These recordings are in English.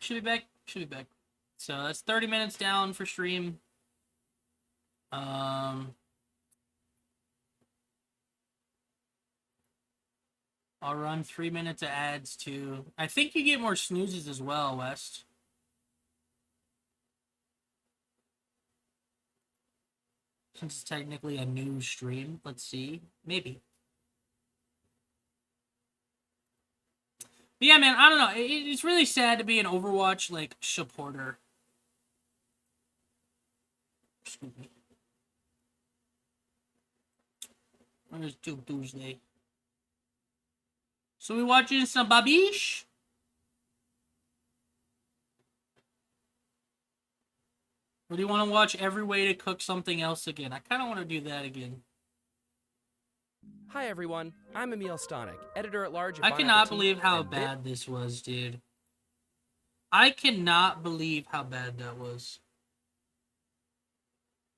Should be back. Should be back. So that's 30 minutes down for stream. I'll run 3 minutes of ads too. I think you get more snoozes as well, West. Since it's technically a new stream. Let's see. Maybe. But yeah, man, I don't know. It's really sad to be an Overwatch, like, supporter. Excuse me. Where's Tuesday? So we watching some Babish? Or do you want to watch Every Way to Cook Something Else again? I kind of want to do that again. Hi everyone, I'm Emil Stonik, editor-at-large at I cannot believe how bad this was, dude. I cannot believe how bad that was.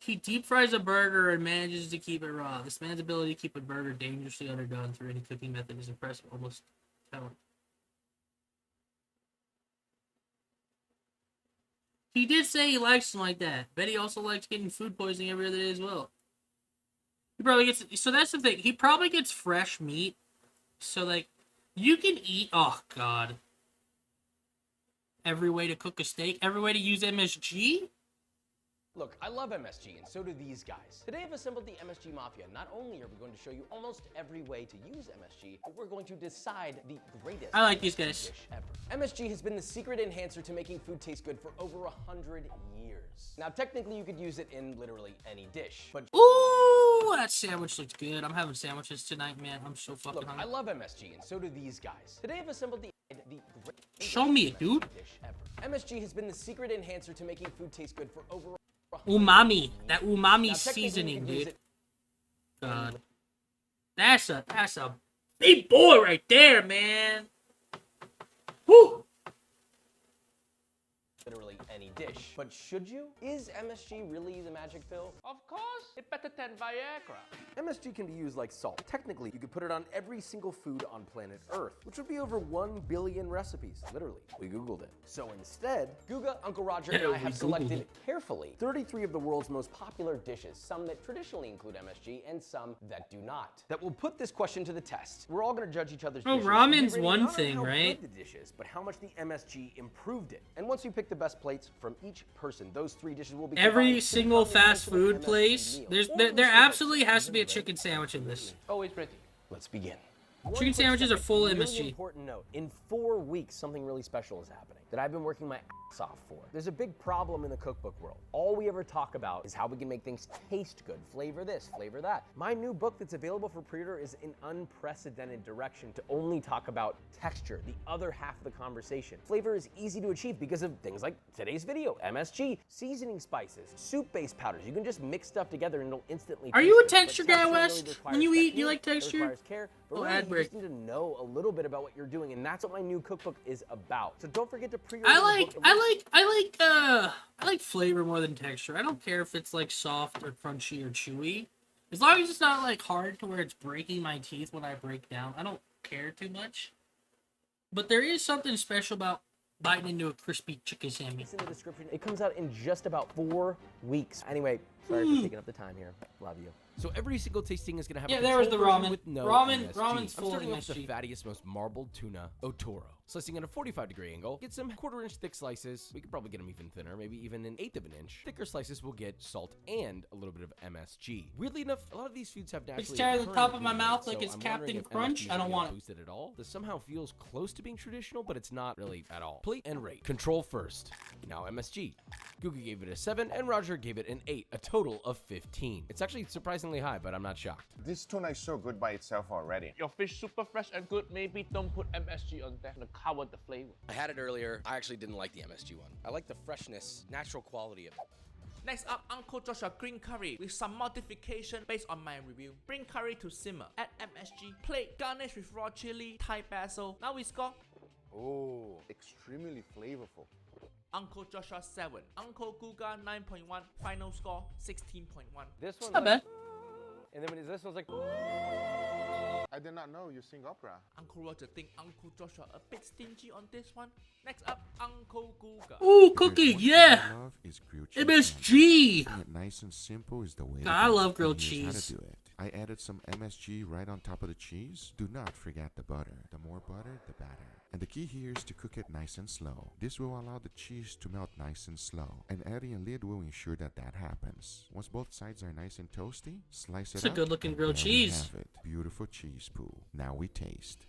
He deep fries a burger and manages to keep it raw. This man's ability to keep a burger dangerously underdone through any cooking method is impressive. Almost talent. He did say he likes them like that. Bet he also likes getting food poisoning every other day as well. He probably gets... So that's the thing. He probably gets fresh meat. So, like, you can eat... Oh, God. Every way to cook a steak. Every way to use MSG? Look, I love MSG, and so do these guys. Today I've assembled the MSG Mafia. Not only are we going to show you almost every way to use MSG, but we're going to decide the greatest I like these guys. dish ever. MSG has been the secret enhancer to making food taste good for over 100 years. Now, technically, you could use it in literally any dish, but... Ooh, that sandwich looks good. I'm having sandwiches tonight, man. I'm so fucking Look, hungry. I love MSG, and so do these guys. Today I've assembled the greatest Show me it, dude. dish ever. MSG has been the secret enhancer to making food taste good for over Umami. That umami Now, technically, you seasoning, could use dude. it God. That's a big boy right there, man. Woo! literally any dish. But should you? Is MSG really the magic pill? Of course, it's better than Viagra. MSG can be used like salt. Technically, you could put it on every single food on planet Earth, which would be over 1 billion recipes. Literally, we Googled it. So instead, Guga, Uncle Roger, and I have selected carefully 33 of the world's most popular dishes, some that traditionally include MSG and some that do not. That will put this question to the test. We're all gonna judge each other's dishes. Ramen's rating one not on thing, how right? good the dish is, but how much the MSG improved it. And once you pick the best plates from each person, those 3 dishes will be Every combined to single become the fast ultimate food MSG place, meal. there absolutely has to be a chicken sandwich in this. Always ready. Let's begin. Chicken sandwiches are full of Really MSG. important note. In 4 weeks, something really special is happening that I've been working my ass off for. There's a big problem in the cookbook world. All we ever talk about is how we can make things taste good. Flavor this, flavor that. My new book that's available for pre-order is an unprecedented direction to only talk about texture, the other half of the conversation. Flavor is easy to achieve because of things like today's video, MSG, seasoning spices, soup-based powders. You can just mix stuff together and it'll instantly Are taste you a good. texture But guy, texture West? really When you requires eat, do you like technique, it texture? requires care, but Oh, really, ad you break. just need to know a little bit about what you're doing, and that's what my new cookbook is about. So don't forget to pre-order the book. I like flavor more than texture. I don't care if it's like soft or crunchy or chewy. As long as it's not like hard to where it's breaking my teeth when I break down. I don't care too much. But there is something special about biting into a crispy chicken sandwich. It's in the description. It comes out in just about 4 weeks. Anyway, sorry for taking up the time here. Love you. So every single tasting is gonna have Yeah, a there was controlled the version ramen. with no Ramen's MSG. full I'm starting off with MSG. the fattiest, most marbled tuna, Otoro. Slicing at a 45-degree angle, get some 1/4-inch thick slices. We could probably get them even thinner, maybe even 1/8 of an inch. Thicker slices will get salt and a little bit of MSG. Weirdly enough, a lot of these foods have naturally tearing the occurring top of my ingredients, mouth like so it's I'm Captain wondering if Crunch. MSG I don't should want get it. boosted at all. This somehow feels close to being traditional, but it's not really at all. Plate and rate. Control first. Now MSG. Guga gave it a 7 and Roger gave it an 8, a total of 15. It's actually surprisingly high, but I'm not shocked. This tuna is so good by itself already. Your fish super fresh and good. Maybe don't put MSG on there to cover the flavor. I had it earlier. I actually didn't like the MSG one. I like the freshness, natural quality of it. Next up, Uncle Joshua green curry with some modification based on my review. Bring curry to simmer. Add MSG. Plate. Garnish with raw chili, Thai basil. Now we score. Oh, extremely flavorful. Uncle Joshua 7. Uncle Guga 9.1. Final score 16.1. This one's Not bad. And then when this one's like, I did not know you sing opera. Uncle Roger think Uncle Joshua a bit stingy on this one. Next up, Uncle Ooh, If there's cooking, one thing yeah. I love is grilled cheese MSG. sandwich. Making it nice and simple is the way to God, I go. love grilled And here's cheese. how to do it. I added some MSG right on top of the cheese. Do not forget the butter. The more butter, the better. And the key here is to cook it nice and slow. This will allow the cheese to melt nice and slow. And adding a lid will ensure that that happens. Once both sides are nice and toasty, slice it It's a up. good-looking and grilled there we cheese. have it. Beautiful cheese pool. Now we taste.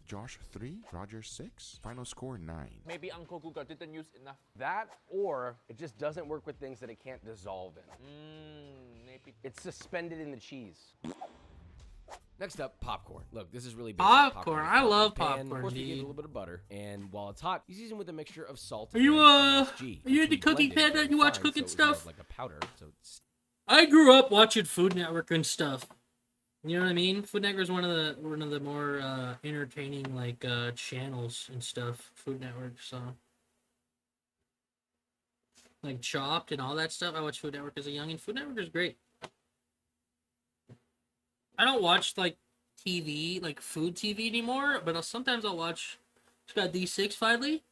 Josh 3, Roger 6. Final score 9. Maybe Uncle Google didn't use enough. That, or it just doesn't work with things that it can't dissolve in. Maybe. It's suspended in the cheese. Next up, popcorn. Look, this is really basic. Popcorn. I love Pan. popcorn, Of course, we get a dude. little bit of butter, and while it's hot, you season with a mixture of salt. Are you, and MSG. are you Once into we Cooking blend it, Panda? it's You watch fine, cooking so it's more stuff? of like a powder, so it's I grew up watching Food Network and stuff. You know what I mean? Food Network is one of the more entertaining like channels and stuff. Food Network, so like Chopped and all that stuff. I watched Food Network as a youngin'. Food Network is great. I don't watch like TV, like food TV anymore, but sometimes I'll watch. It's got D6 finally.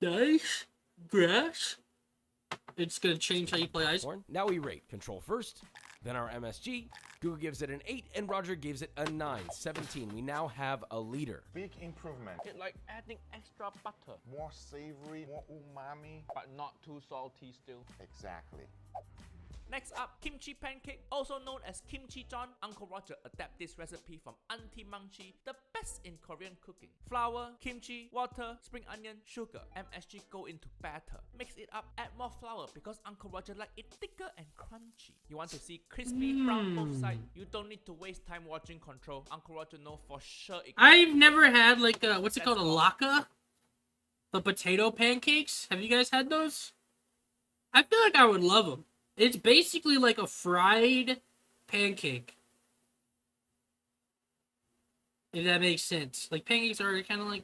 Nice grass. It's gonna change how you play ice. popcorn. Now we rate. Control first, then our MSG. Google gives it an 8, and Roger gives it a 9. 17. We now have a leader. Big improvement. It's like adding extra butter, More savory, more umami. but not too salty still. Exactly. Next up, kimchi pancake, also known as kimchi John. Uncle Roger adapted this recipe from Auntie Mangchi, the best in Korean cooking. Flour, kimchi, water, spring onion, sugar, MSG go into batter. Mix it up, add more flour because Uncle Roger like it thicker and crunchy. You want to see crispy brown both sides? You don't need to waste time watching Control. Uncle Roger know for sure it. I've never had like what's it called, a laka? The potato pancakes. Have you guys had those? I feel like I would love them. It's basically like a fried pancake. If that makes sense. Like pancakes are kind of like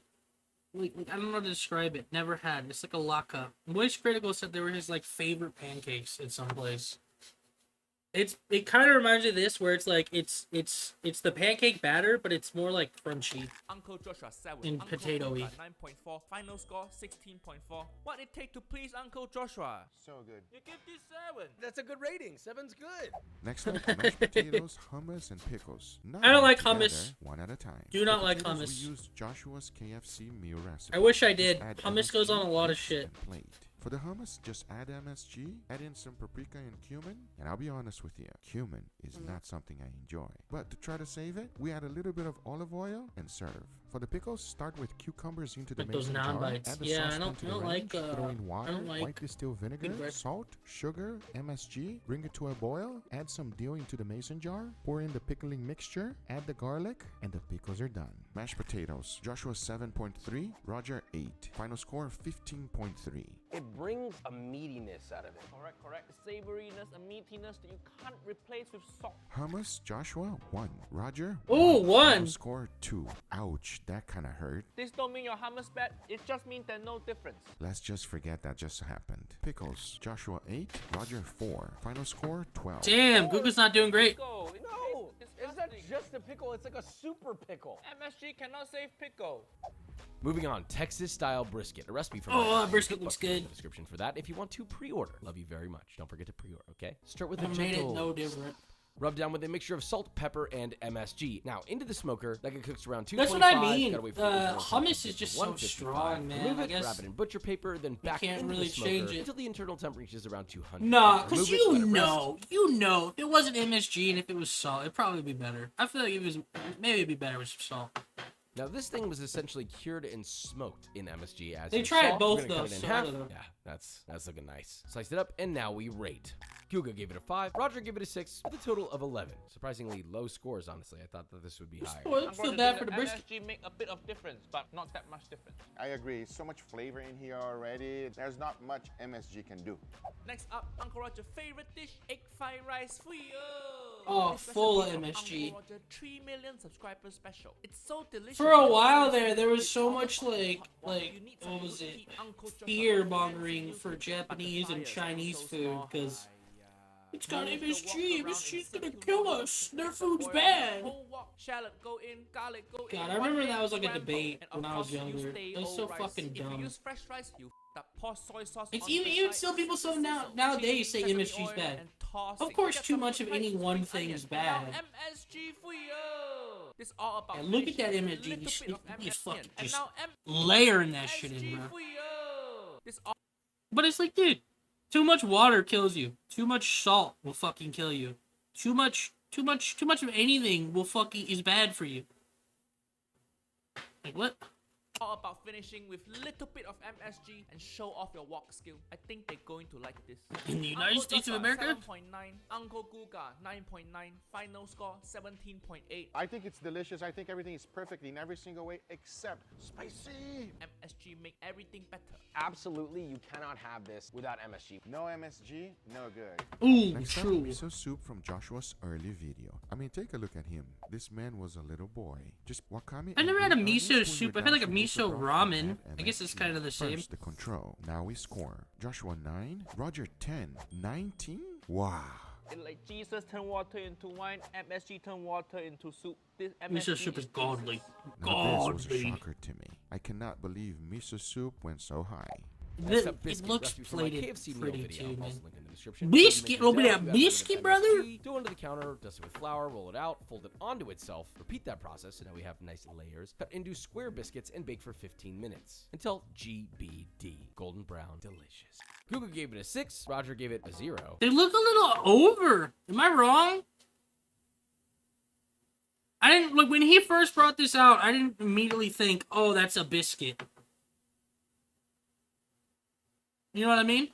I don't know how to describe it. Never had. It's like a laka. Moist Critical said they were his like favorite pancakes at some place. It kind of reminds me of this, where it's like it's the pancake batter, but it's more like crunchy. Uncle Joshua 7. And Uncle potato-y. Google 9.4. Final score 16.4. What it take to please Uncle Joshua? So good. You give this 7. That's a good rating. 7's good. Next up, mashed potatoes, hummus, and pickles. Not I don't all like together, hummus. one at a time. Do not For like potatoes, hummus. We used Joshua's KFC meal recipe. I wish I Just did. add Hummus goes on a MSG, lot of mix, shit. and plate. For the hummus, just add MSG, add in some paprika and cumin, and I'll be honest with you, cumin is not something I enjoy. But to try to save it, we add a little bit of olive oil and serve. For the pickles, start with cucumbers into the Like those mason jar, non-bites. add the Yeah, I saucepan don't- to I the don't range, like, throw in water, don't like white distilled vinegar, bread. salt, sugar, MSG, bring it to a boil, add some dill into the mason jar, pour in the pickling mixture, add the garlic, and the pickles are done. Mashed potatoes, Joshua 7.3, Roger 8. Final score 15.3. It brings a meatiness out of it. Correct. Savoriness and meatiness that you can't replace with salt. Hummus, Joshua 1, Roger Ooh, 1. 1. Final score 2. Ouch, that kinda hurt. This don't mean your hummus bad. It just means there's no difference. Let's just forget that just happened. Pickles, Joshua 8, Roger 4. Final score 12. Damn, Google's not doing great. Pickle. It No, tastes it's not disgusting. just a pickle. It's like a super pickle. MSG cannot save pickle. Moving on, Texas-style brisket, a recipe from Oh, my brisket cookbook. looks Link in good. the description for that if you want to pre-order. Love you very much. Don't forget to pre-order, okay? Start with I a made it gentle no different. rub down with a mixture of salt, pepper, and MSG. Now into the smoker. That cooks around 225. That's what I mean. Gotta wait for the original Hummus temperature is just to so 155. strong, man. Remove I it, guess wrap it in butcher paper, then back can't into really the smoker change it. until the internal temperature is around 200. Nah, Remove cause it, let it you know, if it wasn't MSG and if it was salt, it'd probably be better. I feel like maybe it'd be better with some salt. Now this thing was essentially cured and smoked in MSG as They you tried saw. both We're gonna cut though, it in so I half. don't know. Yeah, that's looking nice. Sliced it up, and now we rate. Guga gave it a 5. Roger gave it a 6 with a total of 11. Surprisingly low scores, honestly. I thought that this would be higher. Well, I feel bad for the brisket. MSG make a bit of difference, but not that much difference. I agree. So much flavor in here already. There's not much MSG can do. Next up, Uncle Roger's favorite dish, egg fried rice for you. Oh, This full recipe of from MSG. Uncle Roger 3 million subscribers special. It's so delicious. For a while It's there was so hot, much hot, like hot. You need what some was good it? heat, Uncle Joshua. Fear mongering Fancy for music, but the Japanese and fires Chinese so food, small. because It's got Move the MSG. wok around MSG's in gonna circular kill motion. us. Their Let the food's oil bad. whole wok. Shallot go in, garlic go in. God, I one remember that egg was like a scramble. debate And of when I was course, use younger. day It was old so rice. fucking If you dumb. use fresh rice, you up. Pour soy sauce It's on even the even side. still people so Sizzle, nowadays chili, say sesame MSG's oil, bad. and toss Of it. course, Get too some much of fried any spring one onion. thing is And now bad. MSG for you. This all about And look at that finishing. MSG. Little Just, bit of just MSG. fucking And just now layering that shit in, MSG bro. for you. This all But it's like, dude, too much water kills you. Too much salt will fucking kill you. Too much of anything will fucking is bad for you. Like what? about finishing with little bit of MSG and show off your wok skill. I think they're going to like this. In the United Uncle States of Joshua, America? 7.9. Uncle Guga 9.9. Final score 17.8. I think it's delicious. I think everything is perfect in every single way except spicy. MSG make everything better. Absolutely, you cannot have this without MSG. No MSG, no good. Ooh, Next up, true. miso soup from Joshua's early video. I mean, take a look at him. This man was a little boy. Just wakame. I never had a and green miso onions when soup. you're I've had like a dashing miso broth ramen. and I guess it's MSG. kind of the same. First, the control. Now we score. Joshua 9, Roger 10, 19. Wow. It's like Jesus turned water into wine, MSG turned water into soup. This Miso MSG soup is Jesus. godly. Now this was a Godly. shocker to me. I cannot believe miso soup went so high. Next up, It biscuit looks recipe from my plated KFC meal pretty video. too, man. Also linked in the description. Biscuit, So you little make bit your of dough, you add a little bit biscuit, of brother. MSG, Go onto the counter, dust it with flour, roll it out, fold it onto itself. Repeat that process, so now we have nice layers. Cut into square biscuits and bake for 15 minutes until GBD, golden brown, delicious. Google gave it a 6. Roger gave it a 0. They look a little over. Am I wrong? I didn't like when he first brought this out. I didn't immediately think, "Oh, that's a biscuit." You know what I mean?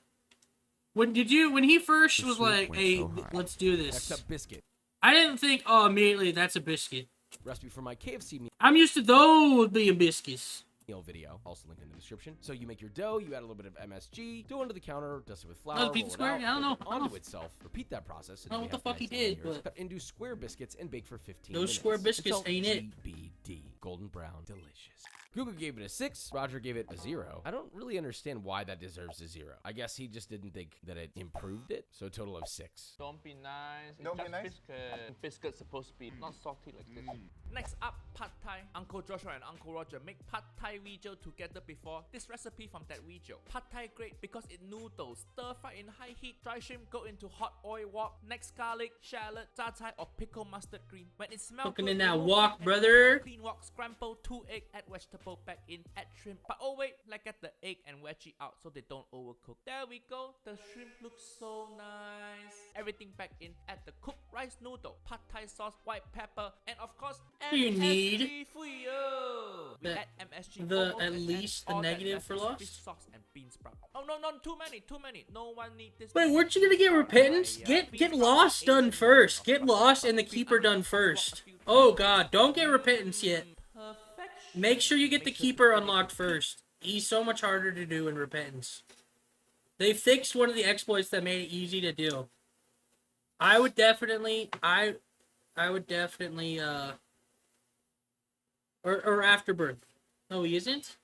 When he first The was soup like, went "Hey, so high. let's do Next this," up, biscuit. I didn't think, "Oh, immediately that's a biscuit." Recipe for my KFC I'm used to those being biscuits. meal video, also linked in the description. So you make your dough, you add a little bit of MSG, go onto the counter, dust it with flour, Oh, roll pizza it square? out, I don't fold know. it onto itself. Repeat that process. I don't know what the fuck he did, but- cut into square biscuits and bake for 15 Those minutes. square biscuits until ain't it. GBD, golden brown, delicious. Google gave it a 6. Roger gave it a 0. I don't really understand why that deserves a 0. I guess he just didn't think that it improved it. So a total of 6. Don't be nice. It's Don't be just nice? biscuit. Biscuit's supposed to be not salty like this. Next up, pad thai. Uncle Joshua and Uncle Roger make pad thai video together before. This recipe from that video. Pad thai great because it noodles stir fry in high heat. Dry shrimp go into hot oil wok. Next garlic, shallot, za'cai or pickle mustard green. When it smells Cooking good, in that remove wok, it and brother. clean wok, scramble 2 egg, add vegetable back in, add shrimp. But oh wait, like get the egg and veggie out so they don't overcook. There we go. The shrimp looks so nice. Everything back in. Add the cooked rice noodle, pad thai sauce, white pepper, and of course You MSG need for you. We the- add MSG. the- almost at and least the all that negative left for is loss? fish sauce and bean sprout. Oh no, too many. No one need this. Wait, weren't you gonna get repentance? Get Lost done first. Get Lost and the Keeper done first. Oh god, don't get repentance yet. Perfection. Make sure you get the Keeper unlocked first. He's so much harder to do in repentance. They fixed one of the exploits that made it easy to do. I would definitely or Afterbirth. No, he isn't?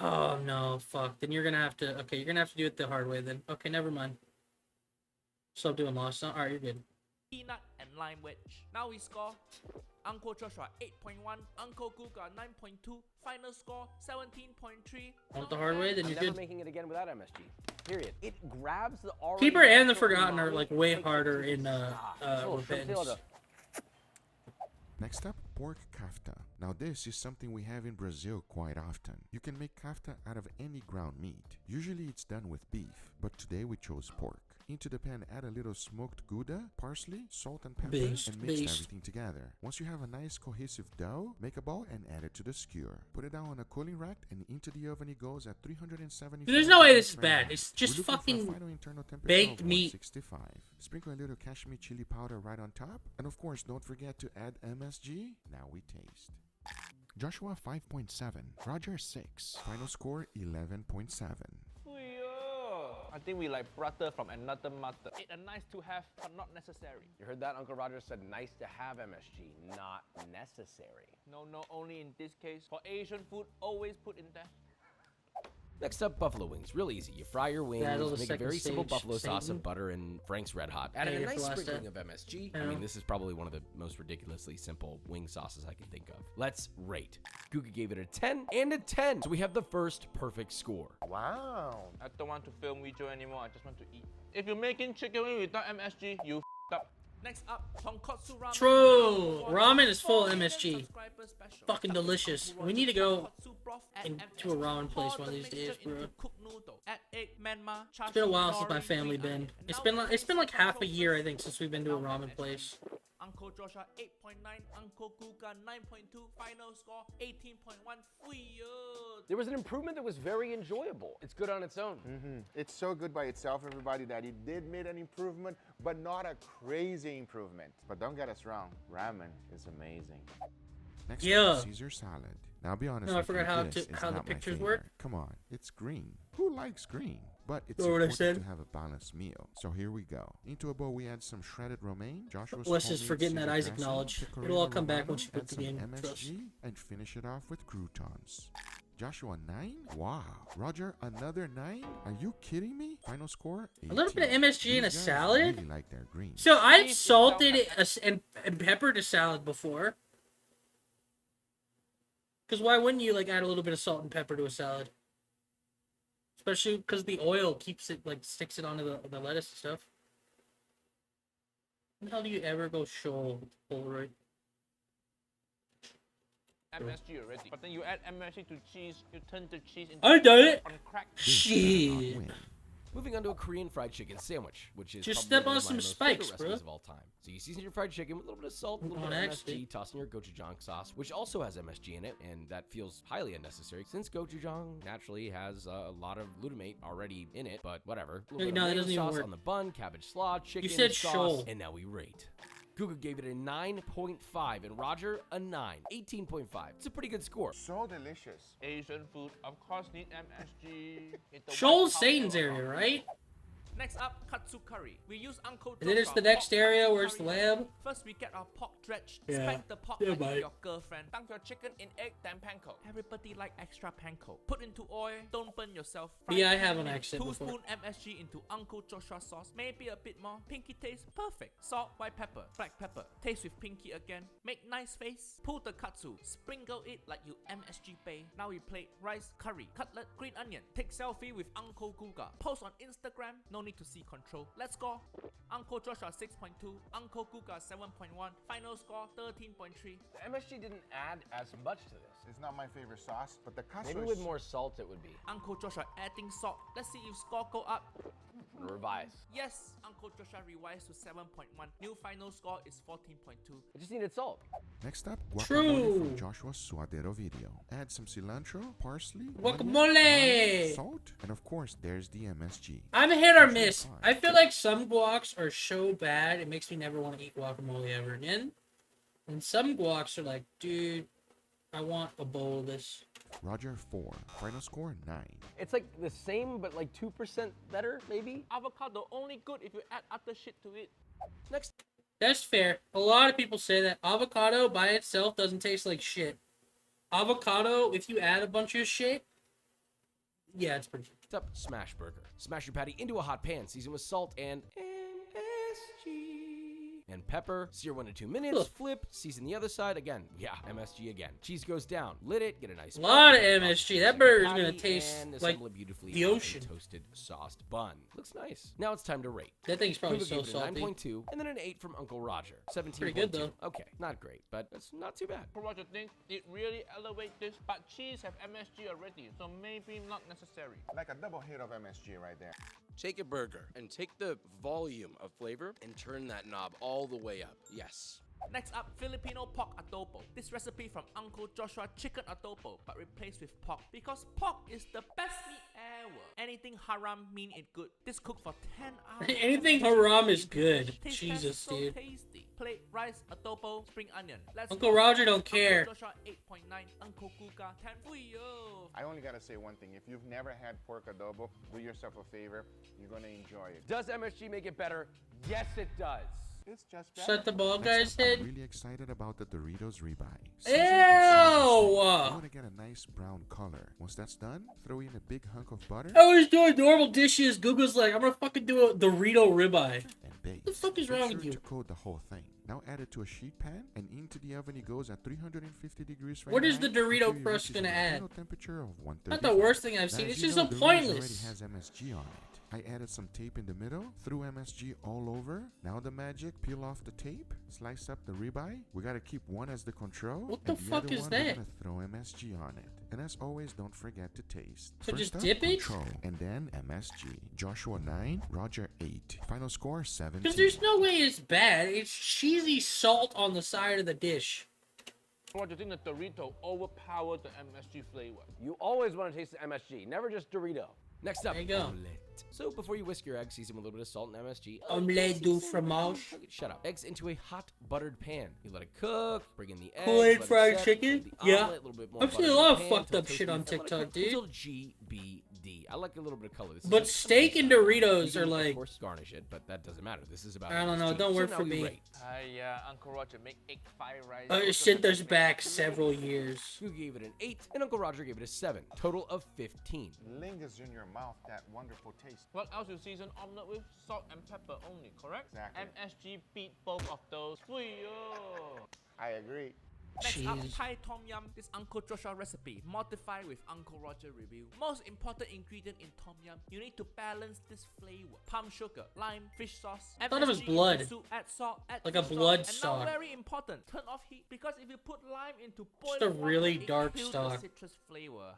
Oh no, fuck. Then you're gonna have to you're gonna have to do it the hard way then. Okay, never mind. Stop doing Lost. Alright, you're good. Peanut and lime wedge. Now we score. Uncle Joshua 8.1, Uncle Guga 9.2, final score 17.3. Want the hard way? Then I'm you're never good. making it again without MSG. Period. It grabs the already Keeper and the natural Forgotten are umami, like way takes it harder to in the top. This little shrimp Repentance. fillet, Next up, pork kafta. Now this is something we have in Brazil quite often. You can make kafta out of any ground meat. Usually it's done with beef, but today we chose pork. Into the pan, add a little smoked gouda, parsley, salt and pepper, Based, and mix based. everything together. Once you have a nice cohesive dough, make a ball and add it to the skewer. Put it down on a cooling rack and into the oven it goes at 370. There's no way this is bad. It's just fucking baked meat. 65. Sprinkle a little Kashmir chili powder right on top. And of course, don't forget to add MSG. Now we taste. Joshua 5.7. Roger 6. Final score 11.7. I think we like brother from another mother. It's a nice to have, but not necessary. You heard that? Uncle Roger said nice to have MSG, not necessary. No, only in this case. For Asian food, always put in there. Next up, buffalo wings. Real easy. You fry your wings, Battle of make a second very simple stage, buffalo sauce Satan. of butter and Frank's Red Hot. Add Yeah, a you're nice for last sprinkling of step. MSG. Yeah. I mean, this is probably one of the most ridiculously simple wing sauces I can think of. Let's rate. Guga gave it a 10 and a 10. So we have the first perfect score. Wow. I don't want to film video anymore. I just want to eat. If you're making chicken wing without MSG, you f***ed up. Next up, tonkotsu ramen. True. Ramen is full of 4 million MSG. subscribers special. Fucking Start with delicious. Uncle We need to go Roger's tonkotsu broth, add into a ramen place Pour one of the these days, mixture into bro. cooked noodle. Add egg, manma, It's been a while chashu, since my nori, family green been. onion. It's And been now like half a control year, I first. think, since we've been to a Now ramen MSG. place. Uncle Joshua 8.9, Uncle Guga 9.2, final score 18.1. Fuyo. There was an improvement that was very enjoyable. It's good on its own. It's so good by itself, everybody, that it did make an improvement, but not a crazy improvement. But don't get us wrong, ramen is amazing. Next Yeah. up, Caesar salad. Now be honest. No, I with forgot you, how this to- is how the not my pictures work. favorite. Come on, it's green. Who likes green? But it's Know what I important said? to have a balanced meal. So here we go. Into a bowl, we add some shredded romaine. Joshua's Let's just homemade forget that Caesar Isaac dressing, knowledge. pecorino It'll all come back romano, once you put add the some game. MSG, and finish it off with croutons. Joshua 9? Wow. Roger, another 9? Are you kidding me? Final score? A little bit of 18. MSG in a These guys salad? Really like their greens. So I've salted it and peppered a salad before. Because why wouldn't you like add a little bit of salt and pepper to a salad? Especially because the oil keeps it like sticks it onto the lettuce and stuff. How do you ever go shoal Polaroid? MSG already. But then you add MSG to cheese, you turn the cheese into I done it. on crack. This better not Shit. win. Moving on to a Korean fried chicken sandwich, which is Just probably step one on of my some most spikes, favorite bro. recipes of all time. So you season your fried chicken with a little bit of salt, a little On bit of accident. MSG, toss in your gochujang sauce, which also has MSG in it, and that feels highly unnecessary since gochujang naturally has a lot of glutamate already in it. But whatever. A little Wait, bit no, of that tomato doesn't even sauce work. on the bun, cabbage slaw, chicken said sauce, shoal. and now we rate. Guga gave it a 9.5, and Roger a 9, 18.5. It's a pretty good score. So delicious. Asian food, of course, need MSG. It's the Shoal's white Satan's powder. area, right? Next up, katsu curry. We use Uncle And then it's Joshua the next pork area katsu where it's the curry. lamb. First, we get our pork dredge. Yeah. Spank the pork Yeah, like mate. your girlfriend. Dunk your chicken in egg, then panko. Everybody like extra panko. Put into oil. Don't burn yourself. Fry Yeah, I 10 have an minutes. accent 2 before. spoon MSG into Uncle Joshua sauce. Maybe a bit more. Pinky taste perfect. Salt, white pepper, black pepper. Taste with pinky again. Make nice face. Pull the katsu. Sprinkle it like you MSG bay. Now we plate rice, curry, cutlet, green onion. Take selfie with Uncle Guga. Post on Instagram. No need to see control. Let's go. Uncle Joshua 6.2. Uncle Guga 7.1. Final score 13.3. The MSG didn't add as much to this. It's not my favorite sauce, but the katsu Maybe is with more salt it would be. Uncle Joshua adding salt. Let's see if score go up. Revise. Yes, Uncle Joshua revised to 7.1. New final score is 14.2. I just needed salt. Next up, guacamole True. from Joshua's suadero video. Add some cilantro, parsley, Guacamole. onion, salt, and of course, there's the MSG. I'm a hit or miss. I feel like some guacs are so bad it makes me never want to eat guacamole ever again. And some guacs are like, dude, I want a bowl of this. Roger 4. Final score 9. It's like the same, but like 2% better, maybe? Avocado only good if you add other shit to it. Next, That's fair. A lot of people say that avocado by itself doesn't taste like shit. Avocado, if you add a bunch of shit, yeah, it's pretty. next up, smash burger. Smash your patty into a hot pan, season with salt and MSG. And pepper, sear 1 to 2 minutes, Ugh. flip, season the other side again. Yeah, MSG again. Cheese goes down, lit it, get a nice A lot of bun, MSG. toss That it burger's patty, gonna taste and like assemble it beautifully the on a ocean. toasted sauced bun. Looks nice. Now it's time to rate. That thing's probably Guga so gave it a salty. 9.2 and then an 8 from Uncle Roger. 17.2. Pretty good, though. Okay, not great, but it's not too bad. For what you think, it really elevate this, but cheese have MSG already, so maybe not necessary. like a double hit of MSG right there. Take a burger and take the volume of flavor and turn that knob all the way up. Yes. Next up, Filipino pork adobo. This recipe from Uncle Joshua chicken adobo, but replaced with pork because pork is the best meat ever. Anything haram mean it good. This cooked for 10 hours. Anything haram is good. Taste Jesus, test so dude. tasty. Plate rice, adobo, spring onion. Let's Uncle go. Roger don't Uncle care. Joshua 8.9, Uncle Guga 10. Fuyo. I only gotta say one thing. If you've never had pork adobo, do yourself a favor. You're gonna enjoy it. Does MSG make it better? Yes, it does. It's just better. Shut the ball Next guy's up, I'm head. really excited about the Doritos ribeye. Ew! I want to get a nice brown color. Once that's done, throw in a big hunk of butter I was doing normal dishes. Google's like, I'm gonna fucking do a Dorito ribeye. and bake. What the fuck is Make wrong sure with you? to coat the whole thing. Now add it to a sheet pan and into the oven it goes at 350 degrees Fahrenheit. What is the Dorito until it crust reaches gonna an add? ideal temperature of 135. Not the worst thing I've Now, seen. as It's you just know, so Doritos pointless. already has MSG on it. I added some tape in the middle, threw MSG all over. Now the magic, peel off the tape, slice up the ribeye. We gotta keep one as the control. What the and fuck other is one, that? We're gonna throw MSG on it. And as always, don't forget to taste. So First just up, dip it? Control, and then MSG. Joshua 9, Roger 8. Final score 17. Because there's no way it's bad. It's cheesy salt on the side of the dish. What do you think the Dorito overpowered the MSG flavor? You always want to taste the MSG, never just Dorito. Next up, There you go. omelette. So before you whisk your eggs, season with a little bit of salt and MSG. Omelette du fromage. Okay, shut up. Eggs into a hot buttered pan. You let it cook, bring in the eggs. Kool-Aid let it fried set, chicken? put the Yeah. omelet, a little bit more I've seen butter a in lot the of pan fucked till up toasty shit on and let it TikTok, cook dude. Until GBD. I like a little bit of color. This But is steak and you Doritos can, are of like, course, garnish it, but that doesn't matter. This is about I don't know, MSG. don't So work now for we me. rate. Uncle Roger make egg fried rice. shit this back several years. You gave it an 8, and Uncle Roger gave it a 7. Total of 15. Lingers in your mouth, that wonderful taste. What else you season omelette with? Salt and pepper only, correct? Exactly. MSG beat both of those. I agree. Next up, Jeez. Thai Tom Yum. This Uncle Joshua recipe, modified with Uncle Roger review. Most important ingredient in Tom Yum, you need to balance this flavor. Palm sugar, lime, fish sauce. thought it was MSG, blood. Soup, add salt, add Like a fish sauce, blood and stock. now very important, turn off heat because if you put lime into boiling Just a really water, dark it kills stock. the citrus flavor.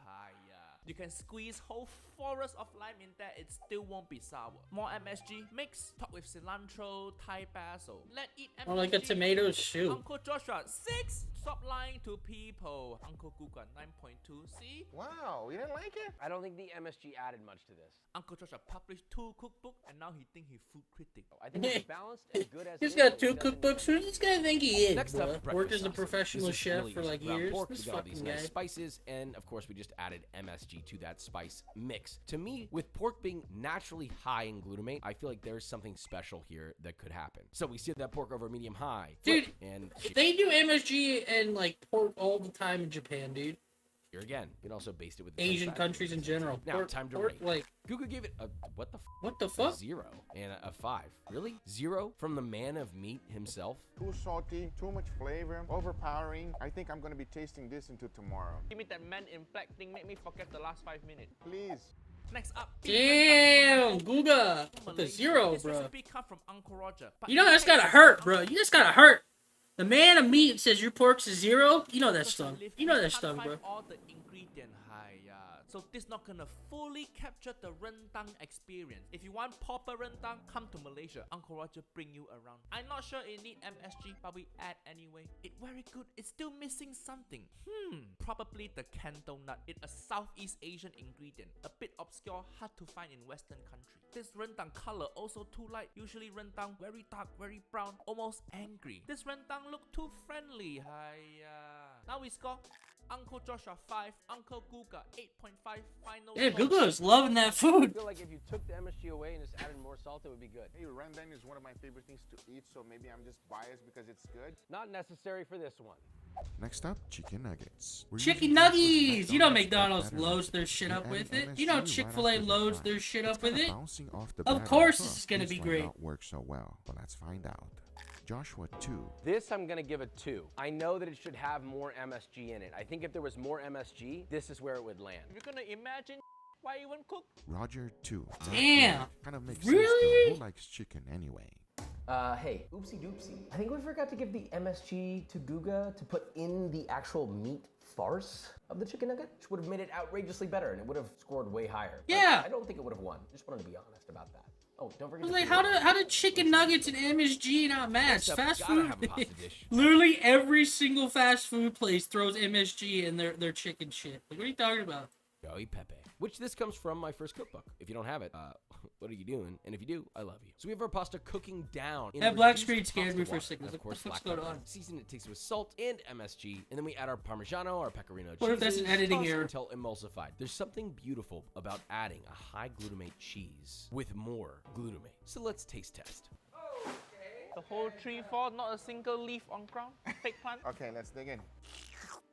You can squeeze whole forest of lime in there, it still won't be sour. More MSG, mix, top with cilantro, Thai basil. Let eat MSG. Or like a tomato soup. Uncle Joshua, 6. Stop lying to people. Uncle Guga, 9.2. See? Wow, you didn't like it? I don't think the MSG added much to this. Uncle Joshua published 2 cookbooks and now he think he food critic. I think it's balanced and good as He's it is, got but 2 it doesn't cookbooks. Who does this guy think he is, Next bro? up, Worked breakfast as a sausage. professional This is chef really for just like ground years. pork. This We got all these fucking nice guy. spices, and of course we just added MSG to that spice mix. To me, with pork being naturally high in glutamate, I feel like there's something special here that could happen. So we seared that pork over medium high, Dude, flip, and They do MSG and like pork all the time in Japan, dude. here again. You can also baste it with the Asian same countries in general. Now, Pork, time to pork, rate. like, Guga gave it a what the what the a fuck? 0 and a 5. Really? 0 from the man of meat himself? Too salty, too much flavor, overpowering. I think I'm gonna be tasting this into tomorrow. Give me that man in black thing, make me forget the last 5 minutes. Please. Next up, Damn, Guga with the Malaysia. 0, This bro. recipe come from Uncle Roger. But You know it that's gotta tastes hurt, like bro. Uncle You just gotta hurt. The man of meat says your pork's a 0. You know that Joshua stung. live You know with that can't stung, find bro. all the ingredient so this not gonna fully capture the rendang experience. If you want proper rendang, come to Malaysia. Uncle Roger bring you around. I'm not sure it need MSG, but we add anyway. It very good. It's still missing something. Probably the canto nut. It's a Southeast Asian ingredient. A bit obscure, hard to find in Western country. This rendang color also too light. Usually rendang very dark, very brown, almost angry. This rendang look too friendly. Now we score Uncle Joshua 5, Uncle Guga 8.5. Final Yeah, score. Guga is loving that I food. feel like if you took the MSG away and just added more salt, it would be good. Hey, rendang is one of my favorite things to eat, so maybe I'm just biased because it's good. Not necessary for this one. Next up, chicken nuggets. We're Chicken using those with nuggies! You know but McDonald's better. loads their shit We up with added it. You know MSG Chick-fil-A right after the loads fry. their shit It's up with kinda it. bouncing off the Of batter. course Huh, it's gonna this be might great. not work so well, but let's find out. Joshua 2. This I'm gonna give a 2. I know that it should have more MSG in it. I think if there was more MSG, this is where it would land. If you're gonna imagine, why even cook? Roger 2. Damn. Kind of makes Really? sense though. Who likes chicken anyway? Hey, oopsie doopsie. I think we forgot to give the MSG to Guga to put in the actual meat farce of the chicken nugget, which would have made it outrageously better and it would have scored way higher. But Yeah. I don't think it would have won. Just wanted to be honest about that. Oh, don't I forget was to like, put how did chicken nuggets and MSG not match? Next up, Fast gotta food. have a pasta dish. Literally every single fast food place throws MSG in their chicken shit. Like, what are you talking about? Joey Pepe. Which this comes from my first cookbook. If you don't have it, what are you doing? And if you do, I love you. So we have our pasta cooking down. in That black reduced screen scared pasta me for a water. second. And Like, of course, what the fuck's black going pepper. on? Season it tasted with salt and MSG, and then we add our Parmigiano, our Pecorino cheese. What if that's an editing toss error? Until emulsified. There's something beautiful about adding a high glutamate cheese with more glutamate. So let's taste test. The whole tree fall, not a single leaf on ground. Fake plant. Okay, let's dig in.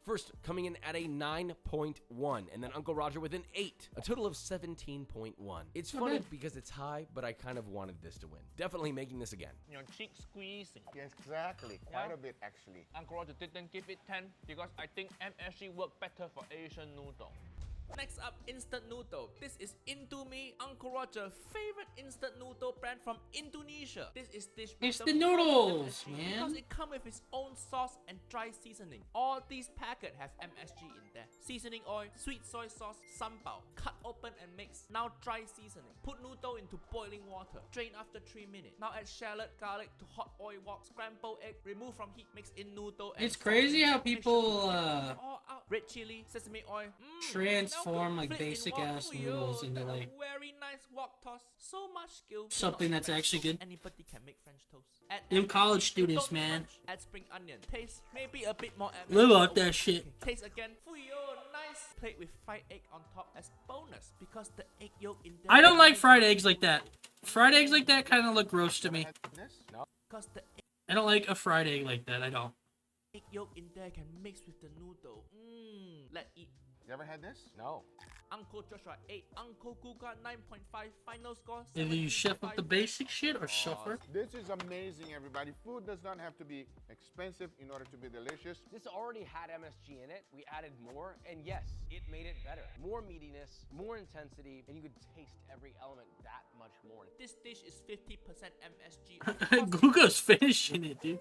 First, coming in at a 9.1, and then Uncle Roger with an 8, a total of 17.1. It's funny because it's high, but I kind of wanted this to win. Definitely making this again. Your cheek squeezing. Yes, exactly. Quite Yeah. a bit, actually. Uncle Roger didn't give it 10 because I think MSG worked better for Asian noodle. Next up, instant noodle. This is Indomie, Uncle Roger's favorite instant noodle brand from Indonesia. This is dish with It's the the most noodles, MSG man. because it comes with its own sauce and dry seasoning. All these packets have MSG in there. Seasoning oil, sweet soy sauce, sambal. Cut open and mix. Now dry seasoning. Put noodle into boiling water. Drain after 3 minutes. Now add shallot, garlic to hot oil wok. Scramble egg. Remove from heat. Mix in noodle. And It's crazy how Make sure people, to mix all out. Red chili, sesame oil. transform, like, Flip in basic wok. ass noodles into, That's a like, very nice wok toss. So much skill. something that's actually good. Anybody can make French toast. Add Them egg, college don't students, too man. much. Add spring onion. Taste maybe a bit more. Live off Okay, that shit. okay. Taste again. Fuyo, nice. Plate with fried egg on top as bonus because the egg yolk in there. I don't like fried eggs like that. Fried eggs like that kind of look gross to me. Had this? Because the I don't like a fried egg like that. I don't. egg yolk in there can mix with the noodle. Let's eat. You ever had this? No. Uncle Joshua 8, Uncle Guga 9.5, final score Either you chef up the 17.5. basic shit or suffer. This is amazing, everybody. Food does not have to be expensive in order to be delicious. This already had MSG in it. We added more, and yes, it made it better. More meatiness, more intensity, and you could taste every element that much more. This dish is 50% MSG. Guga's finishing it, dude.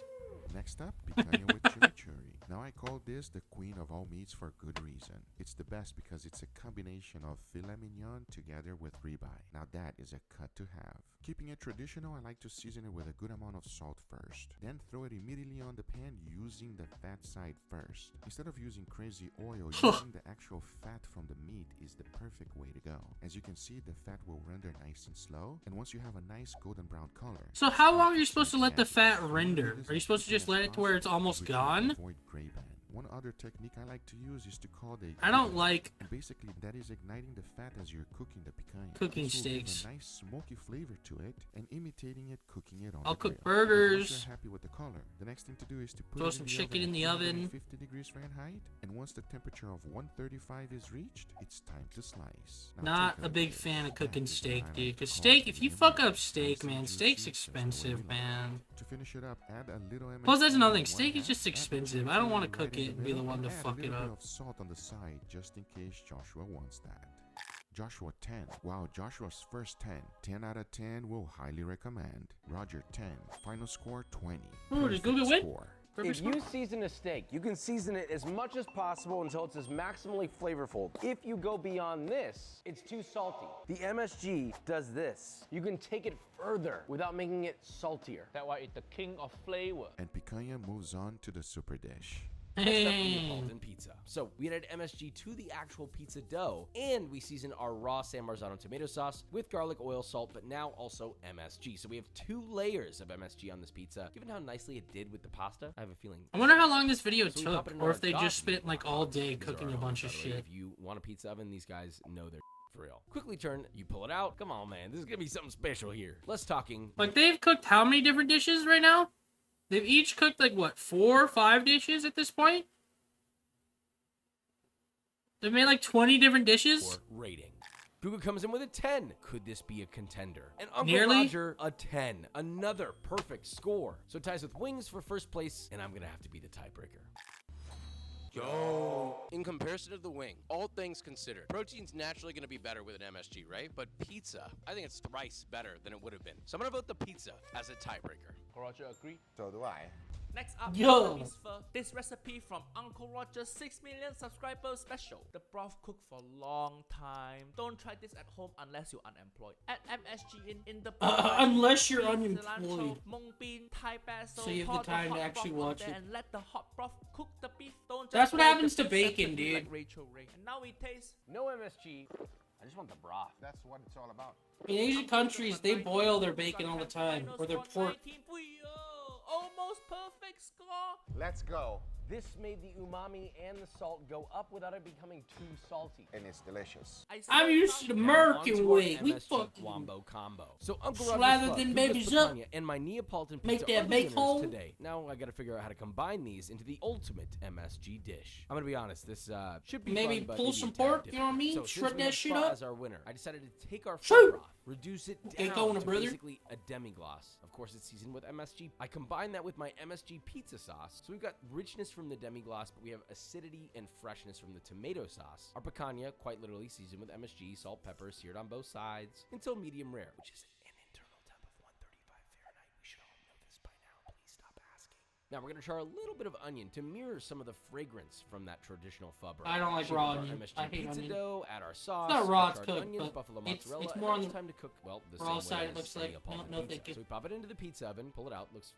Next up, picanha with chimichurri. Now I call this the queen of all meats for good reason. It's the best because it's a combination of filet mignon together with ribeye. Now that is a cut to have. Keeping it traditional, I like to season it with a good amount of salt first. Then throw it immediately on the pan using the fat side first. Instead of using crazy oil, using the actual fat from the meat is the perfect way to go. As you can see, the fat will render nice and slow, and once you have a nice golden brown color. So how long are you supposed to let the fat render? Are you supposed to just let it to where it's almost gone? Avoid gray band. One other technique I like to use is to call the I don't like and basically that is igniting the fat as you're cooking the picanha. Cooking This will give steaks. a nice smoky flavor to it and imitating it cooking it on I'll the cook grill. And once burgers. you're happy with the color, the next thing to do is to put Throw it some in the chicken oven in the at oven. 50 degrees Fahrenheit, and once the temperature of 135 is reached, it's time to slice. Now Not take a big look. fan of That cooking is what steak, I like dude. to Cause call steak, if you lemon, fuck up nice steak, and man, juicy, steak's just the way we expensive, like it. man. To finish it up, add a little Plus, that's MSG another on thing. Steak one is just half, add expensive. the I don't want to chili cook right in it and the be the middle, one to and add fuck a it little bit up. of salt on the side just in case Joshua wants that. Joshua 10. Wow, Joshua's first 10. 10 out of 10 will highly recommend. Roger 10. Final score 20. Ooh, did Google Perfect win? score. If you season a steak, you can season it as much as possible until it's as maximally flavorful. If you go beyond this, it's too salty. The MSG does this. You can take it further without making it saltier. That's why it's the king of flavor. And picanha moves on to the super dish. Next up, Hey. Neapolitan pizza. So we added MSG to the actual pizza dough, and we seasoned our raw San Marzano tomato sauce with garlic, oil, salt, but now also MSG. So we have 2 layers of MSG on this pizza. Given how nicely it did with the pasta, I have a feeling. I wonder how long this video So we pop took, it in or our if they just Dodge spent like all day These are cooking our a ovens, bunch by of the way. shit. If you want a pizza oven, these guys know they're for real. Quickly turn, you pull it out. Come on, man. This is gonna be something special here. Less talking. Like they've cooked how many different dishes right now? They've each cooked like what, 4 or 5 dishes at this point? They've made like 20 different dishes? For rating. Google comes in with a 10. Could this be a contender? And Uncle Nearly? Roger, a 10. Another perfect score. So it ties with wings for first place, and I'm gonna have to be the tiebreaker. Yo. In comparison to the wing, all things considered, protein's naturally going to be better with an MSG, right? But pizza, I think it's thrice better than it would have been. So I'm going to vote the pizza as a tiebreaker. Roger agree. So do I. Next up, Yo. this recipe from Uncle Roger's 6 million subscribers special. The broth cooked for a long time. Don't try this at home unless you're unemployed. Add MSG in the broth. Unless you're Cilantro, unemployed. mung bean, Thai basil. So you have pour the time to hot actually broth on watch there it. And let the hot broth cook the beef. Don't That's just what fry the happens to beef bacon, separately dude. Like Rachel Ray. And now we taste. No MSG. I just want the broth. That's what it's all about. In Asian countries, they boil their bacon all the time, or their pork. Almost perfect score. Let's go. This made the umami and the salt go up without it becoming too salty. And it's delicious. I'm used to the Now, American onto our way. We MSG fucking Wombo combo. So Uncle Slather Roger's them Club, babies Puga's up. Picanha, and my Neapolitan Make pizza that are the winners bacon. today. Now I gotta figure out how to combine these into the ultimate MSG dish. I'm gonna be honest, this should be Maybe fun, but pull maybe some a tad pork, you know what I different. mean? So Shred since we that have shit pho up. as our winner, I decided to take our Shoot. pho broth, reduce it Okay, down going, to brother. basically a demi-glace. Of course, it's seasoned with MSG. I combine that with my MSG pizza sauce, so we've got richness from the demi-glace, but we have acidity and freshness from the tomato sauce. Our picanha, quite literally seasoned with MSG, salt, pepper, seared on both sides until medium rare, which is an internal temp of 135 Fahrenheit. We should all know this by now. Please stop asking. Now we're gonna char a little bit of onion to mirror some of the fragrance from that traditional pho broth. I don't like Shape raw up our onion. MSG I hate pizza onion. dough, add our sauce, not raw, our it's charred cooked, onions, but buffalo it's mozzarella, more on and now it's the time to cook, well, the raw same side. way It as looks like Neapolitan no, pizza. thank you. So we pop it into the pizza oven, pull it out, looks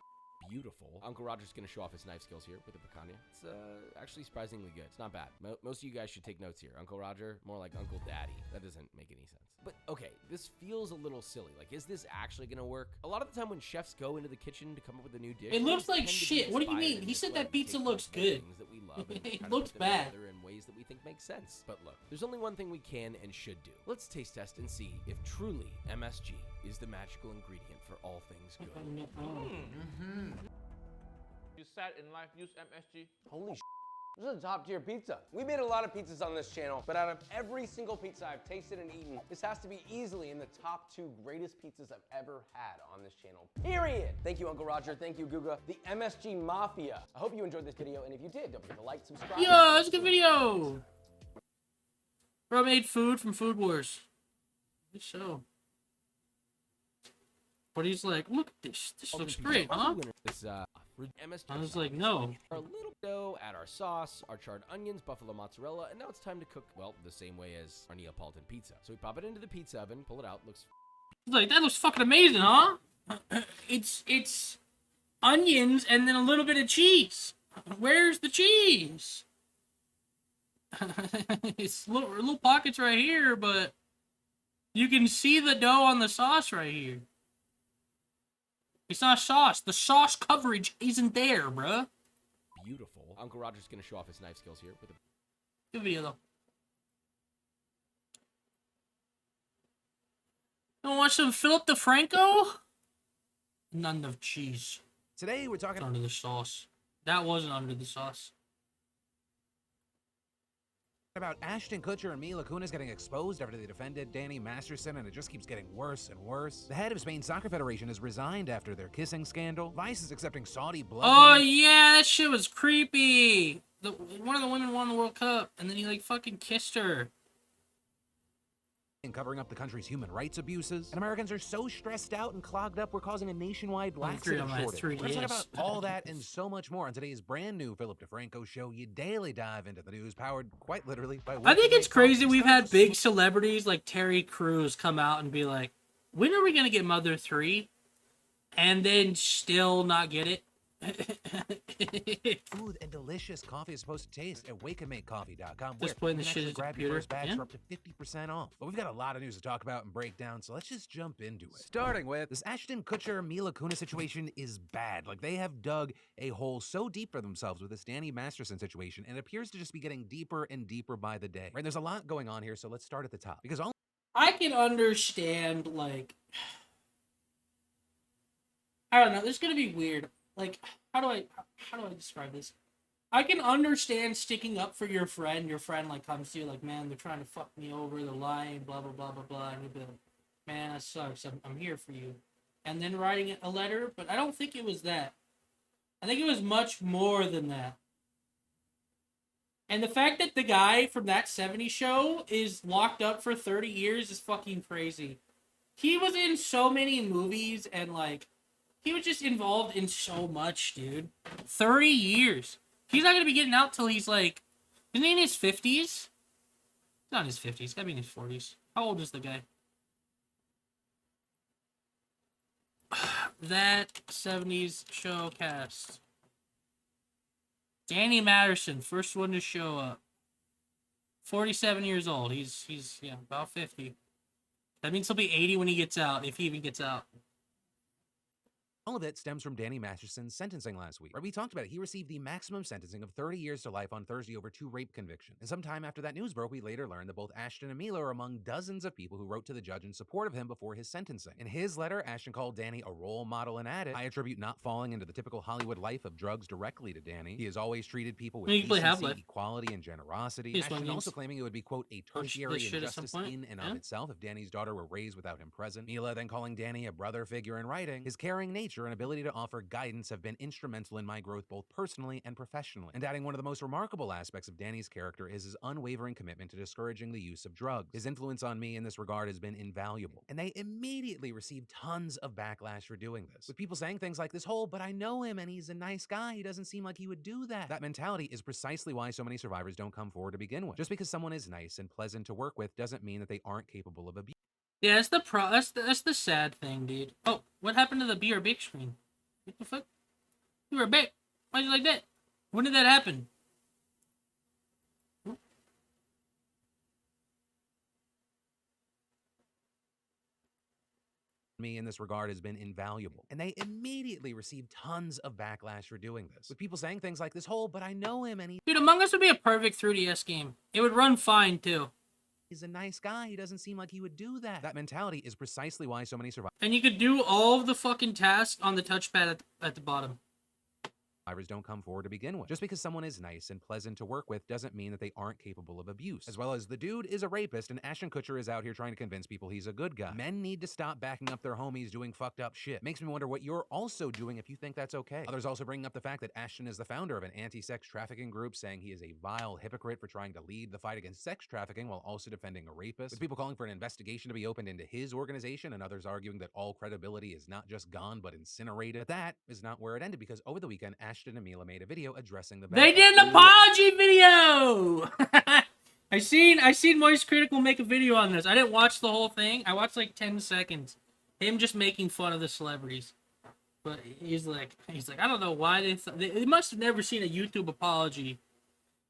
beautiful. Uncle Roger's gonna show off his knife skills here with the picanha. It's actually surprisingly good. It's not bad. Most of you guys should take notes here. Uncle Roger, more like Uncle Daddy. That doesn't make any sense. But okay, this feels a little silly. Like, is this actually gonna work? A lot of the time when chefs go into the kitchen to come up with a new dish, It looks they like tend to be shit. What do you inspired mean? in He this said way. that We pizza take looks those good. things that we love and It kind of looks put them bad. together in ways that we think make sense. But look, there's only one thing we can and should do. Let's taste test and see if truly MSG is the magical ingredient for all things good. You said in life, use MSG. Holy sh**. This is a top tier pizza. We made a lot of pizzas on this channel, but out of every single pizza I've tasted and eaten, this has to be easily in the top 2 greatest pizzas I've ever had on this channel, period. Thank you, Uncle Roger. Thank you, Guga. The MSG Mafia. I hope you enjoyed this video, and if you did, don't forget to like, subscribe. Yo, that's a good video. Bro made food from Food Wars. Good show. But he's like, look, this looks great, huh? This MSG I was like, no. our little dough, add our sauce, our charred onions, buffalo mozzarella, and now it's time to cook, well, the same way as our Neapolitan pizza. So we pop it into the pizza oven, pull it out, looks He's like, that looks fucking amazing, huh? It's onions and then a little bit of cheese. Where's the cheese? It's little pockets right here, but you can see the dough on the sauce right here. It's not sauce. The sauce coverage isn't there, bruh. beautiful. Uncle Roger's gonna show off his knife skills here with a Good video, though. You want some Philip DeFranco? None of cheese. Today we're talking Under the sauce. That wasn't under the sauce. about Ashton Kutcher and Mila Kunis getting exposed after they defended Danny Masterson, and it just keeps getting worse and worse. The head of Spain's soccer federation has resigned after their kissing scandal. Vice is accepting Saudi blood Oh money. yeah, that shit was creepy. One of the women won the World Cup, and then he like fucking kissed her. And covering up the country's human rights abuses. And Americans are so stressed out and clogged up, we're causing a nationwide laxative shortage. We're going to talk about all that and so much more on today's brand new Philip DeFranco show. You daily dive into the news, powered quite literally by. I think it's crazy we've had big celebrities like Terry Crews come out and be like, when are we going to get Mother 3? And then still not get it. Smooth and delicious coffee is supposed to taste at wakeandmakecoffee.com. Just putting the shit in the grab your computer. first batch Yeah. for up to 50% off. But we've got a lot of news to talk about and break down, so let's just jump into it. Starting with this Ashton Kutcher Mila Kunis situation is bad. Like, they have dug a hole so deep for themselves with this Danny Masterson situation, and it appears to just be getting deeper and deeper by the day. Right? There's a lot going on here, so let's start at the top. Because I can understand, like, I don't know, this is going to be weird. Like, how do I describe this? I can understand sticking up for your friend. Your friend, like, comes to you, like, man, they're trying to fuck me over, they're lying, blah, blah, blah, blah, blah. And you'll be like, man, that sucks. I'm here for you. And then writing a letter, but I don't think it was that. I think it was much more than that. And the fact that the guy from that 70s show is locked up for 30 years is fucking crazy. He was in so many movies and, like, he was just involved in so much, dude. 30 years. He's not going to be getting out till he's, like, isn't he in his 50s? He's not in his 50s. He's got to be in his 40s. How old is the guy? That 70s show cast. Danny Matterson, first one to show up. 47 years old. He's yeah, about 50. That means he'll be 80 when he gets out, if he even gets out. All of it stems from Danny Masterson's sentencing last week, where we talked about it. He received the maximum sentencing of 30 years to life on Thursday over 2 rape convictions. And sometime after that news broke, we later learned that both Ashton and Mila are among dozens of people who wrote to the judge in support of him before his sentencing. In his letter, Ashton called Danny a role model and added, "I attribute not falling into the typical Hollywood life of drugs directly to Danny. He has always treated people with You can play decency, Half-Life. equality, and generosity." He's fun Ashton also games. claiming it would be, quote, a Punch tertiary this shit at some injustice point. in and Yeah. of itself if Danny's daughter were raised without him present. Mila then calling Danny a brother figure in writing. "His caring nature and ability to offer guidance have been instrumental in my growth both personally and professionally." And adding, "One of the most remarkable aspects of Danny's character is his unwavering commitment to discouraging the use of drugs. His influence on me in this regard has been invaluable." And they immediately received tons of backlash for doing this, with people saying things like, "This whole, but I know him and he's a nice guy, he doesn't seem like he would do that." That mentality is precisely why so many survivors don't come forward to begin with. Just because someone is nice and pleasant to work with doesn't mean that they aren't capable of abuse. Yeah, that's the sad thing, dude. Oh, what happened to the be or big screen? What the fuck? You were a big. Why'd you like that? When did that happen? Me in this regard has been invaluable. And they immediately received tons of backlash for doing this, with people saying things like, "This whole, but I know him and Dude, Among Us would be a perfect 3DS game. It would run fine too. he's a nice guy, he doesn't seem like he would do that." That mentality is precisely why so many survivors And you could do all of the fucking tasks on the touchpad at the bottom. don't come forward to begin with. Just because someone is nice and pleasant to work with doesn't mean that they aren't capable of abuse. As well as the dude is a rapist and Ashton Kutcher is out here trying to convince people he's a good guy. Men need to stop backing up their homies doing fucked up shit. Makes me wonder what you're also doing if you think that's okay. Others also bringing up the fact that Ashton is the founder of an anti-sex trafficking group, saying he is a vile hypocrite for trying to lead the fight against sex trafficking while also defending a rapist. With people calling for an investigation to be opened into his organization and others arguing that all credibility is not just gone but incinerated. But that is not where it ended, because over the weekend Ashton and Mila made a video addressing the They did an apology video. I seen Moist Critical make a video on this. I didn't watch the whole thing. I watched like 10 seconds. Him just making fun of the celebrities. But he's like, I don't know why they must have never seen a YouTube apology.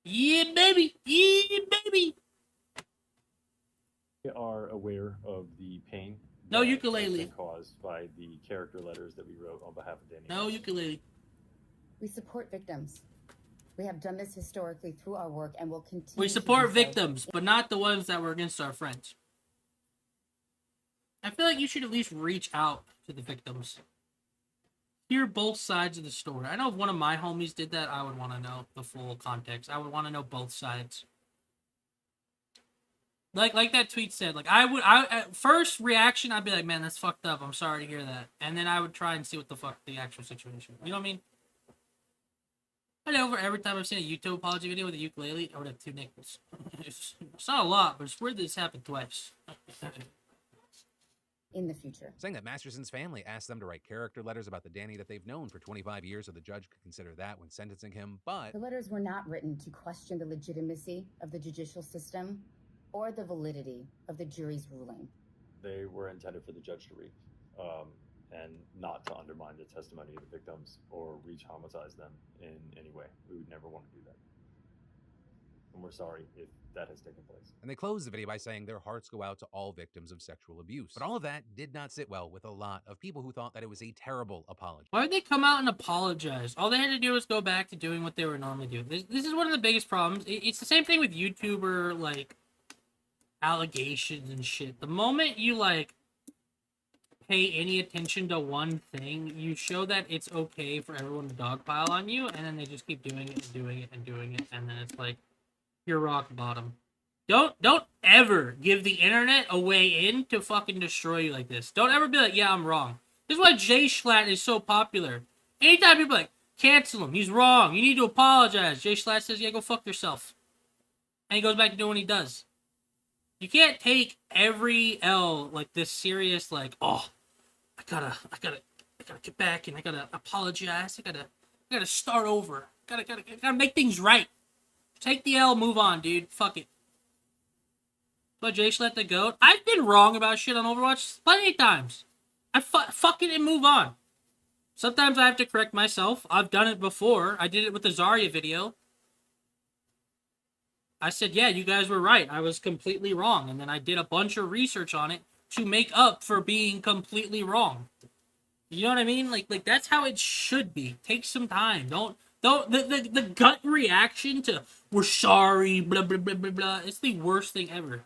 Yeah, baby. Yeah, baby. We are aware of the pain No that ukulele. has been caused by the character letters that we wrote on behalf of Danny. No ukulele. We support victims. We have done this historically through our work and will continue. We to support do so. victims, but not the ones that were against our friends. I feel like you should at least reach out to the victims. Hear both sides of the story. I know if one of my homies did that, I would want to know the full context. I would want to know both sides. Like that tweet said, like at first reaction, I'd be like, man, that's fucked up. I'm sorry to hear that. And then I would try and see what the fuck the actual situation. You know what I mean? I know every time I've seen a YouTube apology video with a ukulele, I would have 2 nickels. It's not a lot, but it's weird that this happened twice. In the future. saying that Masterson's family asked them to write character letters about the Danny that they've known for 25 years, so the judge could consider that when sentencing him, but The letters were not written to question the legitimacy of the judicial system or the validity of the jury's ruling. They were intended for the judge to read, and not to undermine the testimony of the victims or re-traumatize them in any way. We would never want to do that. And we're sorry if that has taken place. and they closed the video by saying their hearts go out to all victims of sexual abuse. But all of that did not sit well with a lot of people who thought that it was a terrible apology. Why would they come out and apologize? All they had to do was go back to doing what they were normally doing. This is one of the biggest problems. It's the same thing with YouTuber, like, allegations and shit. The moment you, like, pay any attention to one thing, you show that it's okay for everyone to dogpile on you, and then they just keep doing it and doing it and doing it, and then it's like, you're rock bottom. Don't ever give the internet a way in to fucking destroy you like this. Don't ever be like, yeah, I'm wrong. This is why Jay Schlatt is so popular. Anytime people are like, cancel him, he's wrong, you need to apologize. Jay Schlatt says, yeah, go fuck yourself. And he goes back to doing what he does. You can't take every L like this serious, like, oh, I gotta get back and I gotta apologize. I gotta start over. Gotta make things right. Take the L, move on, dude. Fuck it. But Jay Schlatt the GOAT. I've been wrong about shit on Overwatch plenty of times. I fuck it and move on. Sometimes I have to correct myself. I've done it before. I did it with the Zarya video. I said, yeah, you guys were right. I was completely wrong. And then I did a bunch of research on it to make up for being completely wrong. You know what I mean? Like that's how it should be. Take some time. Don't the gut reaction to we're sorry, blah blah blah blah blah. It's the worst thing ever.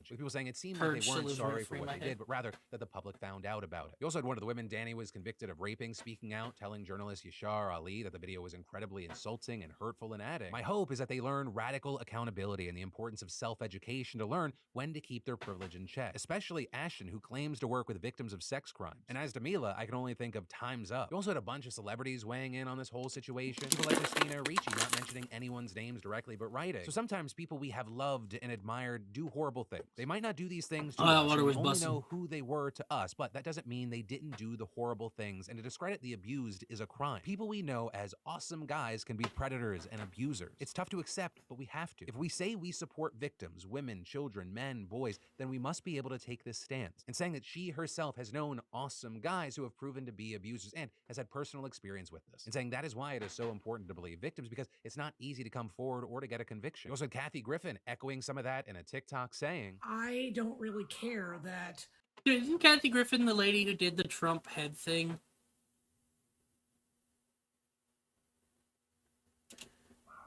With people saying it seemed like Purge they weren't still lives rent sorry for free in what my they head. did, but rather that the public found out about it. You also had one of the women Danny was convicted of raping speaking out, telling journalist Yashar Ali that the video was incredibly insulting and hurtful, and adding, "My hope is that they learn radical accountability and the importance of self-education to learn when to keep their privilege in check, especially Ashton, who claims to work with victims of sex crimes." And as to Mila, I can only think of Time's Up. You also had a bunch of celebrities weighing in on this whole situation. People like Christina Ricci not mentioning anyone's names directly, but writing. So sometimes people we have loved and admired do horrible things. They might not do these things to Oh, that us, water and we was only busting. know who they were to us, but that doesn't mean they didn't do the horrible things, and to discredit the abused is a crime. People we know as awesome guys can be predators and abusers. It's tough to accept, but we have to. If we say we support victims, women, children, men, boys, then we must be able to take this stance. And saying that she herself has known awesome guys who have proven to be abusers and has had personal experience with this. And saying that is why it is so important to believe victims, because it's not easy to come forward or to get a conviction. You also had Kathy Griffin echoing some of that in a TikTok saying, I don't really care that Dude, isn't Kathy Griffin the lady who did the Trump head thing?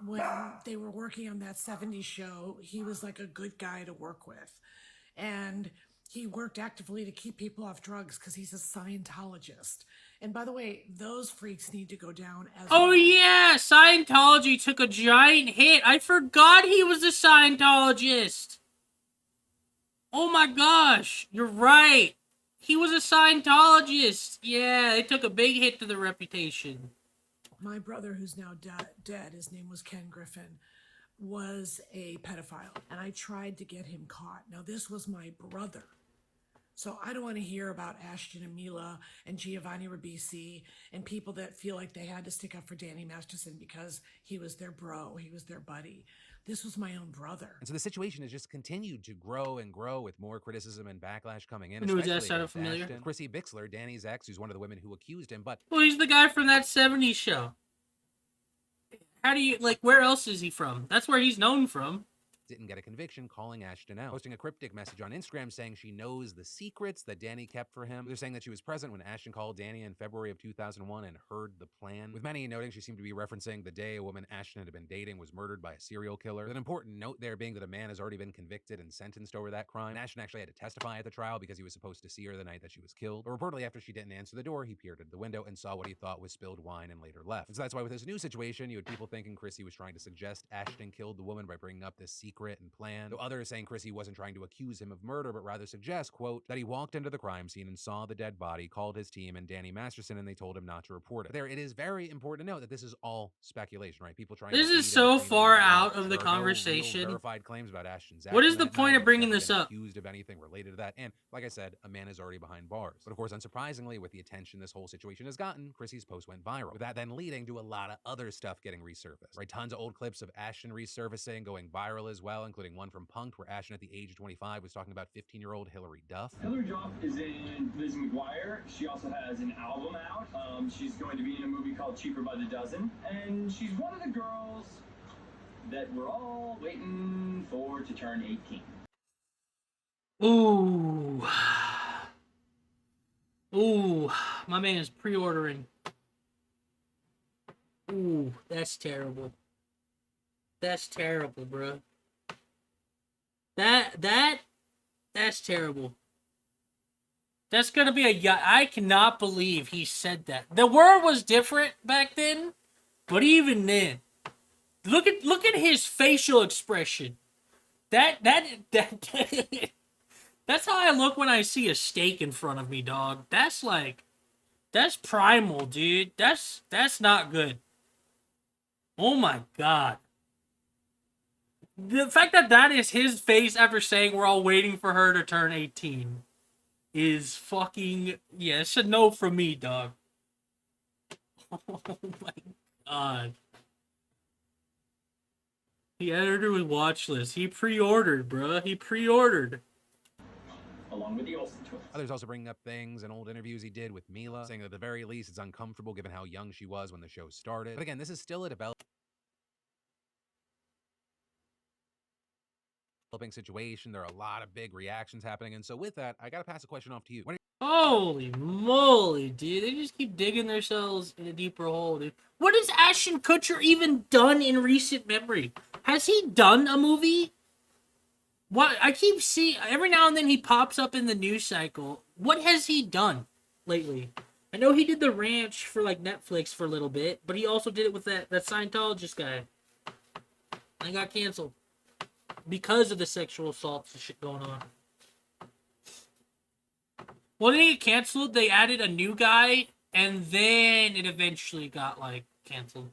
when they were working on that 70s show, he was like a good guy to work with. And he worked actively to keep people off drugs because he's a Scientologist. And by the way, those freaks need to go down as Oh well. yeah, Scientology took a giant hit. I forgot he was a Scientologist. Oh my gosh, you're right. He was a Scientologist. Yeah, they took a big hit to their reputation. My brother, who's now dead, his name was Ken Griffin, was a pedophile. And I tried to get him caught. Now, this was my brother. So I don't want to hear about Ashton and Mila and Giovanni Ribisi and people that feel like they had to stick up for Danny Masterson because he was their bro, he was their buddy. This was my own brother. and so the situation has just continued to grow and grow with more criticism and backlash coming in. I knew his Especially ass sounded against familiar. Ashton. Chrissy Bixler, Danny's ex, who's one of the women who accused him, but Well, he's the guy from that 70s show. How do you, like, where else is he from? That's where he's known from. didn't get a conviction, calling Ashton out, posting a cryptic message on Instagram saying she knows the secrets that Danny kept for him. They're saying that she was present when Ashton called Danny in February of 2001 and heard the plan. With many noting she seemed to be referencing the day a woman Ashton had been dating was murdered by a serial killer. With an important note there being that a man has already been convicted and sentenced over that crime. And Ashton actually had to testify at the trial because he was supposed to see her the night that she was killed. But reportedly, after she didn't answer the door, he peered at the window and saw what he thought was spilled wine and later left. And so that's why with this new situation, you had people thinking Chrissy was trying to suggest Ashton killed the woman by bringing up this secret and plan. Though others saying Chrissy wasn't trying to accuse him of murder, but rather suggest, quote, that he walked into the crime scene and saw the dead body, called his team and Danny Masterson, and they told him not to report it. There, it is very important to note that this is all speculation, right? People trying This to is read in so between far the lines. out of the There are no real conversation. verified claims about Ashton's What is action the that point night. of bringing He's never this been up? accused of anything related to that. And like I said, a man is already behind bars. But of course, unsurprisingly, with the attention this whole situation has gotten, Chrissy's post went viral. With that then leading to a lot of other stuff getting resurfaced, right? Tons of old clips of Ashton resurfacing, going viral as well, including one from Punk'd where Ashton at the age of 25 was talking about 15-year-old Hillary Duff. Hillary Duff is in Liz McGuire. She also has an album out. She's going to be in a movie called Cheaper by the Dozen. And she's one of the girls that we're all waiting for to turn 18. Ooh. Ooh. My man's pre-ordering. Ooh, that's terrible. That's terrible, bro. That's terrible. That's gonna be I cannot believe he said that. The word was different back then, but even then, look at his facial expression. That that's how I look when I see a steak in front of me, dog. That's primal, dude. That's not good. Oh my god. The fact that is his face after saying we're all waiting for her to turn 18 is fucking, yeah, it's a no from me, dog. Oh my god. He added her with watch list. He pre-ordered, bruh. He pre-ordered. Along with the Olsen twins. Others also bringing up things in old interviews he did with Mila, saying that at the very least it's uncomfortable given how young she was when the show started. But again, this is still a developing situation. There are a lot of big reactions happening. And so with that, I got to pass the question off to you. What are Holy moly, dude. They just keep digging themselves in a deeper hole, dude. What has Ashton Kutcher even done in recent memory? Has he done a movie? What I keep seeing, every now and then he pops up in the news cycle. What has he done lately? I know he did The Ranch for like Netflix for a little bit, but he also did it with that Scientologist guy. And got canceled because of the sexual assaults and shit going on. Well, they get canceled. They added a new guy, and then it eventually got like canceled.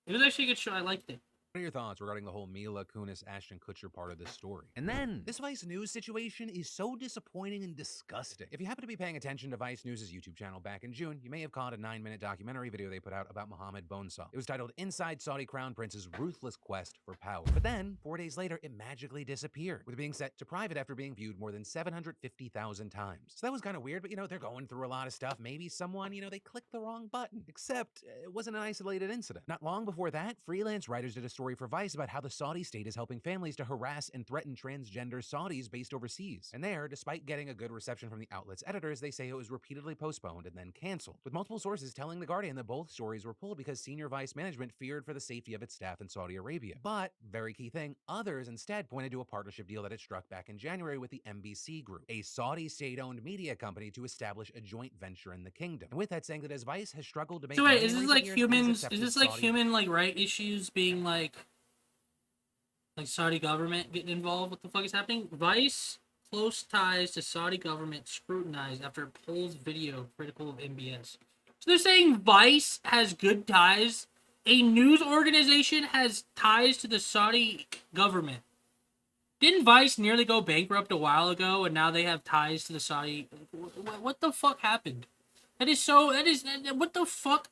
It was actually a good show. I liked it. What are your thoughts regarding the whole Mila Kunis Ashton Kutcher part of this story? And then, this Vice News situation is so disappointing and disgusting. If you happen to be paying attention to Vice News' YouTube channel back in June, you may have caught a 9-minute documentary video they put out about Mohammed Bonesaw. It was titled Inside Saudi Crown Prince's Ruthless Quest for Power. But then, 4 days later, it magically disappeared, with it being set to private after being viewed more than 750,000 times. So that was kind of weird, but they're going through a lot of stuff. Maybe someone, they clicked the wrong button. Except, it wasn't an isolated incident. Not long before that, freelance writers did a story for Vice about how the Saudi state is helping families to harass and threaten transgender Saudis based overseas. And there, despite getting a good reception from the outlet's editors, they say it was repeatedly postponed and then canceled, with multiple sources telling The Guardian that both stories were pulled because senior Vice management feared for the safety of its staff in Saudi Arabia. But, very key thing, others instead pointed to a partnership deal that it struck back in January with the MBC Group, a Saudi state-owned media company, to establish a joint venture in the kingdom. And with that, saying that as Vice has struggled to make So wait, money is in this recent like years, humans? Is accepted this like Saudi- human like right issues being like Saudi government getting involved? What the fuck is happening? Vice close ties to Saudi government scrutinized after it pulls video critical of MBS. So they're saying Vice has good ties. A news organization has ties to the Saudi government. Didn't Vice nearly go bankrupt a while ago, and now they have ties to the Saudi? What the fuck happened? That is what the fuck?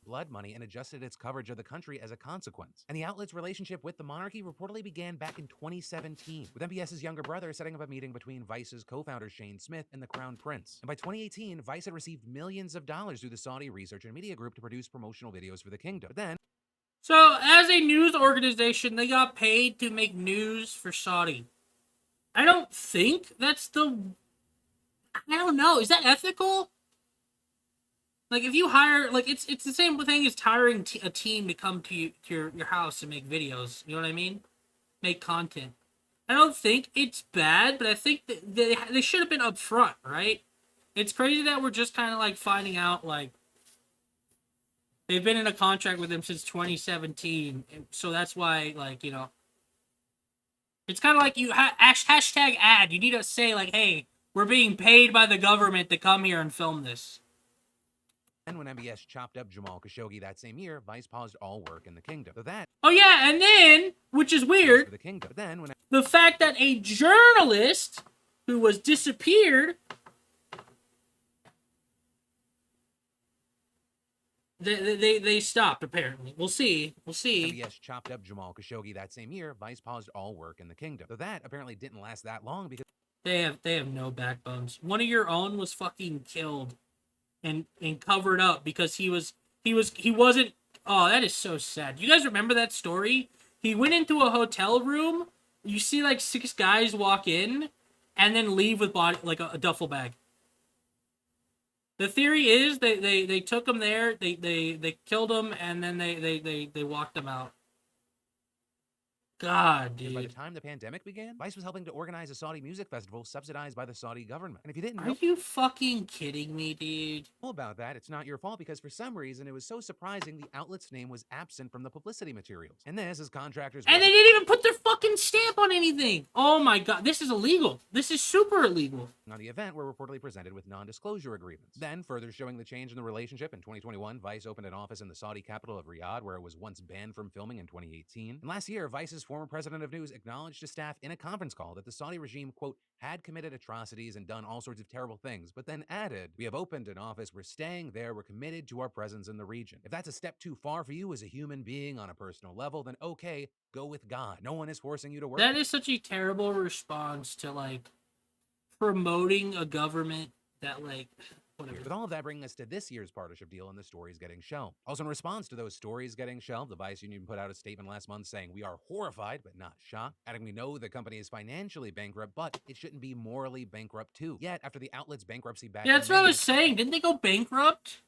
Blood money and adjusted its coverage of the country as a consequence. And the outlet's relationship with the monarchy reportedly began back in 2017, with MBS's younger brother setting up a meeting between Vice's co-founder Shane Smith and the Crown Prince. And by 2018, Vice had received millions of dollars through the Saudi Research and Media Group to produce promotional videos for the kingdom. But then, So, as a news organization, they got paid to make news for Saudi. I don't think that's I don't know. Is that ethical? Like, if you hire, like, it's the same thing as hiring a team to come to your house and make videos. You know what I mean? Make content. I don't think it's bad, but I think that they should have been upfront, right? It's crazy that we're just kind of, like, finding out, like, they've been in a contract with them since 2017, so that's why, like, it's kind of like you hashtag ad. You need to say, like, hey, we're being paid by the government to come here and film this. and when MBS chopped up Jamal Khashoggi that same year, Vice paused all work in the kingdom. So that, Oh yeah, and then, which is weird, for the kingdom. But then when the fact that a journalist who was disappeared, they stopped, apparently. We'll see. MBS chopped up Jamal Khashoggi that same year, Vice paused all work in the kingdom. So that apparently didn't last that long because They have no backbones. One of your own was fucking killed and covered up because he wasn't. Oh, that is so sad. You guys remember that story? He went into a hotel room. You see like 6 guys walk in and then leave with like a duffel bag. The theory is they took him there, they killed him, and then they walked him out. God, dude. by the time the pandemic began, Vice was helping to organize a Saudi music festival subsidized by the Saudi government. And if you didn't Are know you fucking kidding me, dude? about that, it's not your fault because for some reason it was so surprising the outlet's name was absent from the publicity materials. And this is contractors. And they didn't even put their fucking stamp on anything. Oh my god, this is illegal. This is super illegal. On the event were reportedly presented with non-disclosure agreements. Then, further showing the change in the relationship, in 2021, Vice opened an office in the Saudi capital of Riyadh, where it was once banned from filming in 2018. And last year, Vice's former president of news acknowledged to staff in a conference call that the Saudi regime, quote, had committed atrocities and done all sorts of terrible things, but then added, "We have opened an office, we're staying there, we're committed to our presence in the region. If that's a step too far for you as a human being on a personal level, then okay, go with God. No one is forcing you to work." That is such a terrible response to like promoting a government that like With all of that bringing us to this year's partnership deal and the stories getting shelved. Also, in response to those stories getting shelved, the Vice Union put out a statement last month saying, "We are horrified, but not shocked," adding, "We know the company is financially bankrupt, but it shouldn't be morally bankrupt too." Yet, after the outlet's bankruptcy back Yeah, that's in what I May, was saying. Didn't they go bankrupt?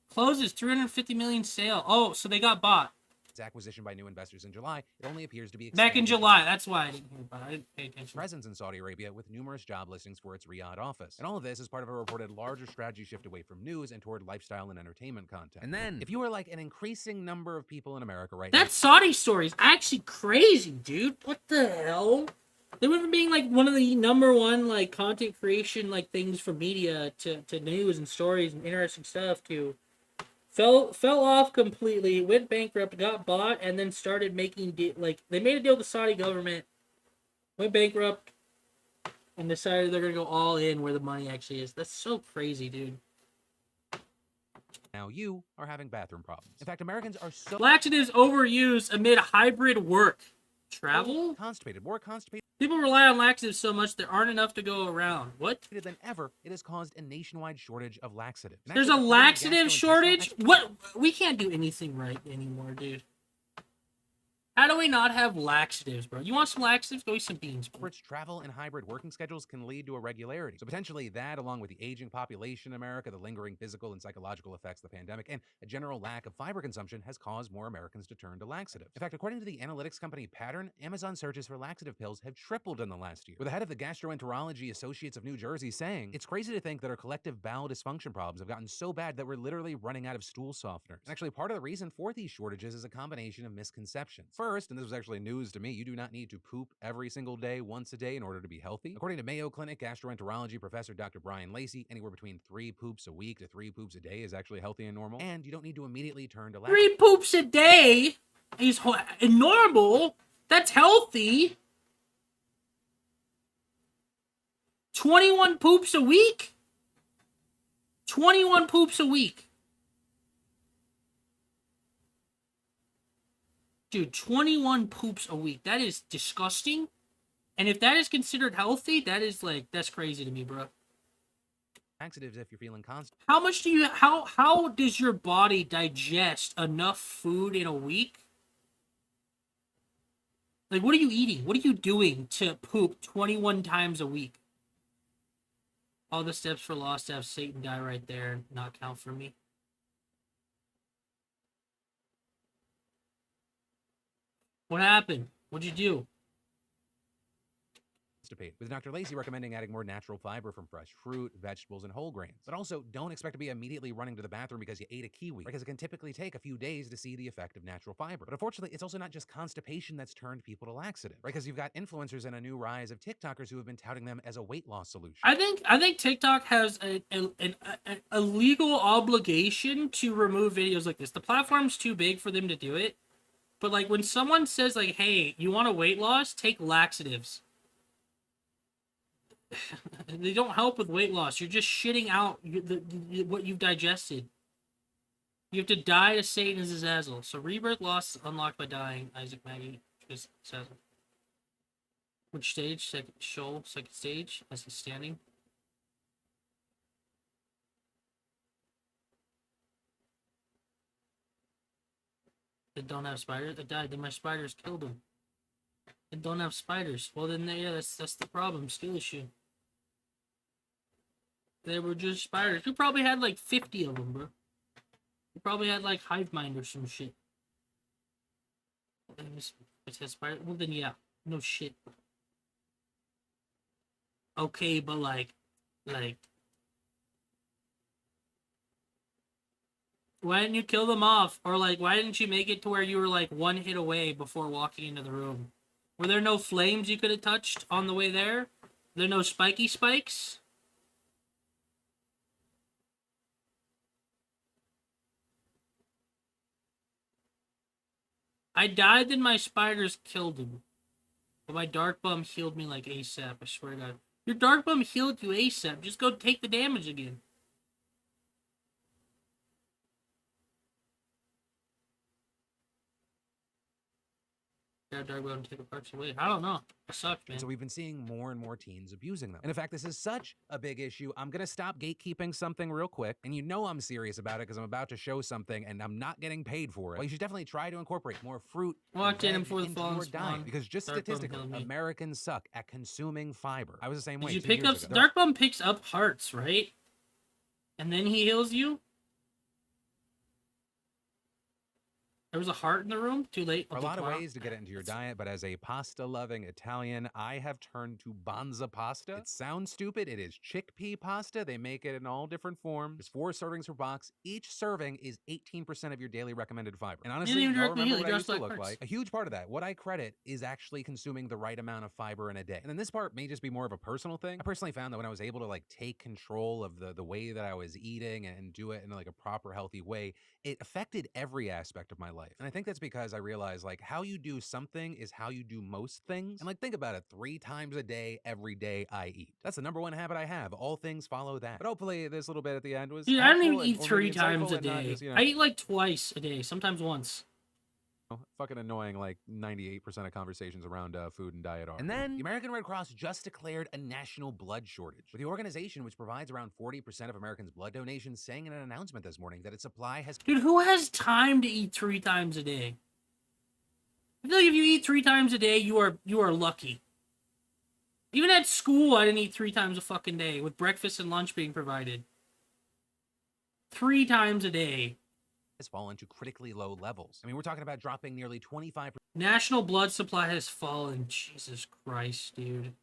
Closes 350 million sale. Oh, so they got bought. its acquisition by new investors in July, it only appears to be Back in expanding July. That's why I didn't hear about it. I didn't pay attention. presence in Saudi Arabia with numerous job listings for its Riyadh office. And all of this is part of a reported larger strategy shift away from news and toward lifestyle and entertainment content. And then, if you are like an increasing number of people in America right now, That Saudi story is actually crazy, dude. What the hell? They went from being like one of the number one like content creation like things for media to news and stories and interesting stuff to fell off completely, went bankrupt, got bought, and then started making like they made a deal with the Saudi government, went bankrupt, and decided they're gonna go all in where the money actually is. That's so crazy, dude. now you are having bathroom problems. In fact, Americans are so Laxatives overused amid hybrid work. Travel? constipated, more constipated People rely on laxatives so much there aren't enough to go around. What? than ever, it has caused a nationwide shortage of laxatives. And There's a actually, according to laxative gastrointestinal shortage? What? We can't do anything right anymore, dude. How do we not have laxatives, bro? You want some laxatives? Go eat some beans, bro. Experts, travel and hybrid working schedules can lead to irregularity. So potentially that, along with the aging population in America, the lingering physical and psychological effects of the pandemic, and a general lack of fiber consumption has caused more Americans to turn to laxatives. In fact, according to the analytics company Pattern, Amazon searches for laxative pills have tripled in the last year, with the head of the Gastroenterology Associates of New Jersey saying, "It's crazy to think that our collective bowel dysfunction problems have gotten so bad that we're literally running out of stool softeners." And actually, part of the reason for these shortages is a combination of misconceptions. First, and this was actually news to me, you do not need to poop every single day, once a day, in order to be healthy. According to Mayo Clinic gastroenterology professor Dr. Brian Lacey, anywhere between 3 poops a week to 3 poops a day is actually healthy and normal. And you don't need to immediately turn to 3 poops a day is normal. That's healthy. 21 poops a week? 21 poops a week. Dude, 21 poops a week. That is disgusting. And if that is considered healthy, that is like, that's crazy to me, bro. laxatives if you're feeling constipated. How much do you, how does your body digest enough food in a week? Like, what are you eating? What are you doing to poop 21 times a week? All the steps for lost to have Satan die right there and not count for me. What happened? What'd you do? With Dr. Lacey recommending adding more natural fiber from fresh fruit, vegetables, and whole grains. But also, don't expect to be immediately running to the bathroom because you ate a kiwi, because it can typically take a few days to see the effect of natural fiber. But unfortunately, it's also not just constipation that's turned people to laxatives, right? Because you've got influencers and a new rise of TikTokers who have been touting them as a weight loss solution. I think TikTok has a legal obligation to remove videos like this. The platform's too big for them to do it. But like when someone says like, "Hey, you want a weight loss? Take laxatives." They don't help with weight loss. You're just shitting out what you've digested. You have to die to Satan as Azazel. So rebirth loss unlocked by dying. Isaac Maggie just says. Which stage? Second shoal. Second stage. As he's standing. They don't have spiders. They died. Then my spiders killed them. They don't have spiders. Well, then yeah, that's the problem. Skill issue. They were just spiders. You probably had like 50 of them, bro. You probably had like hive mind or some shit. It says spider. Well, then yeah, no shit. Okay, but like, why didn't you kill them off? Or like, why didn't you make it to where you were like one hit away before walking into the room? Were there no flames you could have touched on the way there? Were there no spiky spikes? I died, then my spiders killed him. But my dark bum healed me like ASAP, I swear to God. Your dark bum healed you ASAP. Just go take the damage again. Yeah, dark bone take parts away. I don't know. It sucks, man. And so we've been seeing more and more teens abusing them. And in fact, this is such a big issue. I'm going to stop gatekeeping something real quick. And you know I'm serious about it because I'm about to show something and I'm not getting paid for it. Well, you should definitely try to incorporate more fruit Walked in and before the into fallen your diet. spawn. Because just Dark bone statistically, healed me. Americans suck at consuming fiber. I was the same way Did you 2 pick years up ago. Dark Bum picks up hearts, right? And then he heals you? There was a heart in the room? Too late. There are a lot of ways to get it into your diet, but as a pasta-loving Italian, I have turned to Banza pasta. It sounds stupid. It is chickpea pasta. They make it in all different forms. There's 4 servings per box. Each serving is 18% of your daily recommended fiber. And honestly, even y'all directly remember heal, what I you used to just look like like. hearts. A huge part of that, what I credit, is actually consuming the right amount of fiber in a day. And then this part may just be more of a personal thing. I personally found that when I was able to like take control of the way that I was eating and do it in like a proper, healthy way, it affected every aspect of my life. And I think that's because I realized like how you do something is how you do most things. And like think about it, 3 times a day, every day I eat. That's the #1 habit I have. All things follow that. But hopefully this little bit at the end was Dude, I don't even helpful eat or 3 maybe times insightful a and not day. just, I eat like twice a day, sometimes once. fucking annoying like 98% of conversations around food and diet are. And then the American Red Cross just declared a national blood shortage, with the organization, which provides around 40% of Americans' blood donations, saying in an announcement this morning that its supply has... Dude, who has time to eat 3 times a day? I feel like if you eat 3 times a day, you are lucky. Even at school, I didn't eat 3 times a fucking day, with breakfast and lunch being provided. 3 times a day. has fallen to critically low levels. I mean, we're talking about dropping nearly 25%. National blood supply has fallen. Jesus Christ, dude.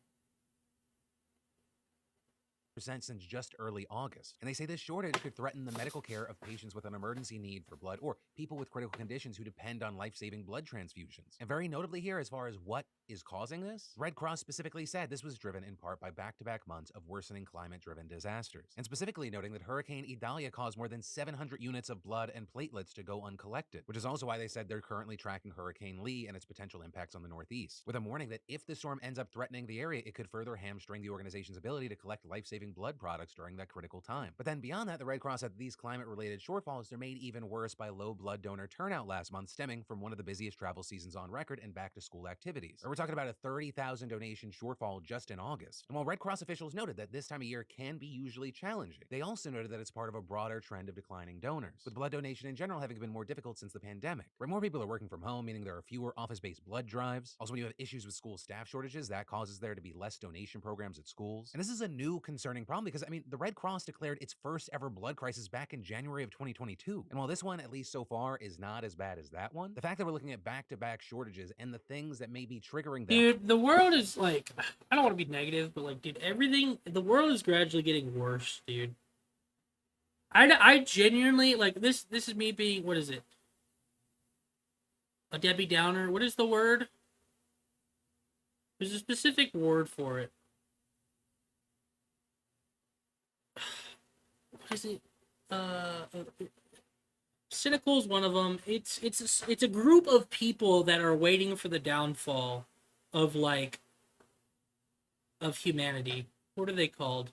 Since just early August. And they say this shortage could threaten the medical care of patients with an emergency need for blood or people with critical conditions who depend on life-saving blood transfusions. And very notably here, as far as what is causing this, Red Cross specifically said this was driven in part by back-to-back months of worsening climate-driven disasters. And specifically noting that Hurricane Idalia caused more than 700 units of blood and platelets to go uncollected, which is also why they said they're currently tracking Hurricane Lee and its potential impacts on the Northeast, with a warning that if the storm ends up threatening the area, it could further hamstring the organization's ability to collect life-saving blood products during that critical time. But then beyond that, the Red Cross said that these climate-related shortfalls are made even worse by low blood donor turnout last month, stemming from one of the busiest travel seasons on record and back-to-school activities. We're talking about a 30,000 donation shortfall just in August. And while Red Cross officials noted that this time of year can be usually challenging, they also noted that it's part of a broader trend of declining donors, with blood donation in general having been more difficult since the pandemic. Where more people are working from home, meaning there are fewer office-based blood drives. Also, when you have issues with school staff shortages, that causes there to be less donation programs at schools. And this is a new concerning problem because, I mean, the Red Cross declared its first ever blood crisis back in January of 2022. And while this one, at least so far, is not as bad as that one, the fact that we're looking at back-to-back shortages and the things that may be triggering them... Dude, the world is like, I don't want to be negative, but like, dude, the world is gradually getting worse, dude. I genuinely, like, this is me being, what is it? A Debbie Downer? What is the word? There's a specific word for it. What is it? Cynical is one of them. It's a group of people that are waiting for the downfall of, like, of humanity. What are they called?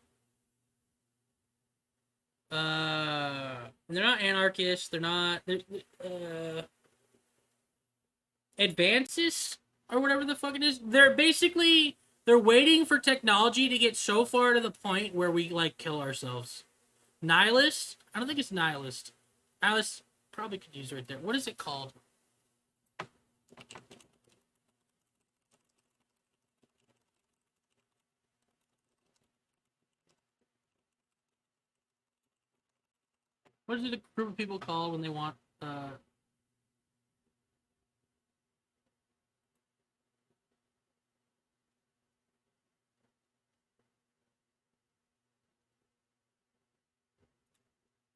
They're not anarchists. They're not. They're advancists or whatever the fuck it is. They're basically waiting for technology to get so far to the point where we like kill ourselves. Nihilist? I don't think it's nihilist. Nihilist probably could use right there. What is it called? What is it a group of people call when they want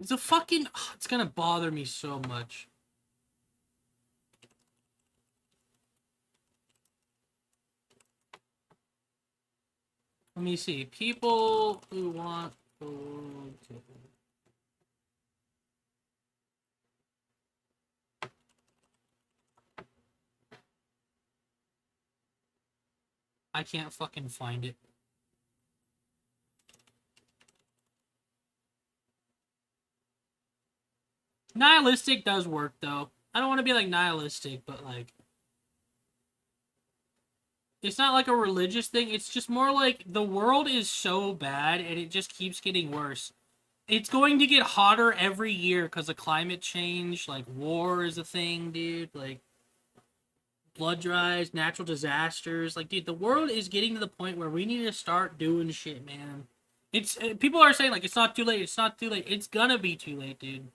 it's a fucking it's gonna bother me so much. Let me see. People who want I can't fucking find it. Nihilistic does work, though. I don't want to be, like, nihilistic, but, like... It's not like a religious thing. It's just more like the world is so bad and it just keeps getting worse. It's going to get hotter every year because of climate change. Like, war is a thing, dude. Like, blood drives, natural disasters. Like, dude, the world is getting to the point where we need to start doing shit, man. It's people are saying, like, it's not too late. It's not too late. It's gonna be too late, dude.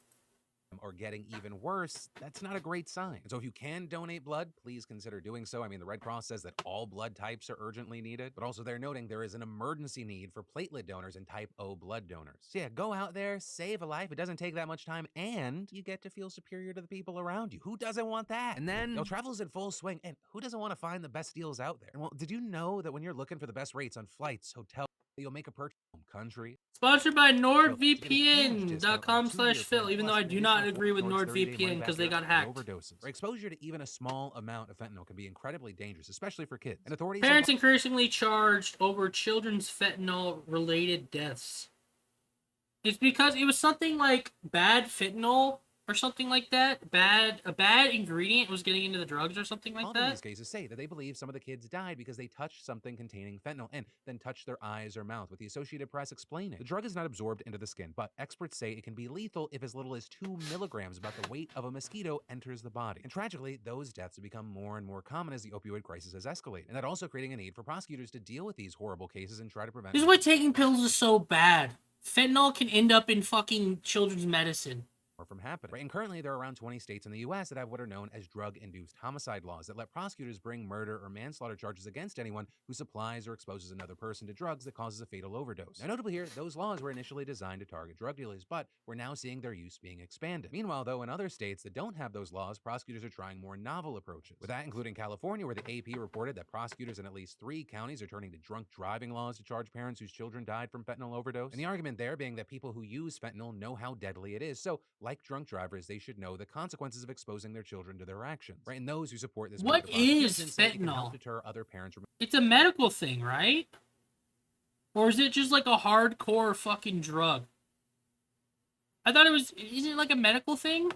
Or getting even worse, that's not a great sign. So if you can donate blood, please consider doing so. I mean, the Red Cross says that all blood types are urgently needed, but also they're noting there is an emergency need for platelet donors and type O blood donors. So yeah, go out there, save a life. It doesn't take that much time, and you get to feel superior to the people around you. Who doesn't want that? And then, travel's in full swing, and who doesn't want to find the best deals out there? And well, did you know that when you're looking for the best rates on flights, hotels, you'll make a purchase from country? Sponsored by NordVPN.com/Phil, NordVPN.com/Phil, even though I do not agree with NordVPN because they got hacked. Overdoses. Exposure to even a small amount of fentanyl can be incredibly dangerous, especially for kids. And authorities Parents increasingly charged over children's fentanyl-related deaths. It's because it was something like bad fentanyl or something like that. A bad ingredient was getting into the drugs or something like in that. these cases say that they believe some of the kids died because they touched something containing fentanyl and then touched their eyes or mouth, with the Associated Press explaining. The drug is not absorbed into the skin, but experts say it can be lethal if as little as 2 milligrams, about the weight of a mosquito, enters the body. And tragically, those deaths have become more and more common as the opioid crisis has escalated, and that also creating a need for prosecutors to deal with these horrible cases and try to prevent. This is why taking pills is so bad. Fentanyl can end up in fucking children's medicine. From happening. Right? And currently, there are around 20 states in the U.S. that have what are known as drug-induced homicide laws that let prosecutors bring murder or manslaughter charges against anyone who supplies or exposes another person to drugs that causes a fatal overdose. Now, notably here, those laws were initially designed to target drug dealers, but we're now seeing their use being expanded. Meanwhile, though, in other states that don't have those laws, prosecutors are trying more novel approaches. With that, including California, where the AP reported that prosecutors in at least 3 counties are turning to drunk driving laws to charge parents whose children died from fentanyl overdose. And the argument there being that people who use fentanyl know how deadly it is, so like drunk drivers, they should know the consequences of exposing their children to their actions. Right? And those who support this What is fentanyl? Deter other parents from it's a medical thing, right? Or is it just like a hardcore fucking drug? I thought it was. Is it like a medical thing?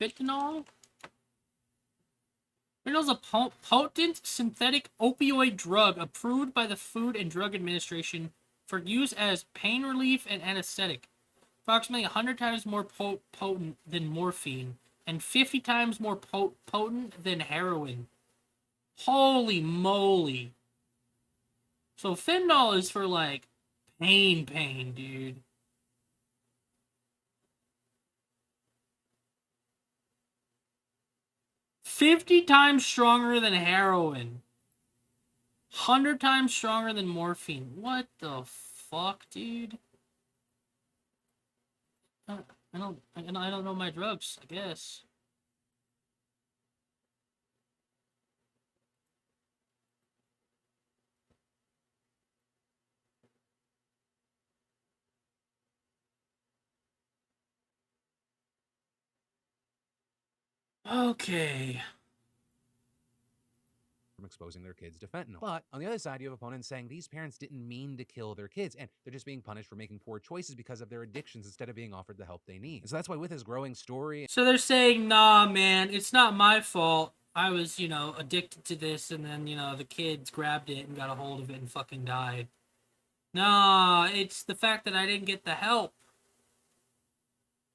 Fentanyl? Fentanyl is a potent synthetic opioid drug approved by the Food and Drug Administration for use as pain relief and anesthetic. Approximately 100 times more potent than morphine and 50 times more potent than heroin. Holy moly. So fentanyl is for like pain, dude. $50 times stronger than heroin. 100 times stronger than morphine. What the fuck, dude? I don't know my drugs, I guess. Okay. from exposing their kids to fentanyl. But on the other side, you have opponents saying these parents didn't mean to kill their kids, and they're just being punished for making poor choices because of their addictions instead of being offered the help they need. And so that's why with his growing story... So they're saying, nah, man, it's not my fault. I was, addicted to this, and then, the kids grabbed it and got a hold of it and fucking died. Nah, it's the fact that I didn't get the help.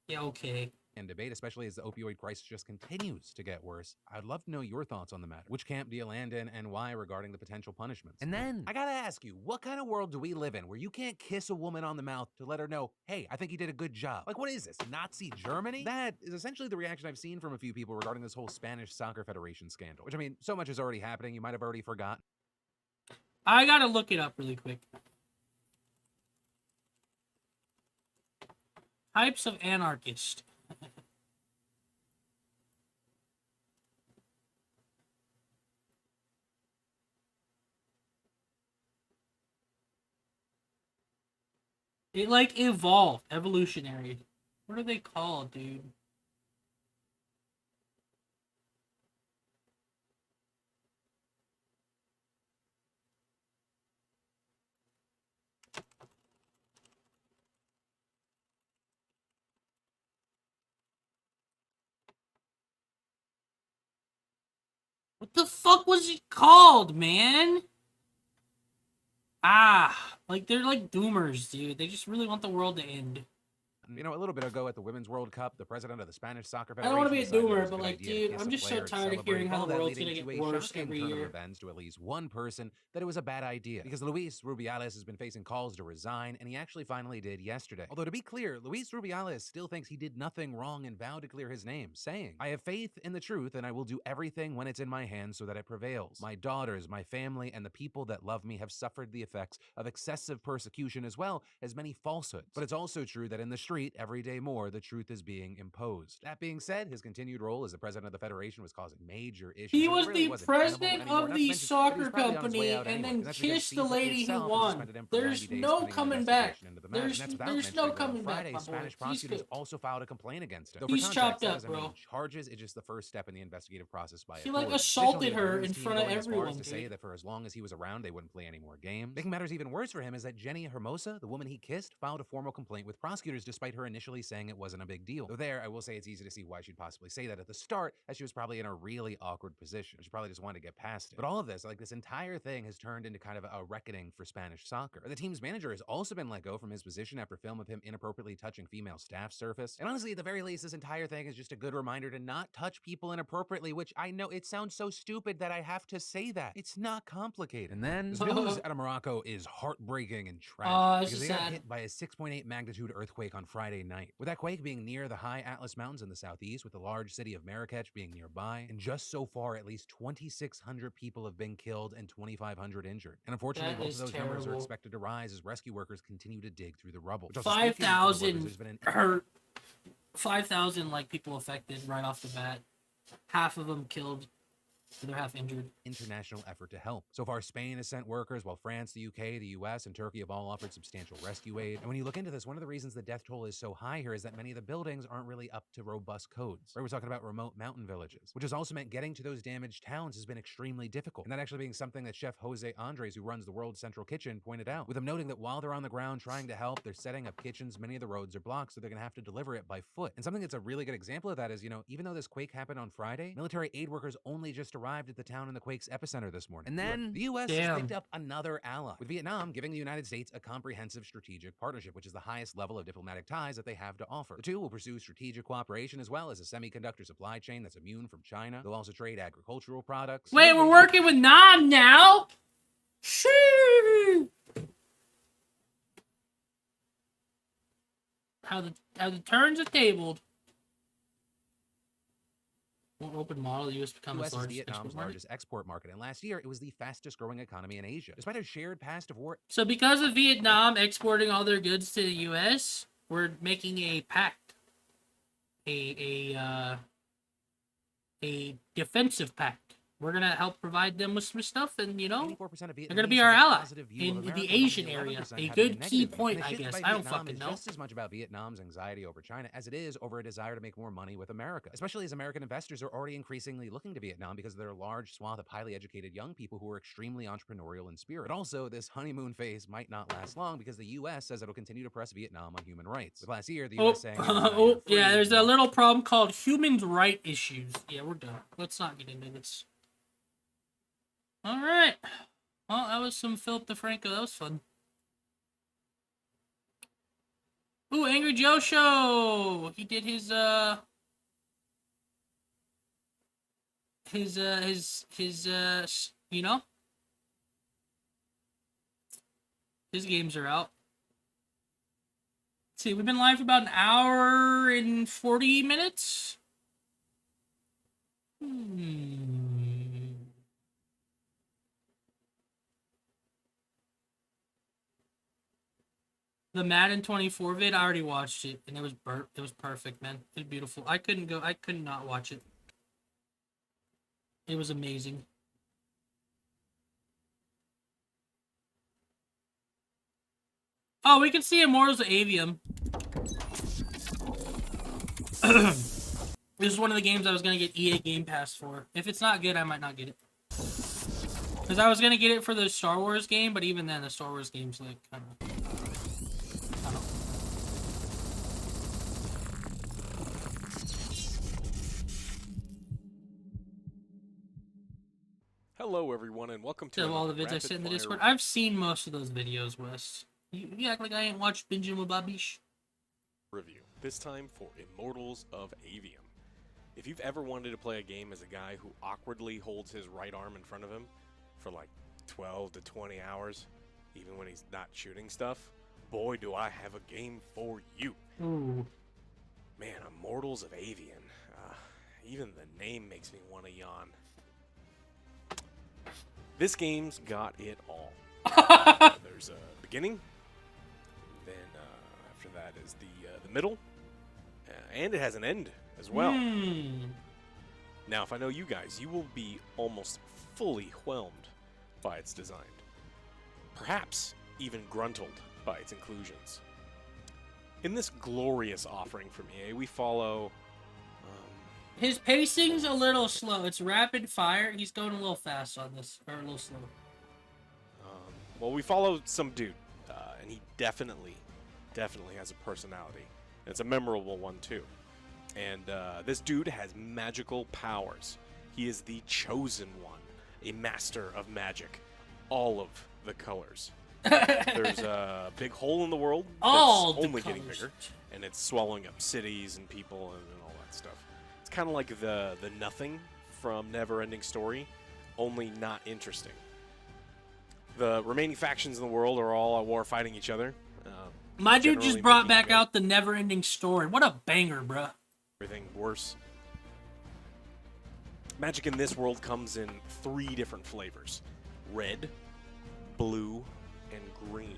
Yeah, okay. And debate, especially as the opioid crisis just continues to get worse. I'd love to know your thoughts on the matter. Which camp do you land in and why regarding the potential punishments? And then, I gotta ask you, what kind of world do we live in where you can't kiss a woman on the mouth to let her know, hey, I think you did a good job? Like, what is this, Nazi Germany? That is essentially the reaction I've seen from a few people regarding this whole Spanish Soccer Federation scandal. Which, I mean, so much is already happening, you might have already forgotten. I gotta look it up really quick. Types of anarchist. It, evolved. Evolutionary. What are they called, dude? What the fuck was it called, man? Like they're like doomers, dude. They just really want the world to end. You know, a little bit ago at the Women's World Cup, the president of the Spanish Soccer I Federation don't want to be a decided it doomer, was but good like, idea to dude, kiss I'm a just so player to tired of celebrate, hearing how all the that world's leading gonna get to a worse shocking every turn of year. events to at least one person that it was a bad idea. Because Luis Rubiales has been facing calls to resign, and he actually finally did yesterday. Although to be clear, Luis Rubiales still thinks he did nothing wrong and vowed to clear his name, saying, "I have faith in the truth and I will do everything when it's in my hands so that it prevails. My daughters, my family, and the people that love me have suffered the effects of excessive persecution as well as many falsehoods. But it's also true that in the street, every day more, the truth is being imposed." That being said, his continued role as the president of the federation was causing major issues. He and it was really the wasn't tenable president anymore, of not to the mention that he was soccer probably on his way company out and anyway, then that's because kissed the FIFA lady who itself has won. suspended him for There's 90 days no pending an coming back. investigation into the matter. And that's without There's mentioning no that on coming back, Friday, my boy. Spanish prosecutors also filed a complaint against him. Though He's for chopped context, up, that doesn't bro. mean charges, it's just the first step in the investigative process by He like authorities. assaulted Additionally, the her women's in team front of going as far as everyone, to say dude. that for as long as he was around, they wouldn't play any more games. Making matters even worse for him is that Jenny Hermosa, the woman he kissed, filed a formal complaint with prosecutors despite her initially saying it wasn't a big deal. Though there, I will say it's easy to see why she'd possibly say that at the start, as she was probably in a really awkward position. She probably just wanted to get past it. But all of this, like this entire thing has turned into kind of a reckoning for Spanish soccer. The team's manager has also been let go from his position after film of him inappropriately touching female staff surfaced. And honestly, at the very least, this entire thing is just a good reminder to not touch people inappropriately, which I know it sounds so stupid that I have to say that. It's not complicated. And then this news out of Morocco is heartbreaking and tragic because they got hit by a 6.8 magnitude earthquake on Friday night. With that quake being near the high Atlas Mountains in the southeast, with the large city of Marrakech being nearby, and just so far, at least 2,600 people have been killed and 2,500 injured. And unfortunately, both of those numbers are expected to rise as rescue workers continue to dig through the rubble. 5,000 hurt. 5,000 like people affected right off the bat. Half of them killed. The other half injured. International effort to help. So far, Spain has sent workers, while France, the UK, the US, and Turkey have all offered substantial rescue aid. And when you look into this, one of the reasons the death toll is so high here is that many of the buildings aren't really up to robust codes. Right? We're talking about remote mountain villages, which has also meant getting to those damaged towns has been extremely difficult. And that actually being something that Chef Jose Andres, who runs the World Central Kitchen, pointed out, with him noting that while they're on the ground trying to help, they're setting up kitchens. Many of the roads are blocked, so they're going to have to deliver it by foot. And something that's a really good example of that is, even though this quake happened on Friday, military aid workers only just arrived at the town in the quake's epicenter this morning. And then the U.S. has picked up another ally, with Vietnam giving the United States a comprehensive strategic partnership, which is the highest level of diplomatic ties that they have to offer. The two will pursue strategic cooperation as well as a semiconductor supply chain that's immune from China. They'll also trade agricultural products. Wait, we're working with Nam now? Shoo! How the turns are tabled. Won't open model, the U.S. become its largest Vietnam's largest export market, and last year it was the fastest growing economy in Asia, despite a shared past of war. So because of Vietnam exporting all their goods to the U.S., we're making a pact, a defensive pact. We're gonna help provide them with some stuff, and they're gonna be our ally in the Asian area. A good key point, I guess. I don't fucking know. Just as much about Vietnam's anxiety over China as it is over a desire to make more money with America, especially as American investors are already increasingly looking to Vietnam because of their large swath of highly educated young people who are extremely entrepreneurial in spirit. But also, this honeymoon phase might not last long because the U.S. says it'll continue to press Vietnam on human rights. With last year, the U.S. saying, yeah, there's a little problem called human rights issues. Yeah, we're done. Let's not get into this. All right. Well, that was some Philip DeFranco. That was fun. Ooh, Angry Joe Show. He did his his games are out. Let's see, we've been live for about an hour and 40 minutes. The Madden 24 vid, I already watched it, and it was It was perfect, man. It was beautiful. I could not watch it. It was amazing. Oh, we can see Immortals of Avium. This is one of the games I was going to get EA Game Pass for. If it's not good, I might not get it. Because I was going to get it for the Star Wars game, but even then, the Star Wars game's like, I don't know. Hello, everyone, and welcome to Of all the another vids I sent in the rapid Discord, fire I've seen most of those videos, Wes. You act like I ain't watched Bingin' with Babish. review. This time for Immortals of Avium. If you've ever wanted to play a game as a guy who awkwardly holds his right arm in front of him for like 12 to 20 hours, even when he's not shooting stuff, boy, do I have a game for you. Ooh. Man, Immortals of Avian. Even the name makes me want to yawn. This game's got it all. There's a beginning, then after that is the middle, and it has an end as well. Now, if I know you guys, you will be almost fully whelmed by its design. Perhaps even gruntled by its inclusions. In this glorious offering from EA, we follow... His pacing's a little slow. It's rapid fire. He's going a little fast on this, or a little slow. Well, we follow some dude, and he definitely has a personality. And it's a memorable one, too. And this dude has magical powers. He is the chosen one, a master of magic. All of the colors. There's a big hole in the world that's only getting bigger, and it's swallowing up cities and people and all that stuff. It's kind of like the Nothing from Neverending Story, only not interesting. The remaining factions in the world are all at war fighting each other. My dude just brought back out the Neverending Story. What a banger, bruh. Everything worse. Magic in this world comes in 3 different flavors: red, blue, and green.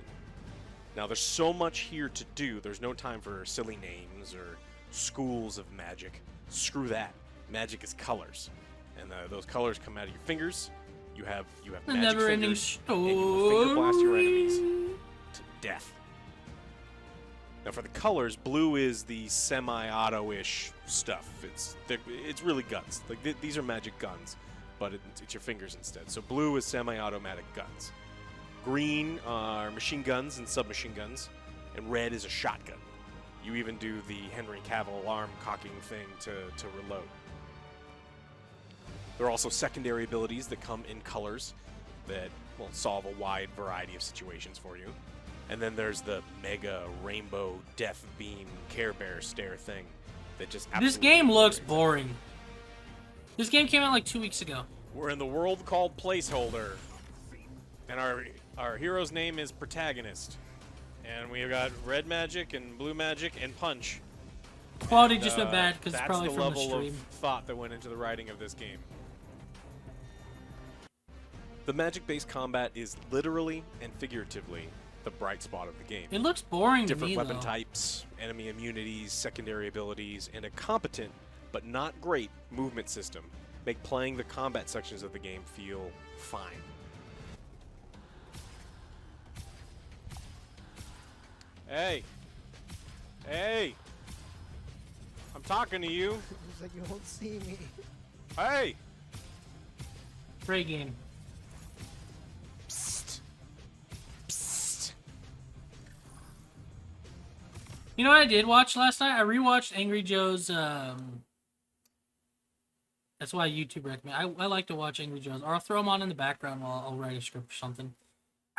Now, there's so much here to do. There's no time for silly names or schools of magic. Screw that. Magic is colors, and those colors come out of your fingers. You have magic fingers, and you will finger blast your enemies to death. Now, for the colors, blue is the semi-auto-ish stuff. It's really guns. Like these are magic guns, but it's your fingers instead. So blue is semi-automatic guns. Green are machine guns and submachine guns, and red is a shotgun. You even do the Henry Cavill alarm cocking thing to reload. There are also secondary abilities that come in colors that will solve a wide variety of situations for you. And then there's the mega rainbow death beam Care Bear stare thing that just absolutely... This game looks boring. This game came out like 2 weeks ago. We're in the world called Placeholder. And our hero's name is Protagonist. And we've got red magic and blue magic and punch. Quality just went bad because it's probably from the the level stream. of thought that went into the writing of this game. The magic-based combat is literally and figuratively the bright spot of the game. It looks boring to Different me, weapon though. types, enemy immunities, secondary abilities, and a competent but not great movement system make playing the combat sections of the game feel fine. Hey! Hey! I'm talking to you! It's like you won't see me. Hey! Great game. Psst. Psst. You know what I did watch last night? I rewatched Angry Joe's, that's why YouTube recommend. I like to watch Angry Joe's, or I'll throw them on in the background while I'll write a script or something.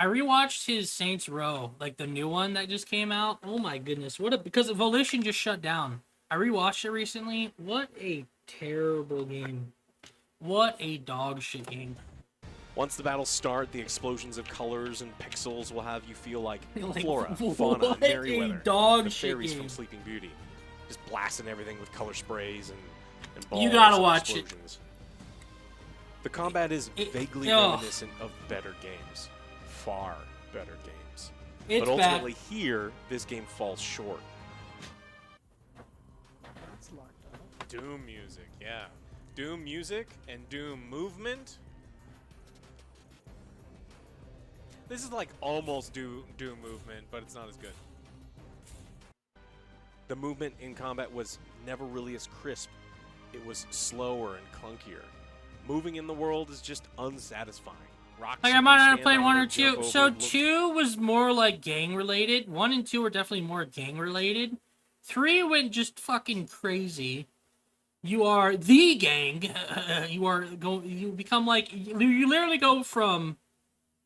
I rewatched his Saints Row, like the new one that just came out. Oh my goodness, because Volition just shut down. I rewatched it recently. What a terrible game. What a dog shit game. Once the battles start, the explosions of colors and pixels will have you feel like, Like, Flora, what Fauna, a Merryweather, dog the shit fairies game. from Sleeping Beauty. Just blasting everything with color sprays and balls You gotta and watch it. explosions. The combat is vaguely ugh. reminiscent of better games. Far better games. It's but ultimately bad. here, this game falls short. It's locked up. Doom music, yeah. Doom music and Doom movement. This is like almost Doom movement, but it's not as good. The movement in combat was never really as crisp. It was slower and clunkier. Moving in the world is just unsatisfying. Rocks Like, you I might can not have stand played on 1 or or jump 2. over, So look- 2 was more like gang related. 1 and 2 were definitely more gang related. 3 went just fucking crazy. You are the gang. You become like you literally go from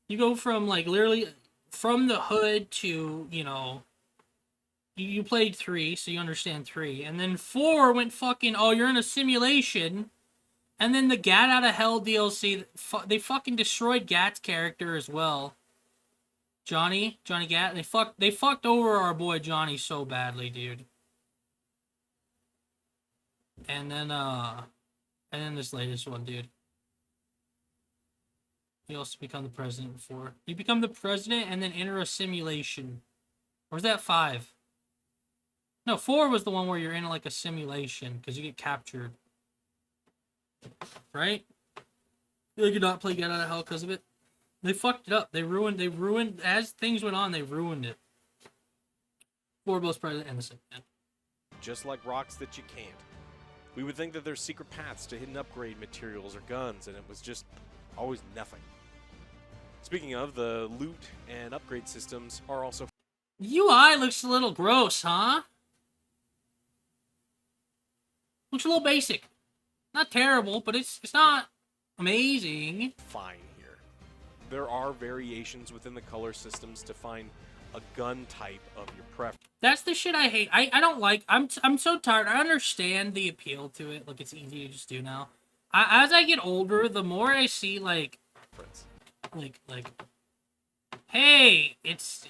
like literally from the hood to you played 3, so you understand 3, and then 4 went fucking you're in a simulation, and then the Gat Out of Hell DLC they fucking destroyed Gat's character as well. Johnny Gat, they fucked over our boy Johnny so badly, dude. And then this latest one, dude. You also become the president before. You become the president and then enter a simulation. Or was that 5? No, 4 was the one where you're in like a simulation because you get captured. Right? You could not play Get Out of Hell because of it. They fucked it up. They ruined as things went on, they ruined it. 4 both president and the same man. Just like rocks that you can't. We would think that there's secret paths to hidden upgrade materials or guns, and it was just always nothing. Speaking of, the loot and upgrade systems are also... UI looks a little gross, huh? Looks a little basic. Not terrible, but it's not amazing. Fine here. There are variations within the color systems to find a gun type of your preference. That's the shit I hate. I don't like. I'm so tired. I understand the appeal to it. Like, it's easy to just do now. As I get older, the more I see like, hey, it's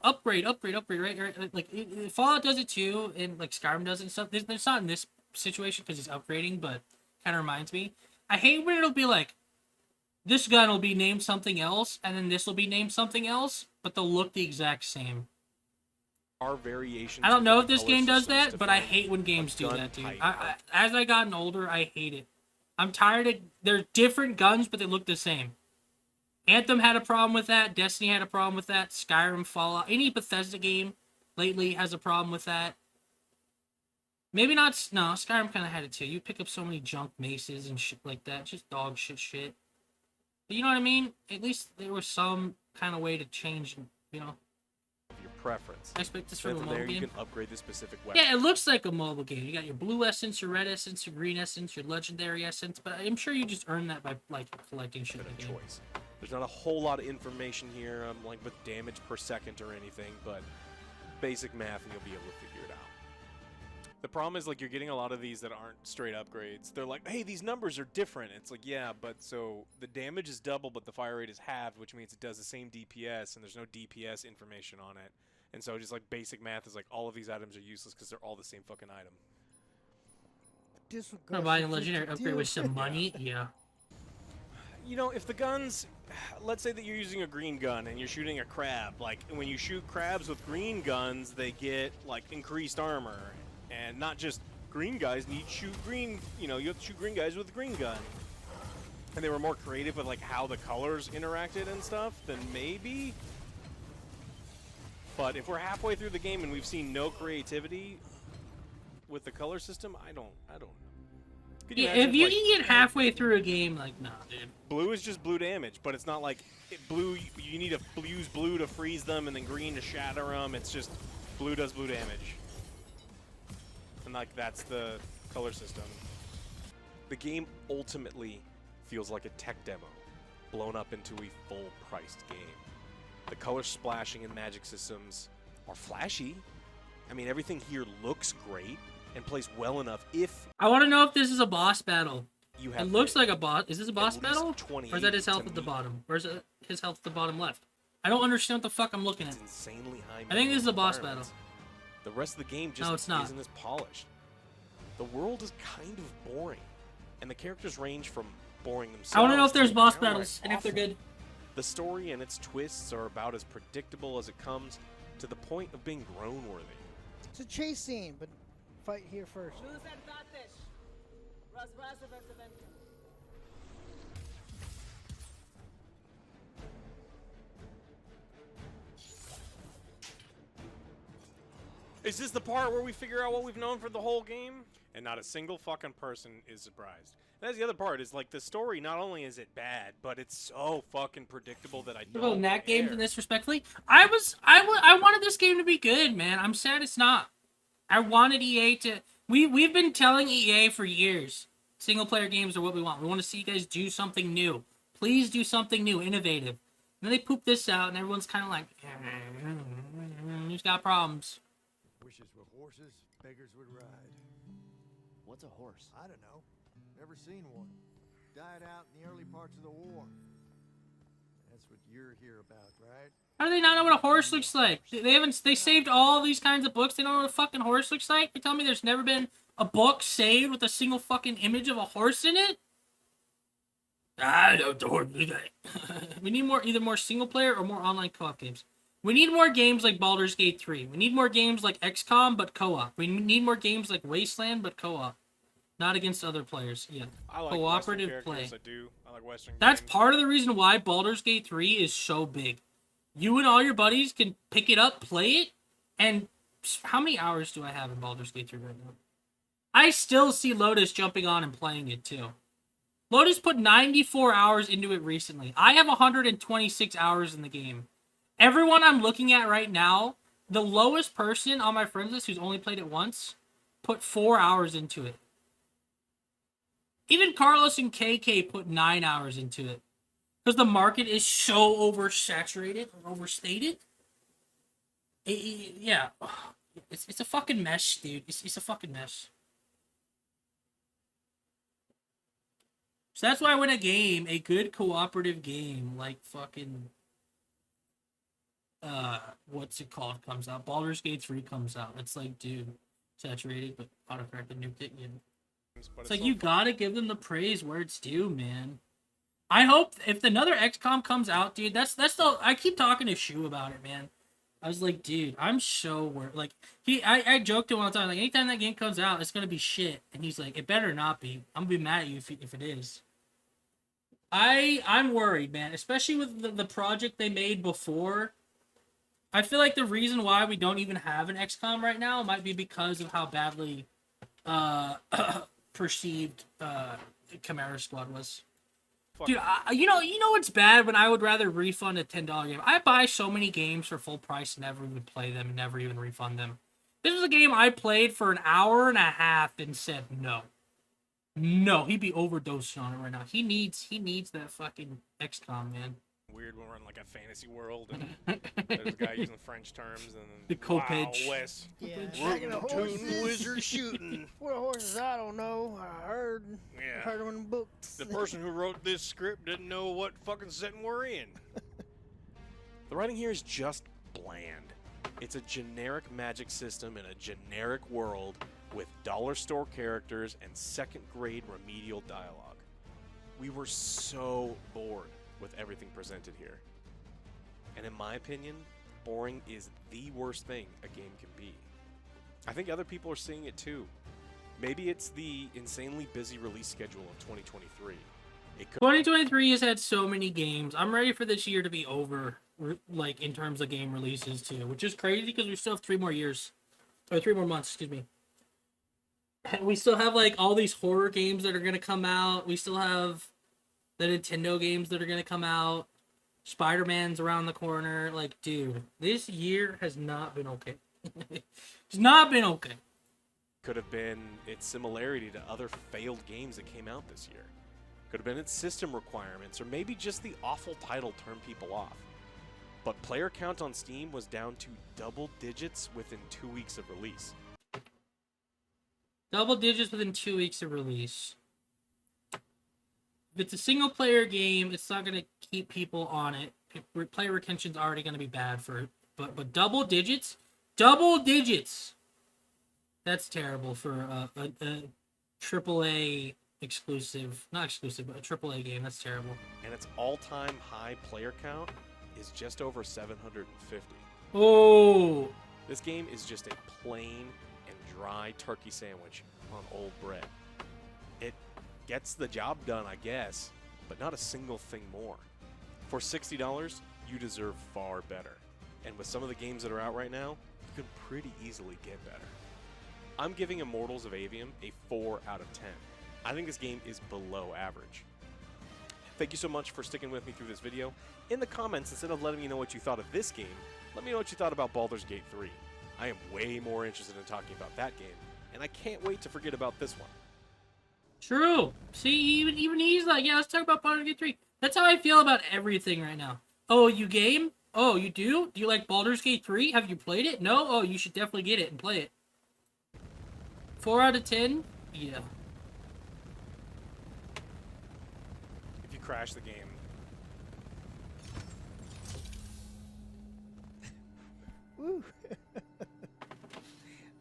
upgrade, right? Like Fallout does it too, and like Skyrim does it and stuff. It's not in this situation because it's upgrading, but kind of reminds me. I hate when it'll be like, this gun will be named something else, and then this will be named something else, but they'll look the exact same. Are variations. I don't know if this game does that, but I hate when games do that, dude. As I gotten older, I hate it. I'm tired of... They're different guns, but they look the same. Anthem had a problem with that. Destiny had a problem with that. Skyrim, Fallout. Any Bethesda game lately has a problem with that. Maybe not... No, Skyrim kind of had it too. You pick up so many junk maces and shit like that. Just dog shit. But you know what I mean? At least there was some kind of way to change, your preference. I expect this from a from mobile there, game. you can upgrade the specific weapon. Yeah, it looks like a mobile game. You got your blue essence, your red essence, your green essence, your legendary essence, but I'm sure you just earn that by like collecting shit in the game. Choice. There's not a whole lot of information here, like with damage per second or anything, but basic math and you'll be able to figure it out. The problem is, like, you're getting a lot of these that aren't straight upgrades. They're like, hey, these numbers are different. It's like, yeah, but so the damage is double, but the fire rate is halved, which means it does the same DPS, and there's no DPS information on it. And so just like basic math is like all of these items are useless because they're all the same fucking item. I'm buying a legendary upgrade with some money, yeah. You know, if the guns, let's say that you're using a green gun and you're shooting a crab, like when you shoot crabs with green guns, they get like increased armor. And not just green guys need to shoot green, you have to shoot green guys with a green gun. And they were more creative with like how the colors interacted and stuff, then maybe. But if we're halfway through the game and we've seen no creativity with the color system, I don't know. Yeah, if you can get halfway through a game, like, nah, dude. Blue is just blue damage, but it's not like blue. You need to use blue to freeze them and then green to shatter them. It's just blue does blue damage, and like that's the color system. The game ultimately feels like a tech demo, blown up into a full-priced game. The color splashing and magic systems are flashy. I mean, everything here looks great and plays well enough if... I want to know if this is a boss battle. You have it looks like a boss. Is this a boss least battle? 28 Or is that his health to at the meet. bottom? Or is it his health at the bottom left? I don't understand what the fuck I'm looking at. It's insanely high. I think this is a boss environments. battle. The rest of the game just No, it's not. isn't as polished. The world is kind of boring, and the characters range from boring themselves. I want to know if there's to boss downright battles and if they're awful. good. The story and its twists are about as predictable as it comes, to the point of being groan-worthy. It's a chase scene, but fight here first. Is this the part where we figure out what we've known for the whole game? And not a single fucking person is surprised. And that's the other part, is like the story, not only is it bad, but it's so fucking predictable that I don't Well, Nat care. games in this respectfully. I wanted this game to be good, man. I'm sad it's not. I wanted EA to... We've been telling EA for years, single player games are what we want. We want to see you guys do something new. Please do something new, innovative. And then they poop this out, and everyone's kind of like, who's got problems? Wishes were horses, beggars would ride. What's a horse? I don't know. Never seen one. Died out in the early parts of the war. That's what you're here about, right? How do they not know what a horse looks like? They saved all these kinds of books. They don't know what a fucking horse looks like? You tell me there's never been a book saved with a single fucking image of a horse in it? I don't know what the horse looks like. We need either more single player or more online co-op games. We need more games like Baldur's Gate 3. We need more games like XCOM, but co-op. We need more games like Wasteland, but co-op. Not against other players. Yeah. I like cooperative play. I do. I like Western That's games. part of the reason why Baldur's Gate 3 is so big. You and all your buddies can pick it up, play it, and how many hours do I have in Baldur's Gate 3 right now? I still see Lotus jumping on and playing it too. Lotus put 94 hours into it recently. I have 126 hours in the game. Everyone I'm looking at right now, the lowest person on my friends list who's only played it once, put 4 hours into it. Even Carlos and KK put 9 hours into it. Because the market is so oversaturated or overstated. Yeah. It's a fucking mess, dude. It's a fucking mess. So that's why when a good cooperative game like fucking what's it called comes out, Baldur's Gate 3 comes out, it's like, dude, saturated, but autocorrected nuked it again. It's like, you gotta give them the praise where it's due, man. I hope if another XCOM comes out, dude, that's the I keep talking to Shu about it, man. I was like, dude, I'm so worried. Like, I joked to him all the time, like, anytime that game comes out, it's gonna be shit. And he's like, it better not be. I'm gonna be mad at you if it is. I'm worried, man, especially with the project they made before. I feel like the reason why we don't even have an XCOM right now might be because of how badly perceived Chimera Squad was. Dude, you know what's bad when I would rather refund a $10 game? I buy so many games for full price and never even play them and never even refund them. This was a game I played for an hour and a half and said no. No, he'd be overdosing on it right now. He needs that fucking XCOM, man. Weird when we're in like a fantasy world and there's a guy using French terms and the copage. Wow, West. Yeah, Rootin' tootin' wizard shooting. What horses? I don't know. I heard. Yeah. Heard them in books. The person who wrote this script didn't know what fucking setting we're in. The writing here is just bland. It's a generic magic system in a generic world with dollar store characters and second-grade remedial dialogue. We were so bored with everything presented here. And in my opinion, boring is the worst thing a game can be. I think other people are seeing it too. Maybe it's the insanely busy release schedule of 2023. 2023 has had so many games. I'm ready for this year to be over, like, in terms of game releases too, which is crazy because we still have 3 more years. Or 3 more months, excuse me. We still have, like, all these horror games that are going to come out. We still have the Nintendo games that are going to come out. Spider-Man's around the corner. Like, dude, this year has not been okay. It's not been okay. Could have been its similarity to other failed games that came out this year. Could have been its system requirements, or maybe just the awful title turned people off. But player count on Steam was down to double digits within 2 weeks of release. Double digits within 2 weeks of release. If it's a single player game, it's not going to keep people on it. Player retention's already going to be bad for it. But double digits? Double digits! That's terrible for a AAA exclusive. Not exclusive, but a AAA game. That's terrible. And its all-time high player count is just over 750. Oh! This game is just a plain and dry turkey sandwich on old bread. It gets the job done, I guess, but not a single thing more. For $60, you deserve far better. And with some of the games that are out right now, you could pretty easily get better. I'm giving Immortals of Avium a 4 out of 10. I think this game is below average. Thank you so much for sticking with me through this video. In the comments, instead of letting me know what you thought of this game, let me know what you thought about Baldur's Gate 3. I am way more interested in talking about that game and I can't wait to forget about this one. True. See, even he's like, yeah, let's talk about Baldur's Gate 3. That's how I feel about everything right now. Oh, you game? Oh, you do? Do you like Baldur's Gate 3? Have you played it? No? Oh, you should definitely get it and play it. 4 out of 10? Yeah. If you crash the game. Woo.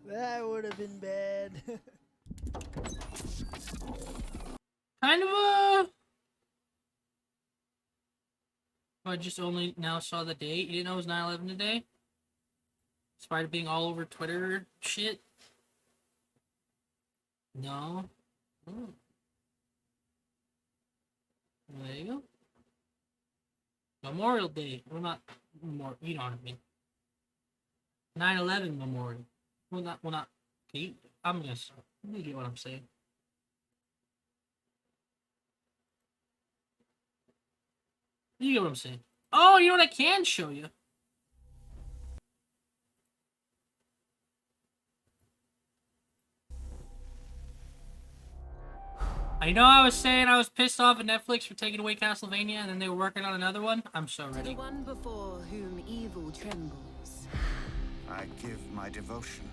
That would have been bad. Kind of a... I just only now saw the date. You didn't know it was 9/11 today? Despite it being all over Twitter shit? No? Oh. Well, there you go. Memorial Day. Well, not more. You know what I mean. 9/11 Memorial. Well, not. Okay, I'm gonna stop. You get what I'm saying. You get what I'm saying. Oh, you know what I can show you? I know I was saying I was pissed off at Netflix for taking away Castlevania and then they were working on another one. I'm so ready. To the one before whom evil trembles. I give my devotion.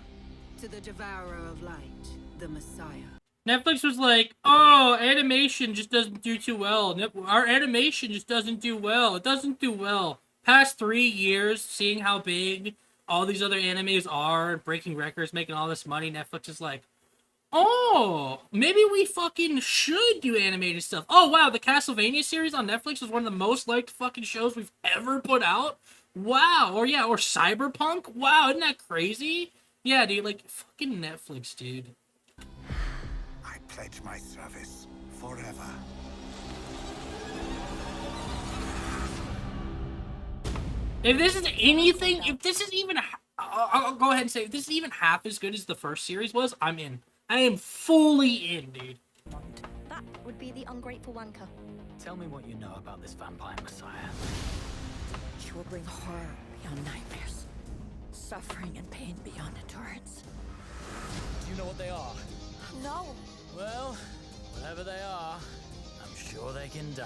To the devourer of light, the Messiah. Netflix was like, oh, animation just doesn't do too well. Our animation just doesn't do well. It doesn't do well. Past 3 years, seeing how big all these other animes are, breaking records, making all this money, Netflix is like, oh, maybe we fucking should do animated stuff. Oh, wow, the Castlevania series on Netflix was one of the most liked fucking shows we've ever put out. Wow. Or yeah, or Cyberpunk. Wow, isn't that crazy? Yeah, dude, like, fucking Netflix, dude. I pledge my service forever. If this is anything, if this is even, I'll go ahead and say, if this is even half as good as the first series was, I'm in. I am fully in, dude. That would be the ungrateful wanker. Tell me what you know about this vampire messiah. She will bring horror beyond nightmares, suffering and pain beyond endurance. Do you know what they are? No. Well, whatever they are, I'm sure they can die.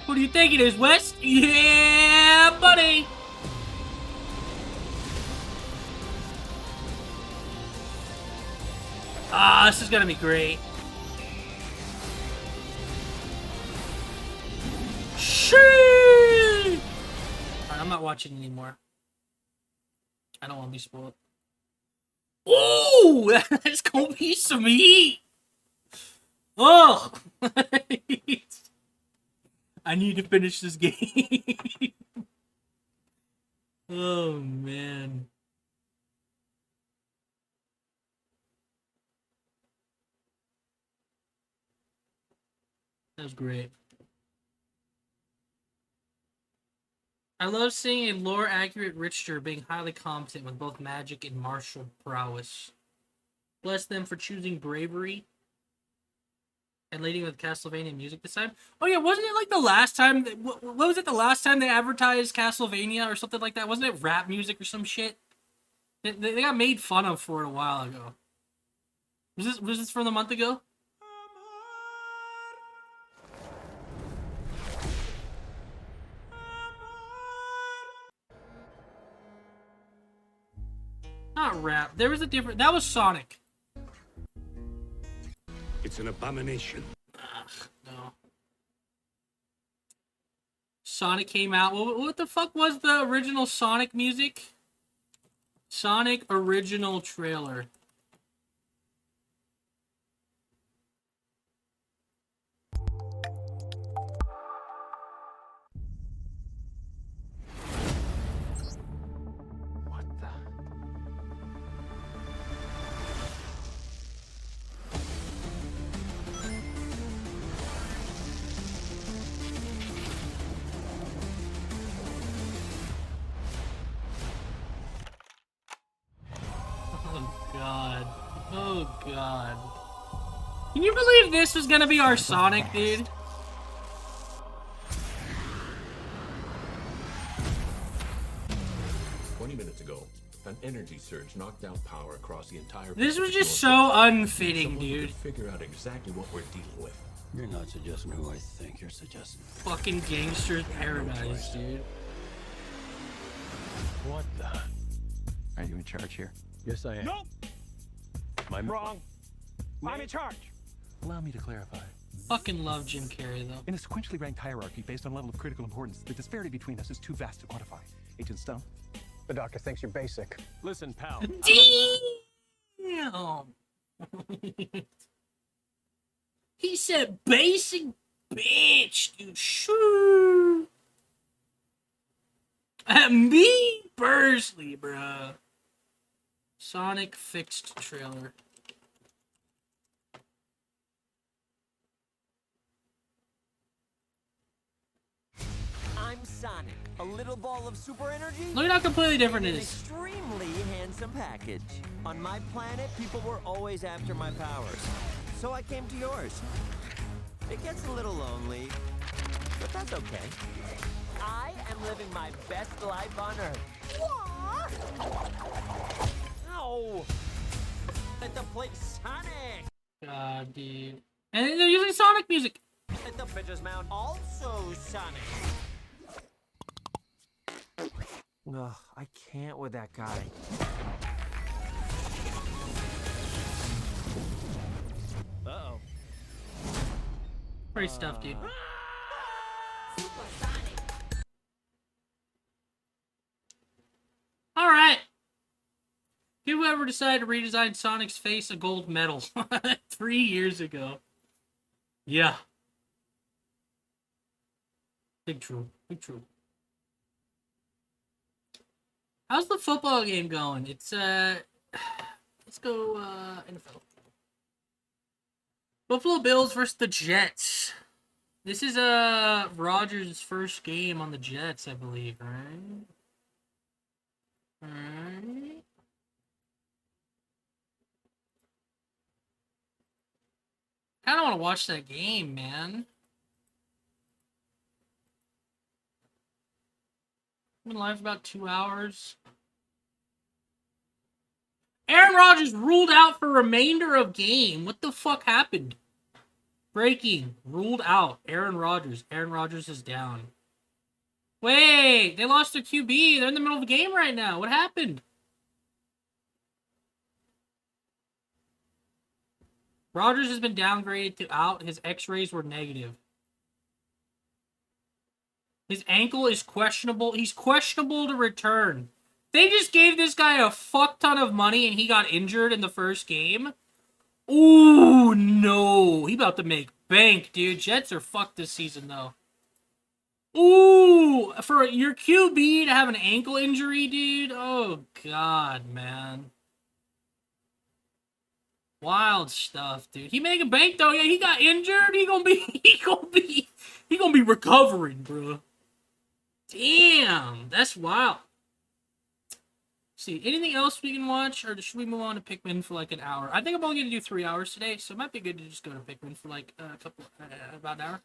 Who do you think it is, Wes? Yeah, buddy! Ah, this is gonna be great. Sheesh! Alright, I'm not watching anymore. I don't want to be spoiled. Ooh! That's gonna be some heat! Oh! I need to finish this game. Oh, man. That was great. I love seeing a lore-accurate Richter being highly competent with both magic and martial prowess. Bless them for choosing bravery and leading with Castlevania music this time. Oh yeah, wasn't it like the last time? What was it? The last time they advertised Castlevania or something like that? Wasn't it rap music or some shit? They got made fun of for it a while ago. Was this from a month ago? Not rap. There was a different. That was Sonic. It's an abomination. Ugh, no. Sonic came out. What the fuck was the original Sonic music? Sonic original trailer. Oh god. Can you believe this was gonna be our Sonic, dude? 20 minutes ago, an energy surge knocked out power across the entire. This was Pacific just so Northwest. unfitting, Someone dude. could figure out exactly what we're dealing with. You're not suggesting who I think you're suggesting. Fucking gangster's paradise, dude. What the? Are you in charge here? Yes, I am. Nope. Wrong. I'm in charge. Allow me to clarify. Fucking love Jim Carrey, though. In a sequentially ranked hierarchy based on level of critical importance, the disparity between us is too vast to quantify. Agent Stone? The doctor thinks you're basic. Listen, pal. Damn! He said basic bitch, dude. Sure. Me personally, bruh. Sonic fixed trailer. I'm Sonic, a little ball of super energy. Look at how completely different in it an is. Extremely handsome package. On my planet, people were always after my powers, so I came to yours. It gets a little lonely, but that's okay. I am living my best life on Earth. Ow! At the place Sonic. God, dude. And they're using Sonic music. At the Bitches Mount, also Sonic. Ugh, I can't with that guy. Uh-oh. Great stuff, dude. Alright. Whoever decided to redesign Sonic's face a gold medal 3 years ago. Yeah. Big true. Big true. How's the football game going? It's, let's go, NFL. Buffalo Bills versus the Jets. This is, Rodgers' first game on the Jets, I believe, right? Alright. I kinda wanna watch that game, man. I've been live for about 2 hours. Aaron Rodgers ruled out for remainder of game. What the fuck happened? Breaking. Ruled out. Aaron Rodgers. Aaron Rodgers is down. Wait, they lost their QB. They're in the middle of a game right now. What happened? Rodgers has been downgraded to out. His x-rays were negative. His ankle is questionable. He's questionable to return. They just gave this guy a fuck ton of money and he got injured in the first game. Ooh, no. He about to make bank, dude. Jets are fucked this season, though. Ooh, for your QB to have an ankle injury, dude. Oh, God, man. Wild stuff, dude. He making bank, though. Yeah, he got injured. He gonna be recovering, bro. Damn, that's wild. See, anything else we can watch, or should we move on to Pikmin for like an hour? I think I'm only gonna do 3 hours today, so it might be good to just go to Pikmin for like about an hour.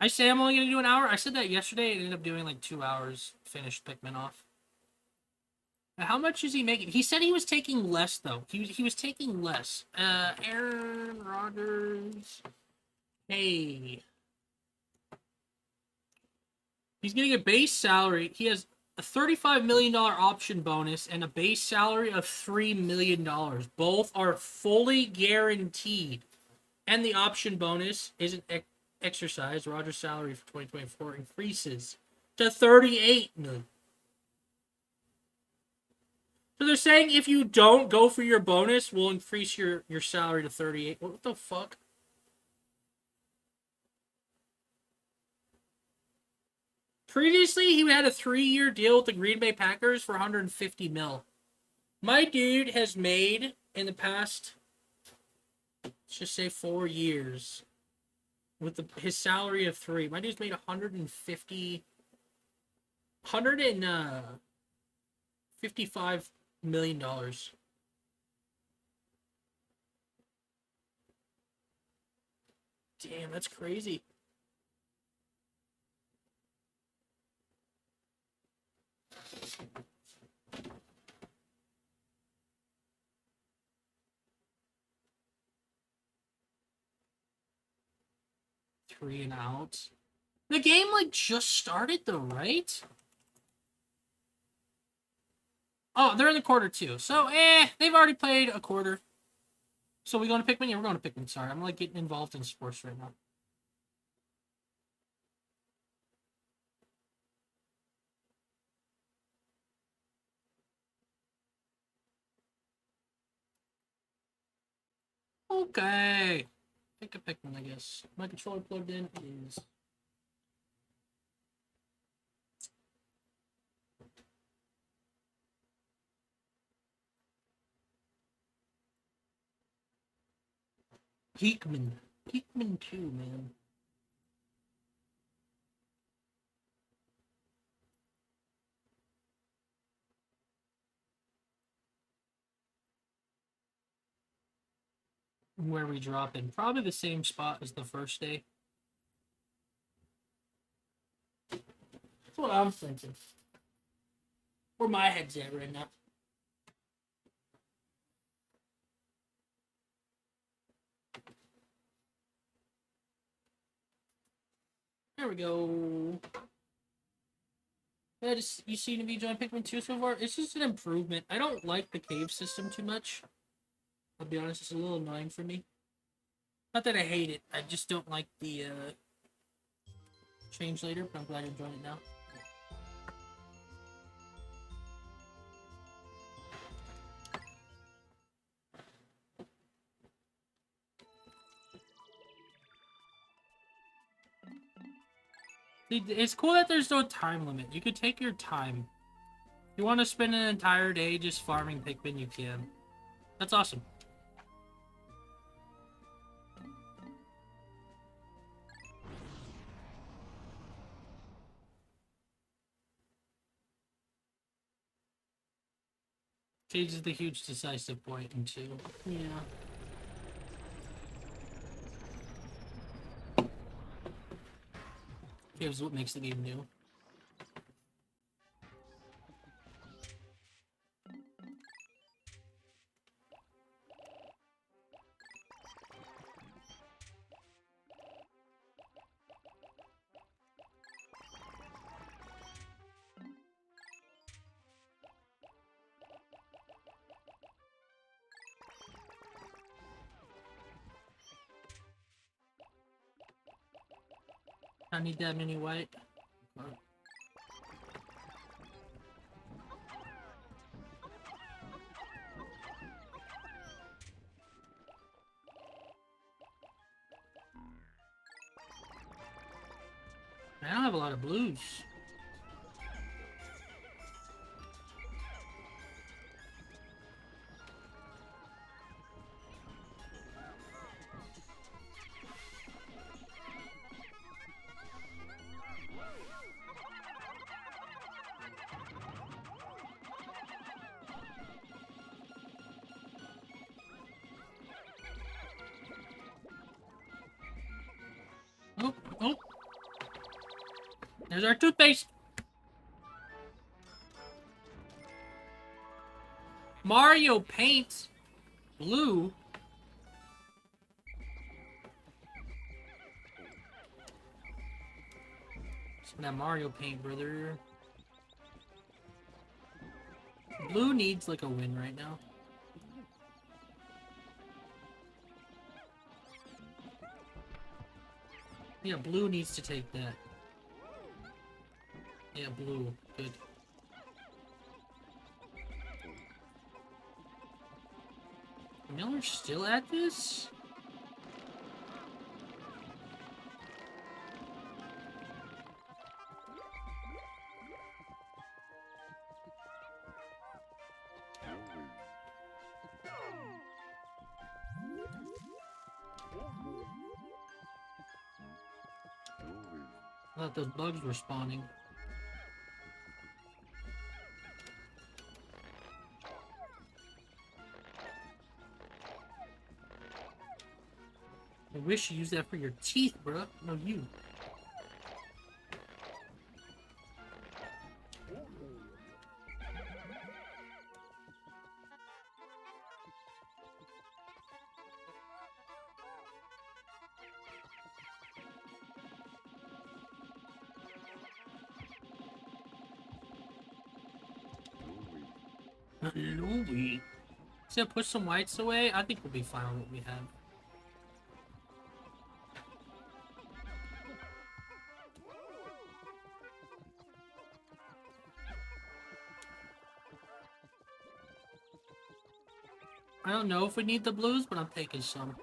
I say I'm only gonna do an hour. I said that yesterday and ended up doing like 2 hours. Finished Pikmin off. Now, how much is he making? He said he was taking less though. He was taking less. Aaron Rodgers. Hey. He's getting a base salary. He has a $35 million option bonus and a base salary of $3 million. Both are fully guaranteed. And the option bonus isn't exercised. Rodgers' salary for 2024 increases to $38 million. So they're saying if you don't go for your bonus, we'll increase your salary to 38. What the fuck? Previously, he had a 3-year deal with the Green Bay Packers for $150 million. My dude has made, in the past, let's just say 4 years, with his salary of 3, my dude's made $155 million. Damn, that's crazy. 3 and out. The game, like, just started, though, right? Oh, they're in the quarter, too. So, they've already played a quarter. So, we going to Pikmin? Yeah, we're going to Pikmin. Sorry, I'm, like, getting involved in sports right now. Okay. Pick a Pikmin, I guess. My controller plugged in is... Pikmin. Pikmin 2, man. Where we drop in. Probably the same spot as the first day. That's what I'm thinking. Where my head's at right now. There we go. Yeah, you seem to be enjoying Pikmin 2 so far. It's just an improvement. I don't like the cave system too much. I'll be honest, it's a little annoying for me. Not that I hate it. I just don't like the change later, but I'm glad you're enjoying it now. It's cool that there's no time limit. You could take your time. If you want to spend an entire day just farming Pikmin, you can. That's awesome. Changes the huge decisive point in 2. Yeah. Here's what makes the game new. I need that mini white. I don't have a lot of blues. Oh, oh. There's our toothpaste. Mario paints blue. Some of that Mario paint, brother. Blue needs like a win right now. Yeah, blue needs to take that. Yeah, blue. Good. Miller's still at this? I thought those bugs were spawning. I wish you used that for your teeth, bruh. No, you. Louie. See, I push some whites away. I think we'll be fine with what we have. I don't know if we need the blues, but I'm taking some.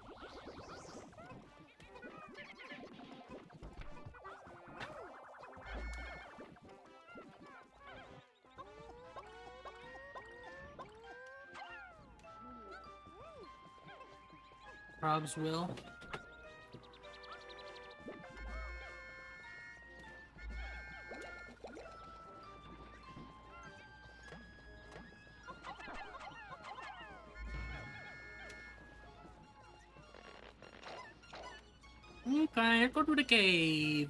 Probs will. Okay, let's go to the cave.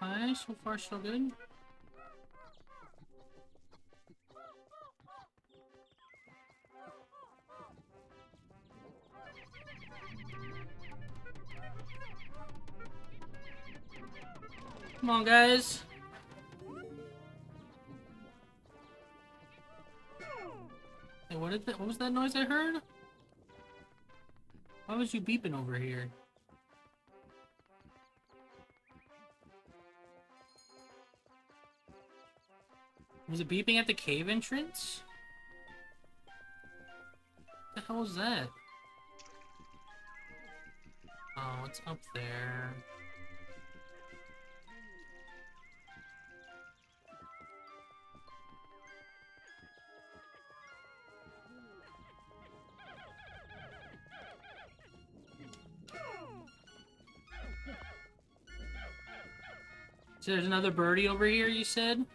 Okay, so far so good. Come on, guys. Hey, what was that noise I heard? Why was you beeping over here? Was it beeping at the cave entrance? What the hell was that? Oh, it's up there. So there's another birdie over here, you said?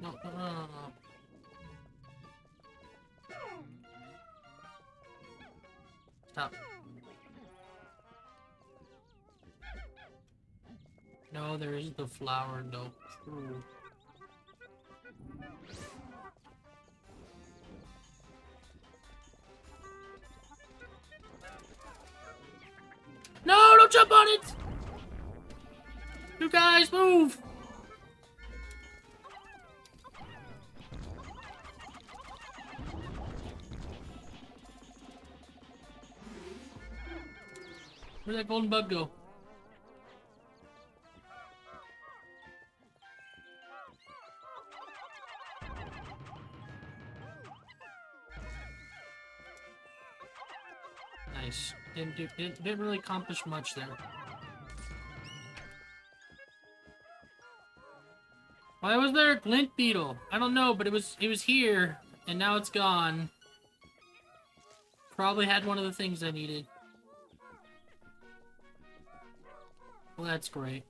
No, no, no, no, no. Stop. No, there is the flower, though. True. No, don't jump on it! You guys, move! Where'd that golden bug go? Nice. Didn't really accomplish much there. Why was there a glint beetle? I don't know, but it was here, and now it's gone. Probably had one of the things I needed. Well, that's great.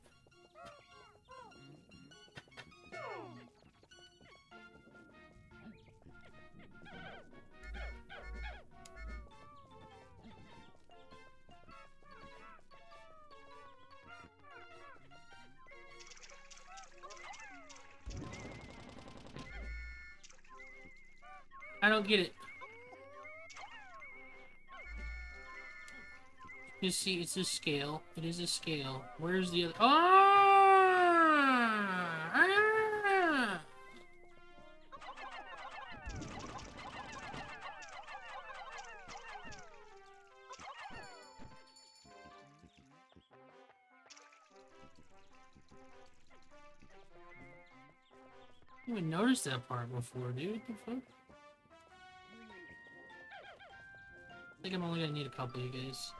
I don't get it. You see, it's a scale. It is a scale. Where's the other? Oh! Ah! I didn't even notice that part before, dude. What the fuck? I think I'm only gonna need a couple of you guys.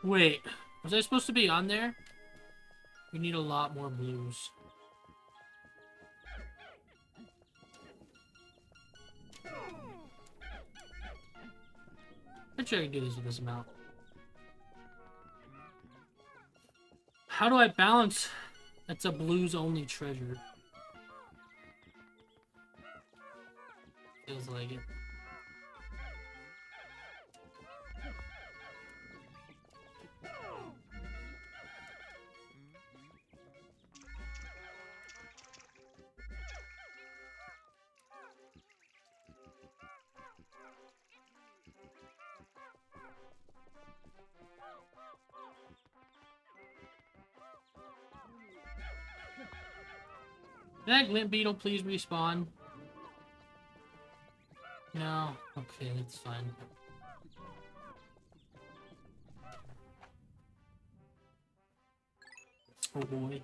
Wait, was I supposed to be on there? We need a lot more blues. I'm sure I can do this with this amount. How do I balance? That's a blues only treasure. Feels like it. Can that glint beetle please respawn? No. Okay, that's fine. Oh boy.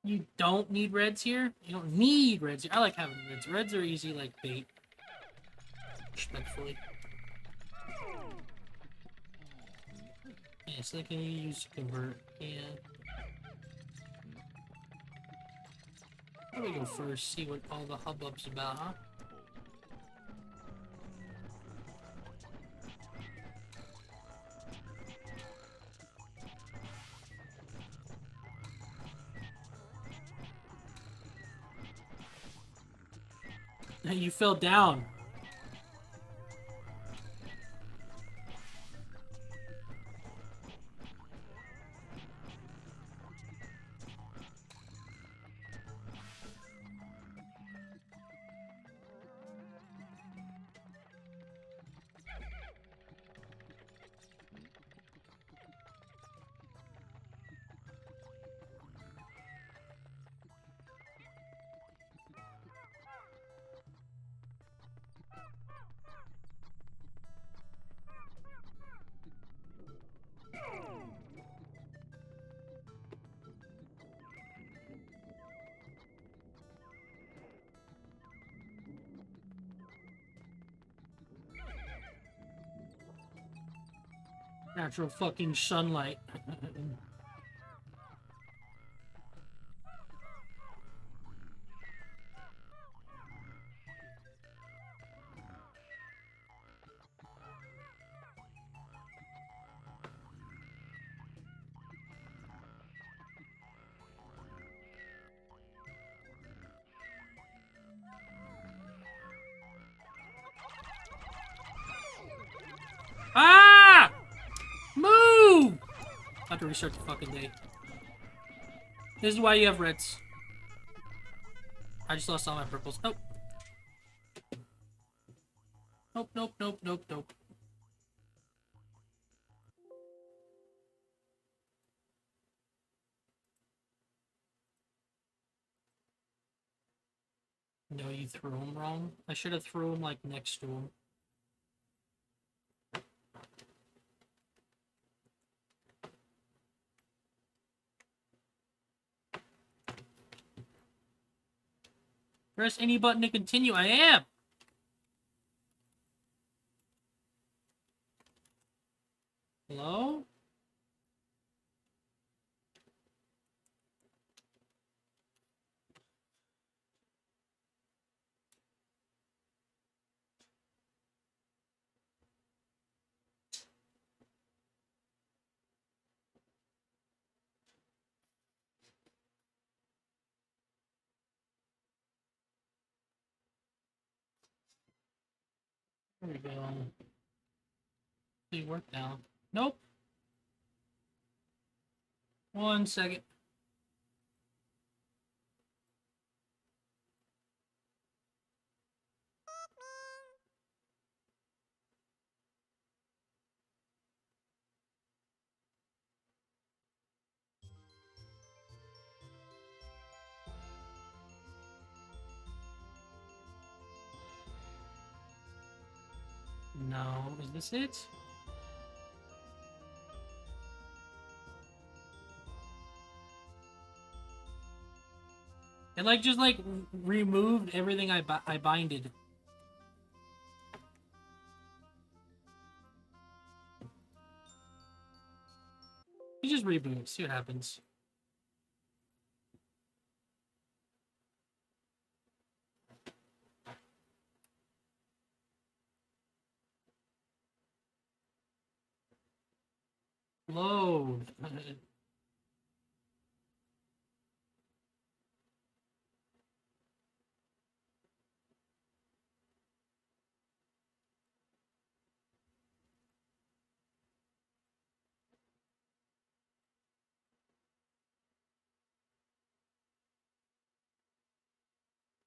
You don't need reds here? You don't need reds here. I like having reds. Reds are easy like bait. Respectfully. Yeah, so can you use to convert? Yeah. Let me go first, see what all the hubbub's about, huh? You fell down. Natural fucking sunlight. Ah! Move! I have to restart the fucking day. This is why you have reds. I just lost all my purples. Nope. Nope, nope, nope, nope, nope. No, you threw them wrong. I should have threw them, like, next to him. Press any button to continue. I am! Hello? There we go. See, work now. Nope. 1 second. No, is this it? It like just like removed everything I binded. You just reboot. See what happens. Load.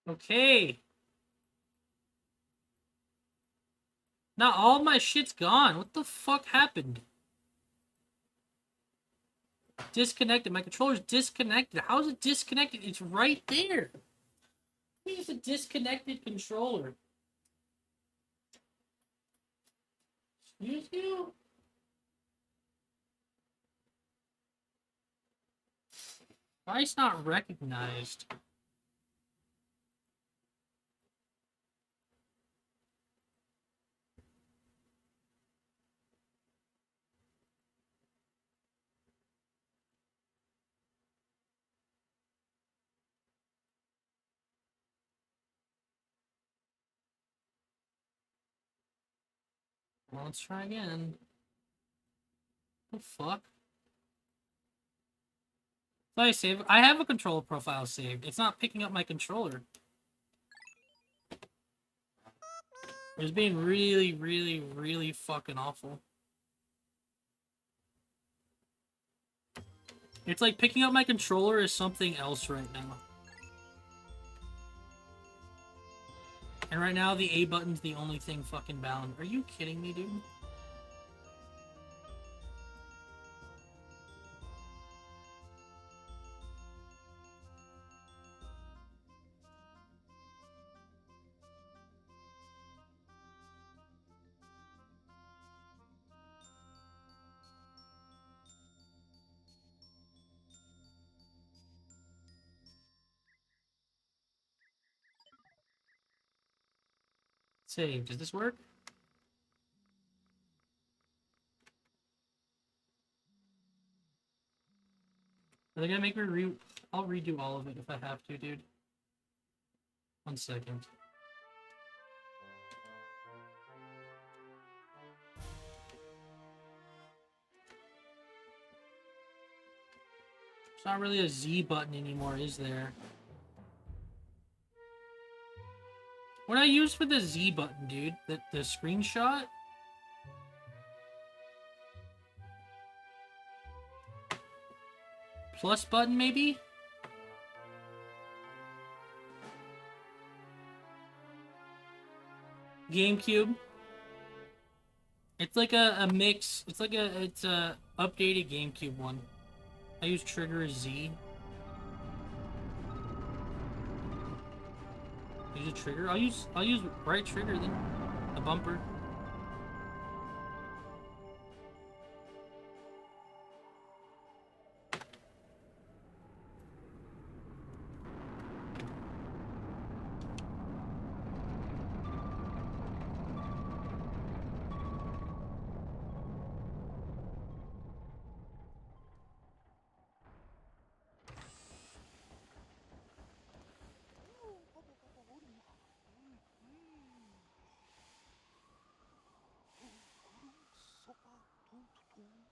Okay. Now all my shit's gone. What the fuck happened? Disconnected. My controller's disconnected. How is it disconnected? It's right there. It's a disconnected controller. Excuse you? Why is not recognized? Well, let's try again. The fuck? Did I save? I have a controller profile saved. It's not picking up my controller. It's being really, really, really fucking awful. It's like picking up my controller is something else right now. And right now, the A button's the only thing fucking bound. Are you kidding me, dude? Save. Does this work? Are they gonna make me I'll redo all of it if I have to, dude. 1 second. It's not really a Z button anymore, is there? What did I use for the Z button, dude? The screenshot? Plus button, maybe? GameCube. It's like a mix. It's a updated GameCube one. I use trigger Z. Use a trigger? I'll use right trigger then. The bumper.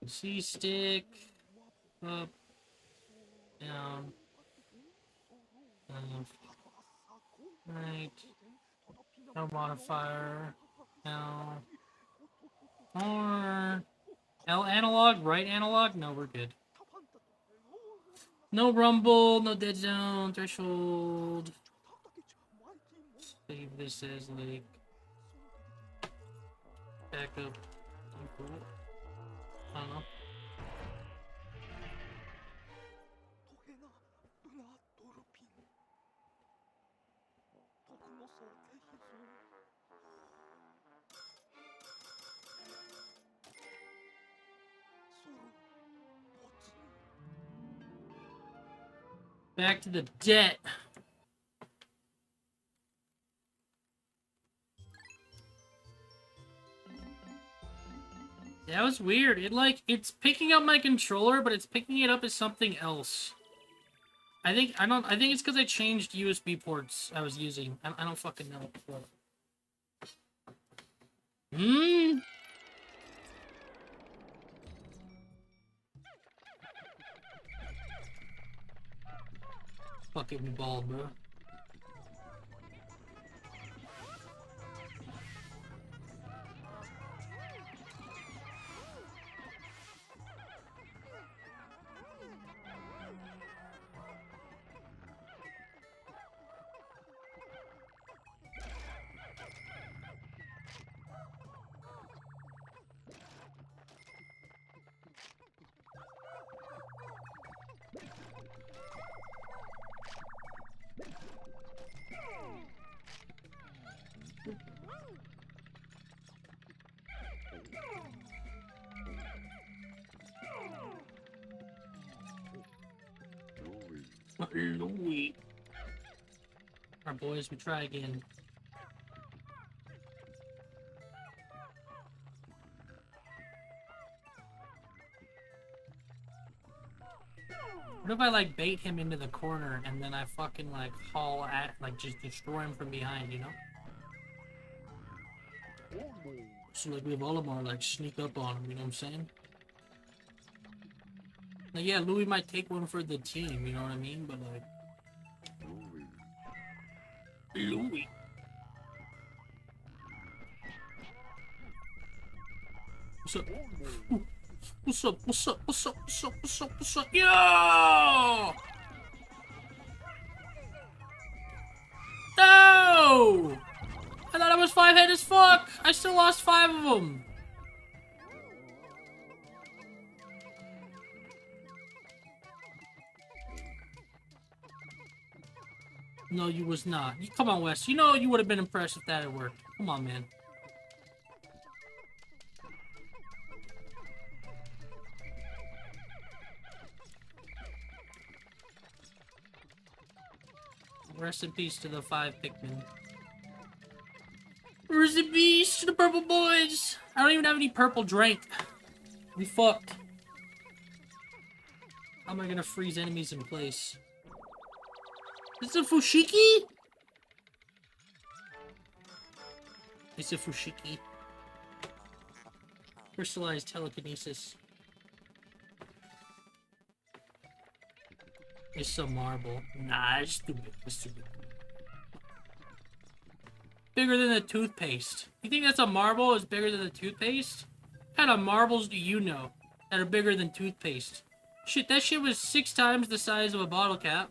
C stick. Up. Down. Left. Right. No modifier. L. Or L analog, right analog? No, we're good. No rumble, no dead zone, threshold. Save this as like backup. I don't know. Back to the debt. That was weird. It's picking up my controller, but it's picking it up as something else. I think it's because I changed USB ports I was using. I don't fucking know. Fucking ball, bro. Louis. Our boys, we try again. What if I like bait him into the corner and then I fucking like haul at, like just destroy him from behind, you know? So like we have Olimar like sneak up on him, you know what I'm saying? Like yeah, Louis might take one for the team, you know what I mean? But like Louis. What's up? What's up? What's up? What's up? What's up? What's up? What's up? Yo! No! I thought I was 5-head as fuck! I still lost 5 of them! No, you was not. Come on, Wes. You know you would have been impressed if that had worked. Come on, man. Rest in peace to the 5 Pikmin. Rest in peace to the purple boys! I don't even have any purple drink. We fucked. How am I gonna freeze enemies in place? Is it a Fushigi? It's a Fushigi. Crystallized telekinesis. It's a marble. Nah, it's stupid. It's stupid. Bigger than the toothpaste. You think that's a marble is bigger than the toothpaste? What kind of marbles do you know that are bigger than toothpaste? Shit, that shit was 6 times the size of a bottle cap.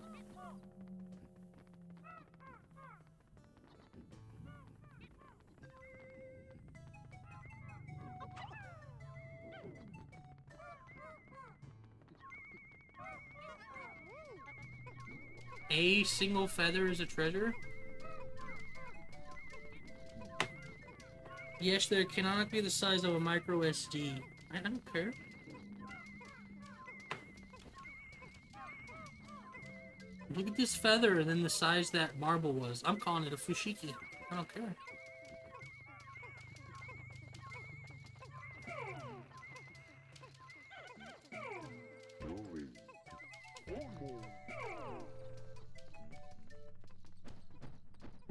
A single feather is a treasure? Yes, they're canonically the size of a micro SD. I don't care. Look at this feather and then the size that marble was. I'm calling it a Fushigi. I don't care.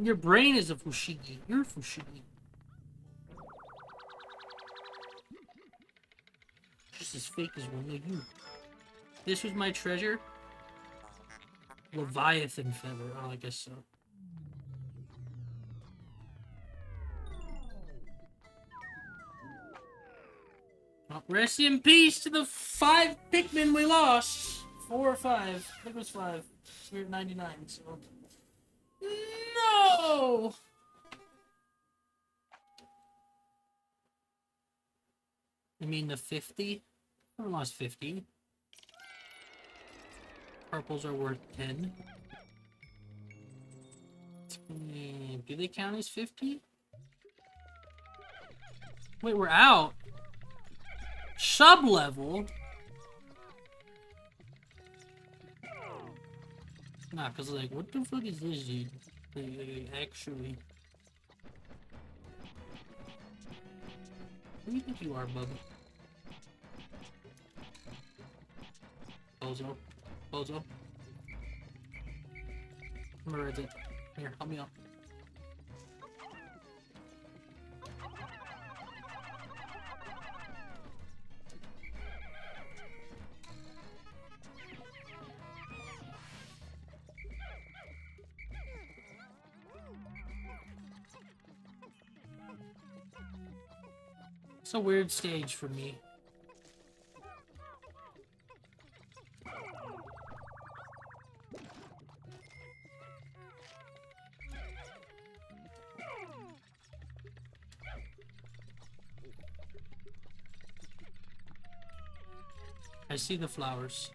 Your brain is a Fushigi. You're a Fushigi. Just as fake as one of you. This was my treasure? Leviathan feather. Oh, I guess so. Well, rest in peace to the 5 Pikmin we lost. 4 or 5. I think it was 5. We're at 99, so... No! You mean the 50? I lost 50. Purples are worth 10. Do they count as 50? Wait, we're out. Sub-level? Nah, cause like, what the fuck is this, dude? Actually. Who do you think you are, bub? Bozo. Bozo. Where is it? Here, help me out. It's a weird stage for me. I see the flowers.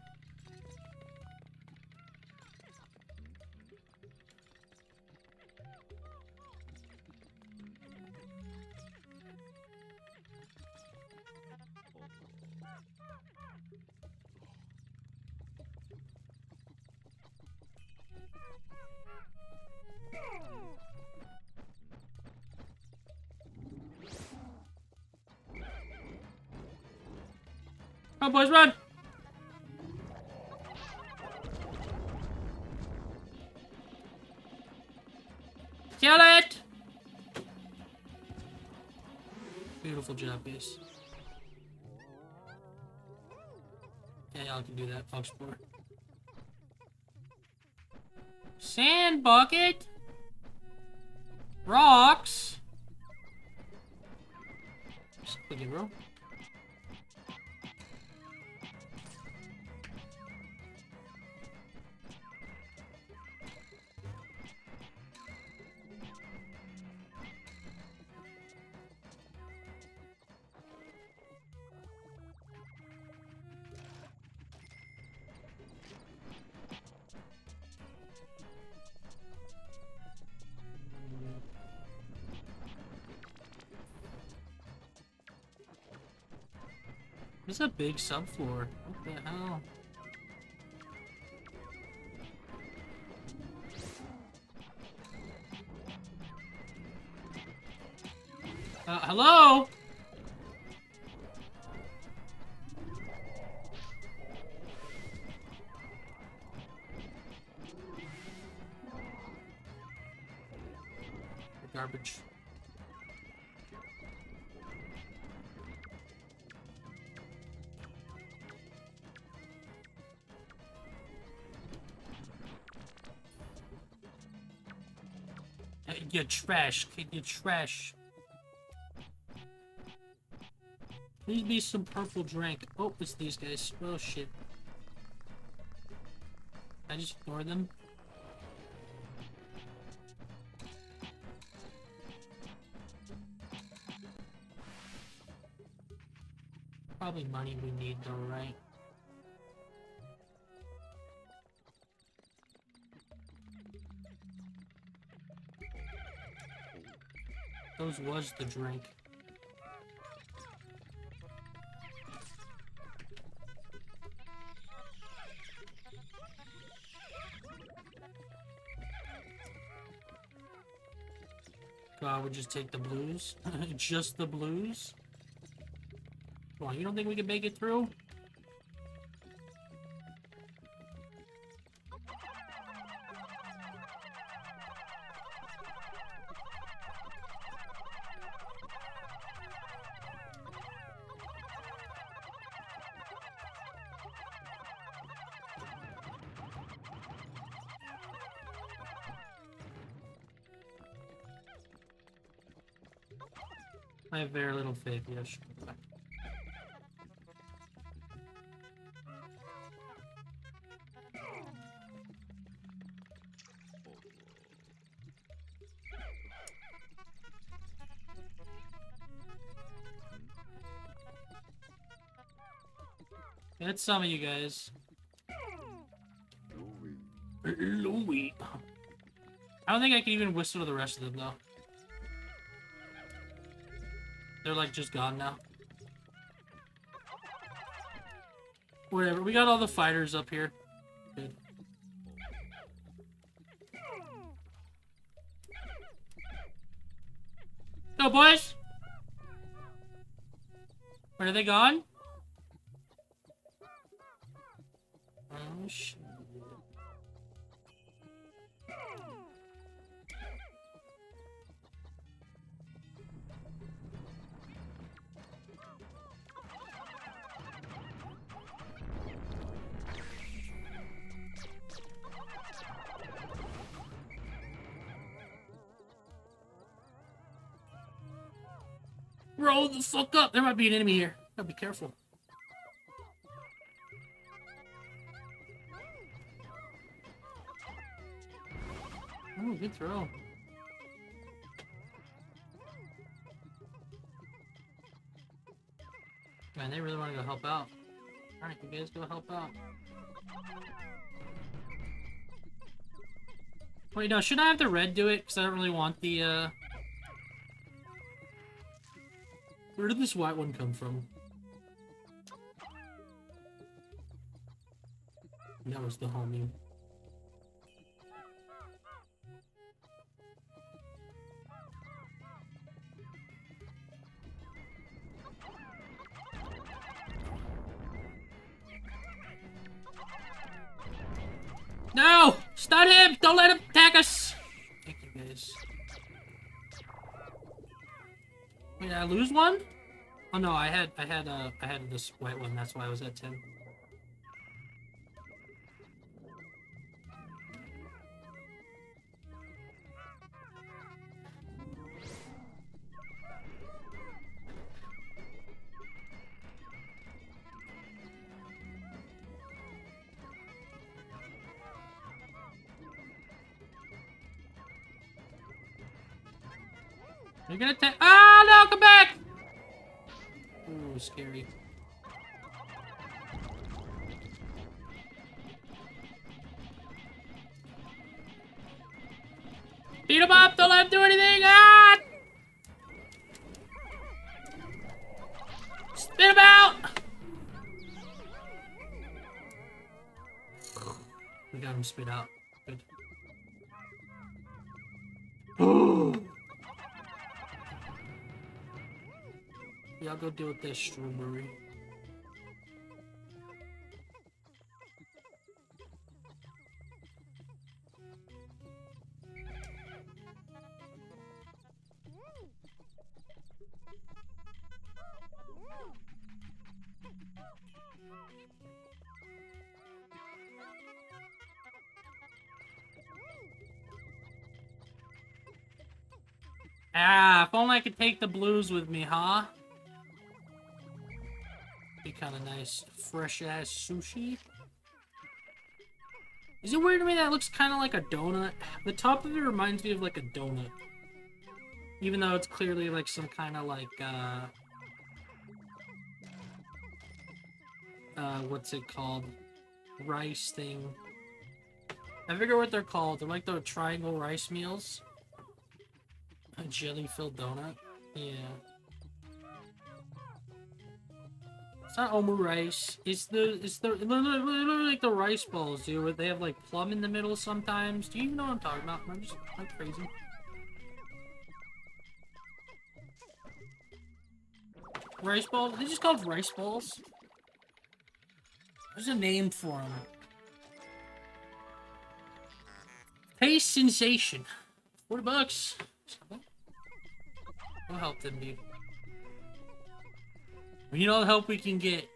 Come on, boys, run! Kill it! Beautiful job, guys. Yeah, y'all can do that, Fox Sport. Sand bucket! Rocks! Look at bro. There's a big subfloor. What the hell? Hello? Garbage. You trash, kid, you trash. Please be some purple drink. Oh, it's these guys. Oh, shit. I just ignore them. Probably money we need though, right? Those was the drink. God, we just take the blues? Just the blues? Come on, you don't think we can make it through? I have very little faith, yes. That's some of you guys. Louie. I don't think I can even whistle to the rest of them, though. They're like just gone now. Whatever, we got all the fighters up here. Good. Go, boys! Where are they gone? Oh, shit. Roll the fuck up. There might be an enemy here. Gotta be careful. Oh, good throw. Man, they really want to go help out. Alright, you guys go help out. Wait, no, should I have the red do it? Because I don't really want the, Where did this white one come from? That was the homie. No! Stun him! Don't let him attack us! Thank you, guys. Wait, did I lose one? Oh no, I had this white one. That's why I was at 10. You're gonna take. Oh no! Come back! Ooh, scary. Beat him up! Don't let him do anything! Ah! Spit him out! We got him spit out. Good. Yeah, I'll go deal with this strawberry. Ah, if only I could take the blues with me, huh? Be kind of nice. Fresh-ass sushi. Is it weird to me that it looks kind of like a donut? The top of it reminds me of like a donut. Even though it's clearly like some kind of like, what's it called? Rice thing. I forget what they're called. They're like the triangle rice meals. A jelly-filled donut. Yeah. It's not omu rice. It's literally like the rice balls, dude. Where they have like plum in the middle sometimes. Do you even know what I'm talking about? I'm just like crazy. Rice balls? They just called rice balls. There's a name for them. Taste sensation. $40. We'll help them, dude. We need all the help we can get.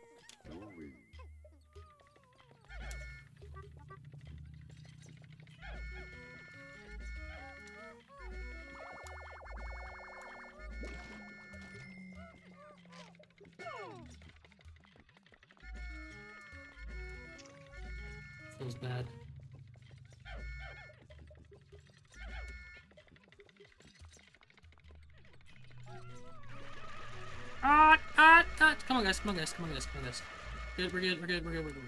Feels bad. Come on, guys. Come on, guys. Come on, guys. Come on, guys. Good, we're good. We're good. We're good. We're good.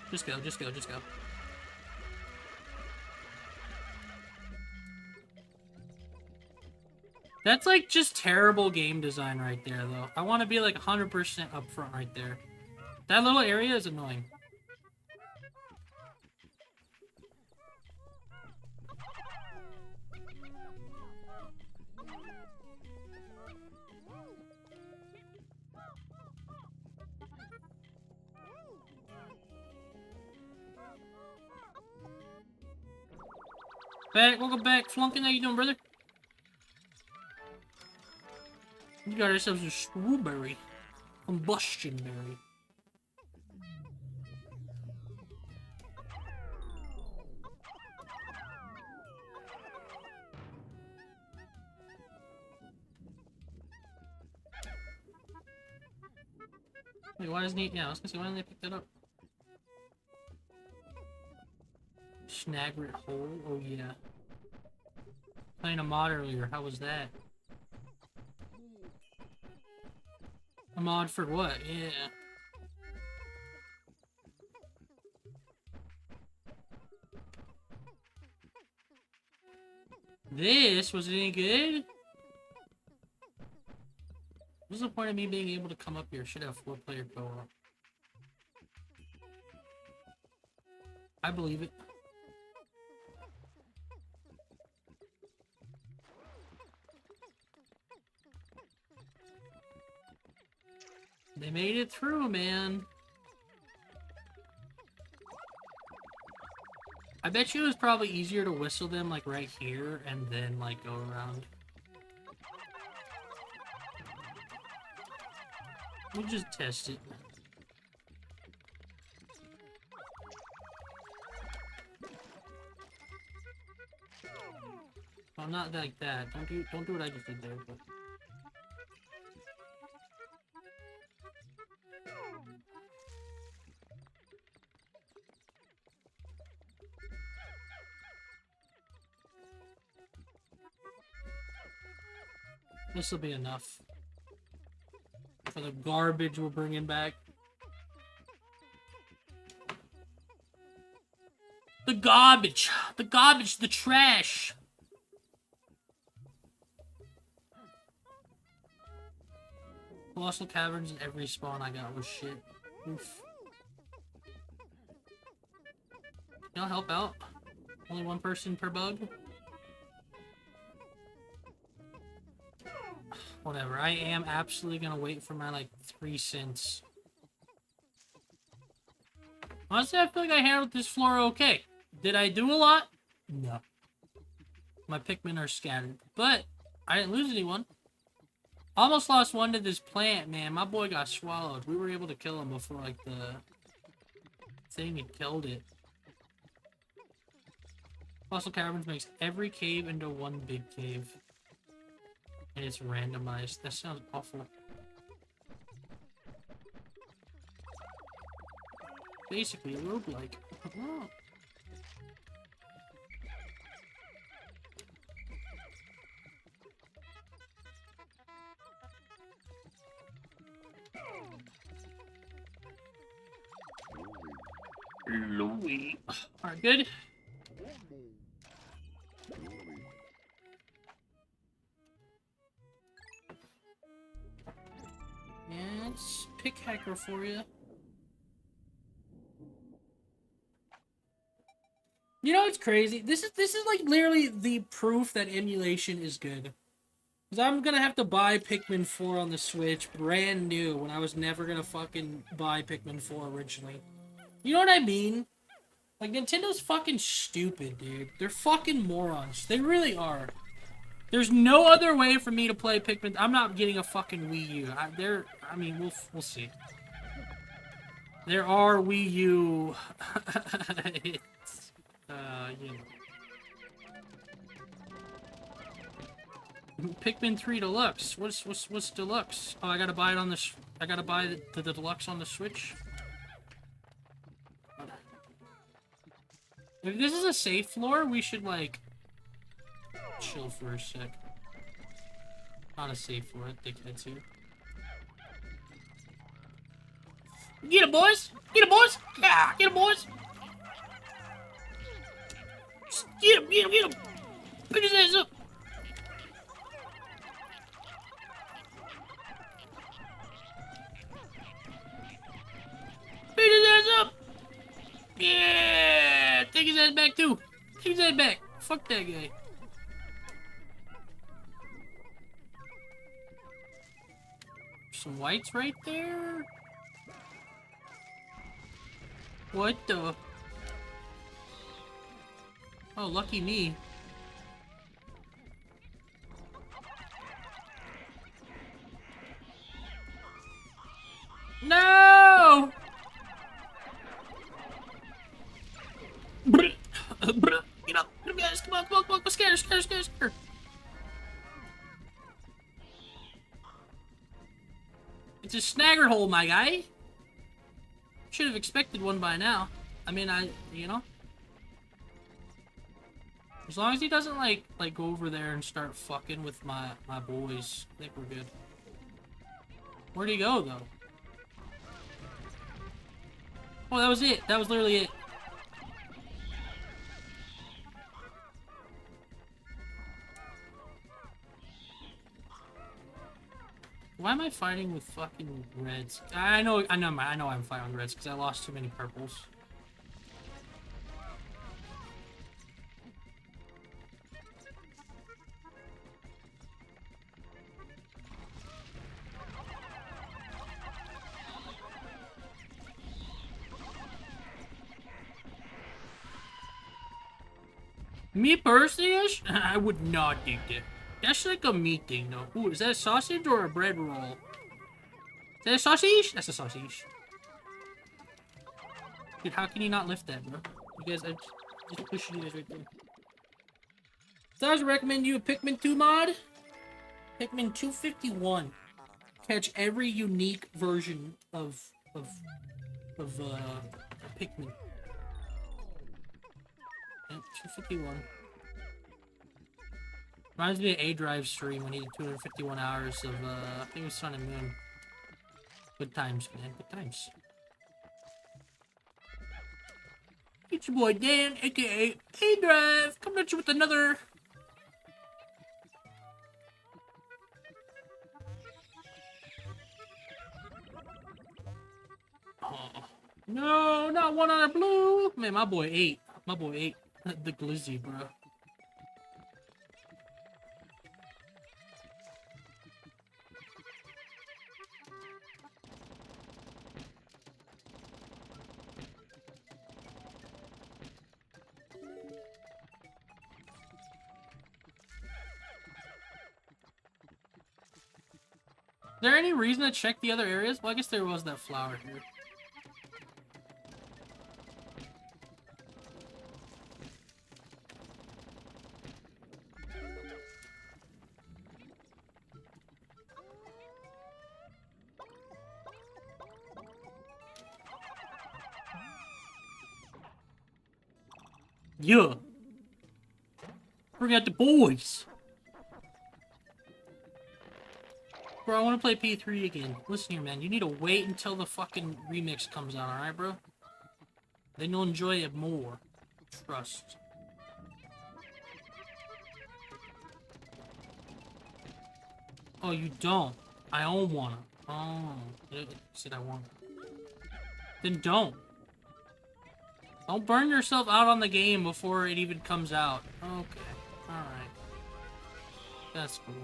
Just go. Just go. Just go. That's like just terrible game design right there, though. I want to be like 100% upfront right there. That little area is annoying. Back, welcome back. Flunkin', how you doing, brother? We got ourselves a strawberry. Combustion berry. Wait, why doesn't he? Yeah, I was gonna say, why didn't they pick that up? Snagrit hole? Oh, yeah. Playing a mod earlier, how was that? A mod for what? Yeah. This? Was it any good? What's the point of me being able to come up here? Should have 4-player co-op. I believe it. They made it through, man. I bet you it was probably easier to whistle them, like, right here, and then, like, go around. We'll just test it. Well, not like that. Don't do what I just did there, but... This will be enough for the garbage we're bringing back. The garbage! The garbage! The trash! Colossal caverns in every spawn I got was shit. Oof. Y'all help out? Only one person per bug? Whatever, I am absolutely gonna wait for my, like, 3 cents. Honestly, I feel like I handled this floor okay. Did I do a lot? No. My Pikmin are scattered. But, I didn't lose anyone. Almost lost one to this plant, man. My boy got swallowed. We were able to kill him before, like, the thing had killed it. Fossil Caverns makes every cave into one big cave. And it's randomized. That sounds awful. Basically a roguelike. Oh. Louis. Alright, good. Yeah, it's pick hacker for you. You know what's crazy? This is like literally the proof that emulation is good. Cause I'm gonna have to buy Pikmin 4 on the Switch brand new when I was never gonna fucking buy Pikmin 4 originally. You know what I mean? Like, Nintendo's fucking stupid, dude. They're fucking morons. They really are. There's no other way for me to play Pikmin. I'm not getting a fucking Wii U. I mean, we'll see. There are Wii U. It's, you know. Pikmin 3 Deluxe. What's Deluxe? Oh, I gotta buy it on the. I gotta buy the Deluxe on the Switch. If this is a safe floor, we should like chill for a sec. Not a safe floor, dickheads here. Get him, boys! Get him, boys! Yeah, get him, boys! Get him, get him, get him! Pick his ass up! Pick his ass up! Yeah! Take his ass back, too! Take his ass back! Fuck that guy. Some whites right there? What the? Oh, lucky me. No! Get up, guys! Come on, come on, come on! Scare, scare, scare, scare! It's a snagger hole, my guy. Should have expected one by now. I mean, you know? As long as he doesn't, like go over there and start fucking with my boys, I think we're good. Where'd he go, though? Oh, that was it. That was literally it. Why am I fighting with fucking reds? I know I'm fighting with reds because I lost too many purples. Me personally, I would not think that. That's like a meat thing, though. Ooh, is that a sausage or a bread roll? Is that a sausage? That's a sausage. Dude, how can you not lift that, bro? You guys, I'm just pushing you guys right there. So I would recommend you a Pikmin 2 mod. Pikmin 251. Catch every unique version of Pikmin. Yep, 251. Reminds me of A-Drive stream when he did 251 hours of, I think it was Sun and Moon. Good times, man. Good times. It's your boy Dan, aka A-Drive, coming at you with another... Oh. No, not one on a blue! Man, my boy ate. My boy ate the glizzy, bro. Is there any reason to check the other areas? Well, I guess there was that flower here. Yeah. Bring out the boys. Bro, I want to play P3 again. Listen here, man. You need to wait until the fucking remix comes out, alright, bro? Then you'll enjoy it more. Trust. Oh, you don't? I don't wanna. Oh. It said I want. Then don't. Don't burn yourself out on the game before it even comes out. Okay. Alright. That's cool.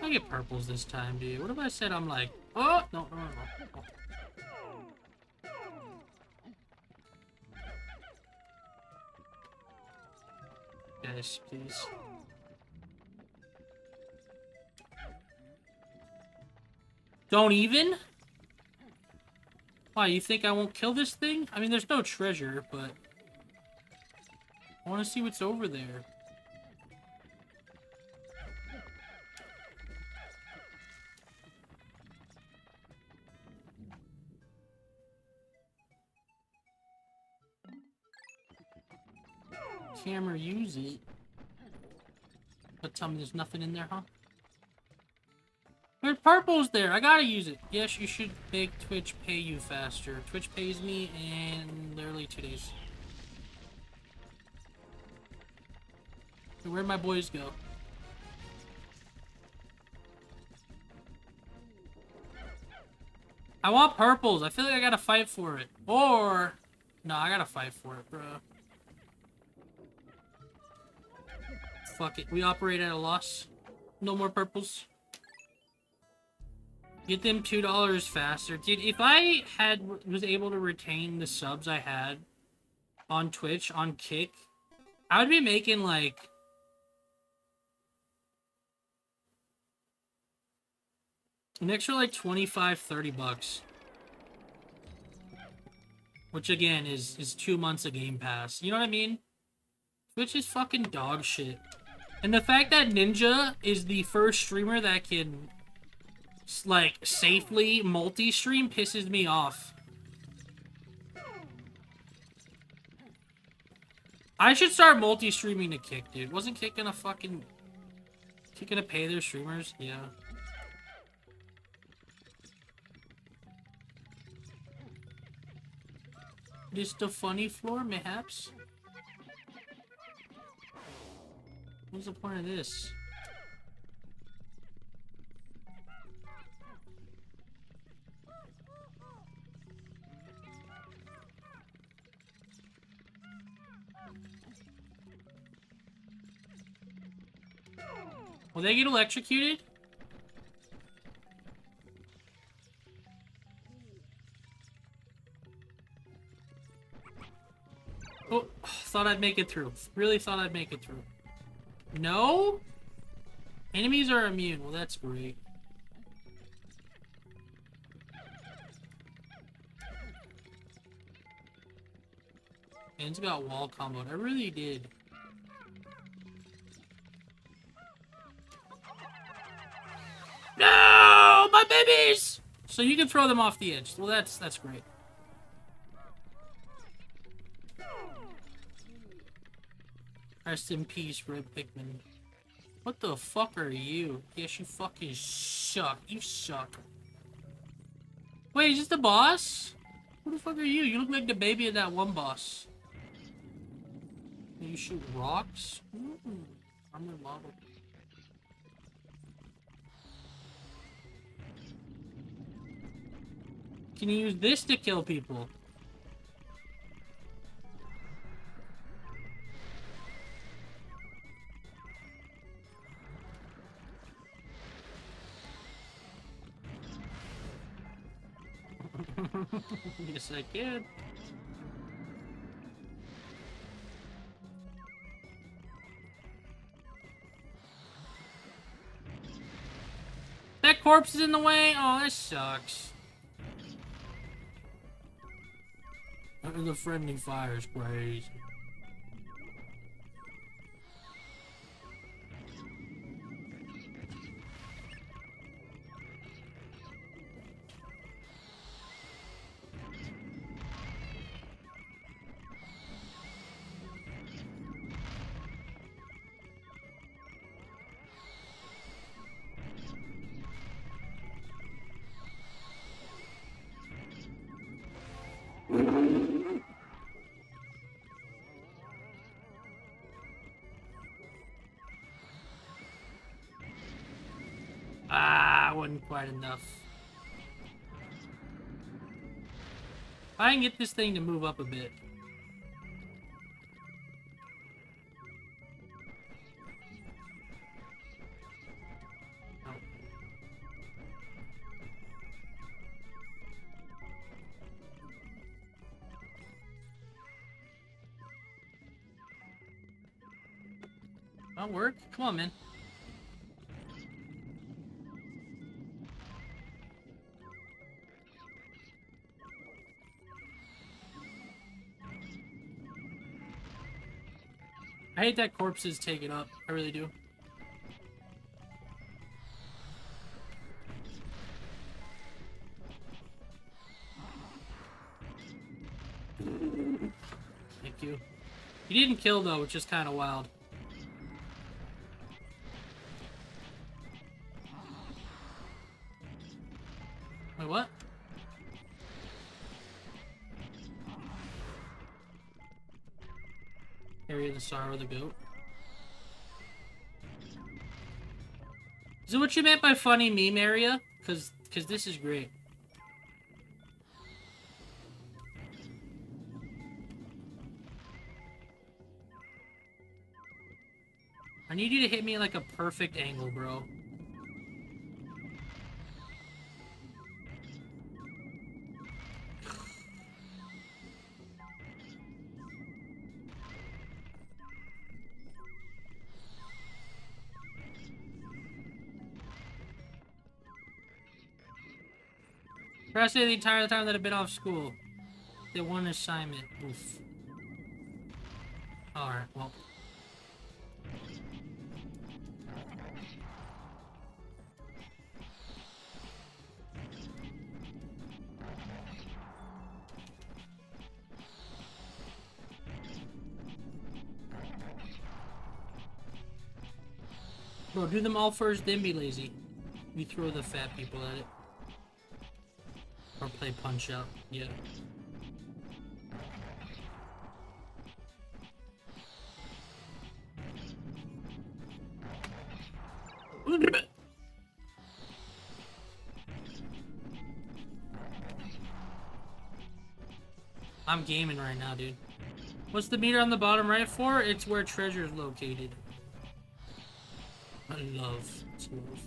I get purples this time, dude. What if I said I'm like... Oh! No. Oh. Guys, please. Don't even? Why, you think I won't kill this thing? I mean, there's no treasure, but... I want to see what's over there. Camera, use it. But tell me there's nothing in there, huh? There's purples there. I gotta use it. Yes, you should make Twitch pay you faster. Twitch pays me in literally 2 days. So where'd my boys go? I want purples. I feel like I gotta fight for it. Or... No, I gotta fight for it, bro. Fuck it. We operate at a loss. No more purples. Get them $2 faster. Dude, if I was able to retain the subs I had on Twitch, on Kick, I would be making like... an extra like 25, 30 bucks. Which again is 2 months of Game Pass. You know what I mean? Twitch is fucking dog shit. And the fact that Ninja is the first streamer that can like, safely multi-stream pisses me off. I should start multi-streaming to Kick, dude. Wasn't Kick gonna pay their streamers? Yeah. Just a funny floor, mayhaps? What's the point of this? Will they get electrocuted? Oh, thought I'd make it through. Really thought I'd make it through. No? Enemies are immune. Well, that's great. Man's got wall comboed. I really did. No! My babies! So you can throw them off the edge. Well, that's great. Rest in peace, Red Pikmin. What the fuck are you? Yes, you fucking suck. You suck. Wait, is this the boss? Who the fuck are you? You look like the baby of that one boss. You shoot rocks? I'm in lava. Can you use this to kill people? Yes, I can. That corpse is in the way? Oh, that sucks. The friendly fire is crazy. Wasn't quite enough. I can get this thing to move up a bit. That'll work. Come on, man. I hate that corpses take it up. I really do. Thank you. He didn't kill though, which is kind of wild. Wait, what? Area of the Sorrow of the Goat. Is it what you meant by funny meme area? Cause this is great. I need you to hit me like a perfect angle, bro. Rest of the entire time that I've been off school. They one assignment. Oof. Alright, well. Bro, do them all first, then be lazy. We throw the fat people at it. Or play punch out. Yeah. I'm gaming right now, dude. What's the meter on the bottom right for? It's where treasure is located. I love. It's love.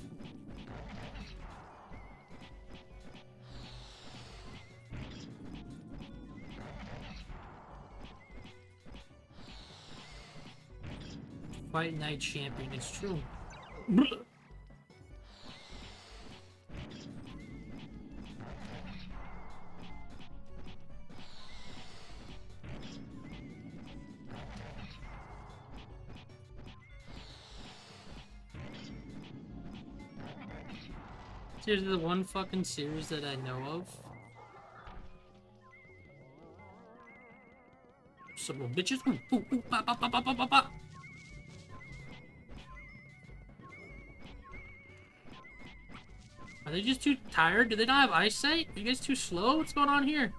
Fight Night Champion, it's true. Seriously, the one fucking series that I know of. Some little bitches. Ooh, ooh, ooh, ba, ba, ba, ba, ba, ba, ba. Are they just too tired? Do they not have eyesight? Are you guys too slow? What's going on here?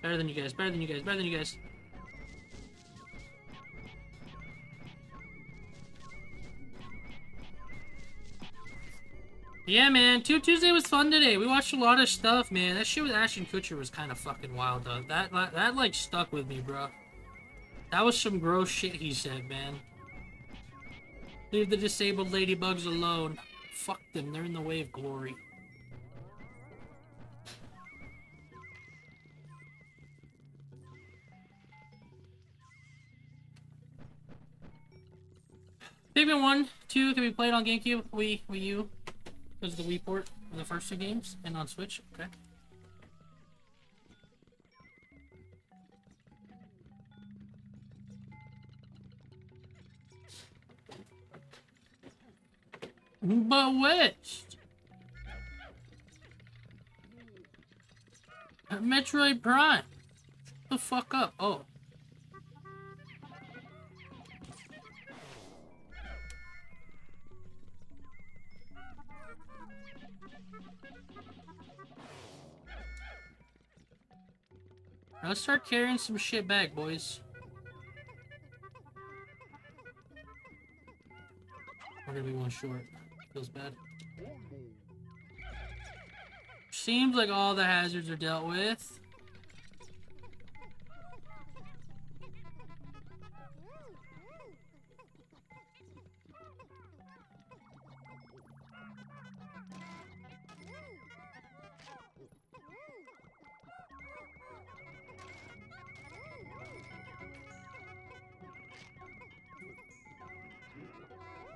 Better than you guys, better than you guys, better than you guys. Yeah, man, Tuesday was fun today. We watched a lot of stuff, man. That shit with Ashton Kutcher was kind of fucking wild, though. That like stuck with me, bro. That was some gross shit he said, man. Leave the disabled ladybugs alone. Fuck them, they're in the way of glory. Pikmin 1, 2 can be played on GameCube, Wii U. Because of the Wii port for the first two games, and on Switch. Okay. Bewitched! Metroid Prime! The fuck up. Oh. Let's start carrying some shit back, boys. We're gonna be one short. Feels bad. Seems like all the hazards are dealt with.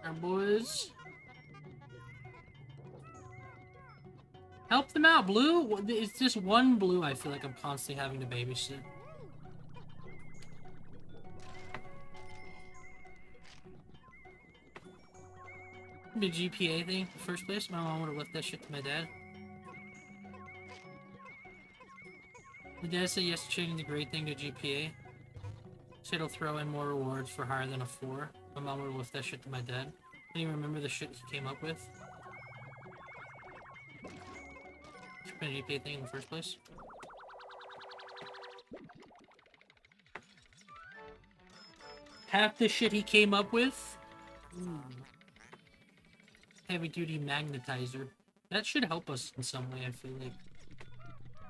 Our boys. Help them out, Blue! It's just one Blue I feel like I'm constantly having to babysit. The GPA thing, in the first place, my mom would have left that shit to my dad. My dad said yes to changing the grade thing to GPA. Said he'll throw in more rewards for higher than a 4. My mom would have left that shit to my dad. Can you remember the shit he came up with? The GPA thing in the first place. Half the shit he came up with? Ooh. Heavy duty magnetizer. That should help us in some way, I feel like.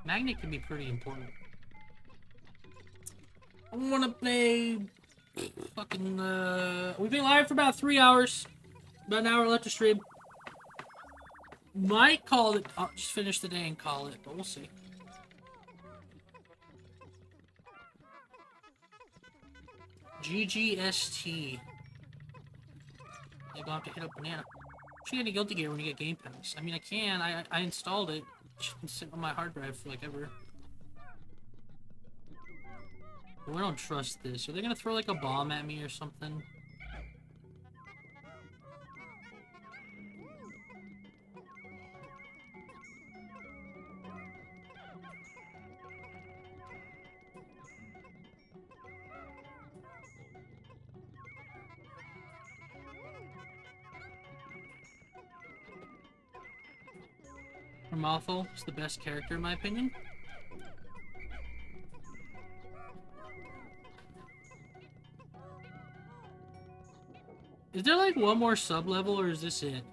Magnet can be pretty important. I wanna play fucking we've been live for about 3 hours. About an hour left to stream. Might call it just finish the day and call it, but we'll see. GGST. You're gonna have to hit up Banana. You get any Guilty Gear when you get Game Pass? I mean, I can. I installed it. It's been sitting on my hard drive for like ever. But we don't trust this. Are they gonna throw like a bomb at me or something? Ramalfo is the best character in my opinion. Is there like one more sub-level or is this it?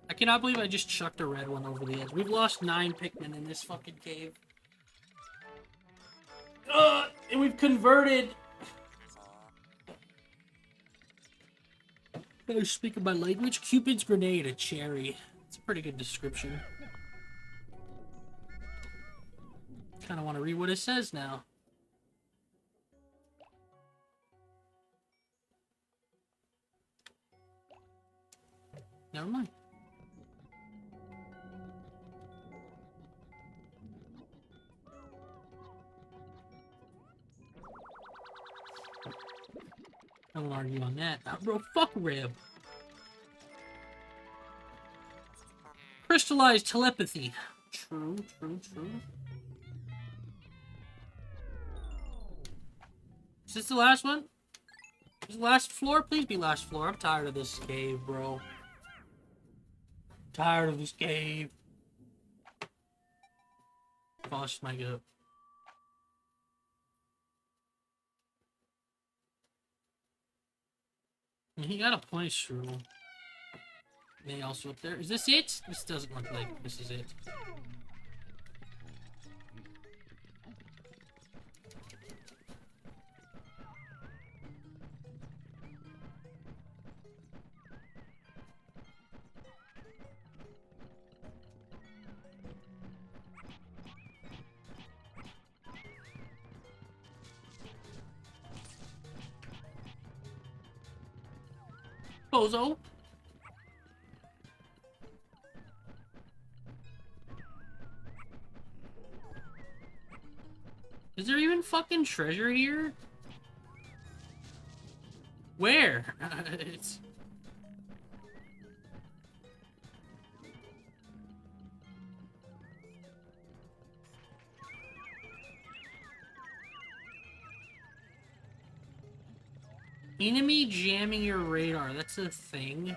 I cannot believe I just chucked a red one over the edge. We've lost 9 Pikmin in this fucking cave. And we've converted... Speaking my language, Cupid's grenade, a cherry. It's a pretty good description. Kind of want to read what it says now. Never mind. I won't argue on that. Bro, fuck Rib. Crystallized telepathy. True, true, true. Is this the last one? Is this the last floor? Please be last floor. I'm tired of this cave, bro. Tired of this cave. Lost my gut. He got a point, Shrew. May also up there. Is this it? This doesn't look like this is it. Bozo. Is there even fucking treasure here? Where? It's... Enemy jamming your radar. That's a thing.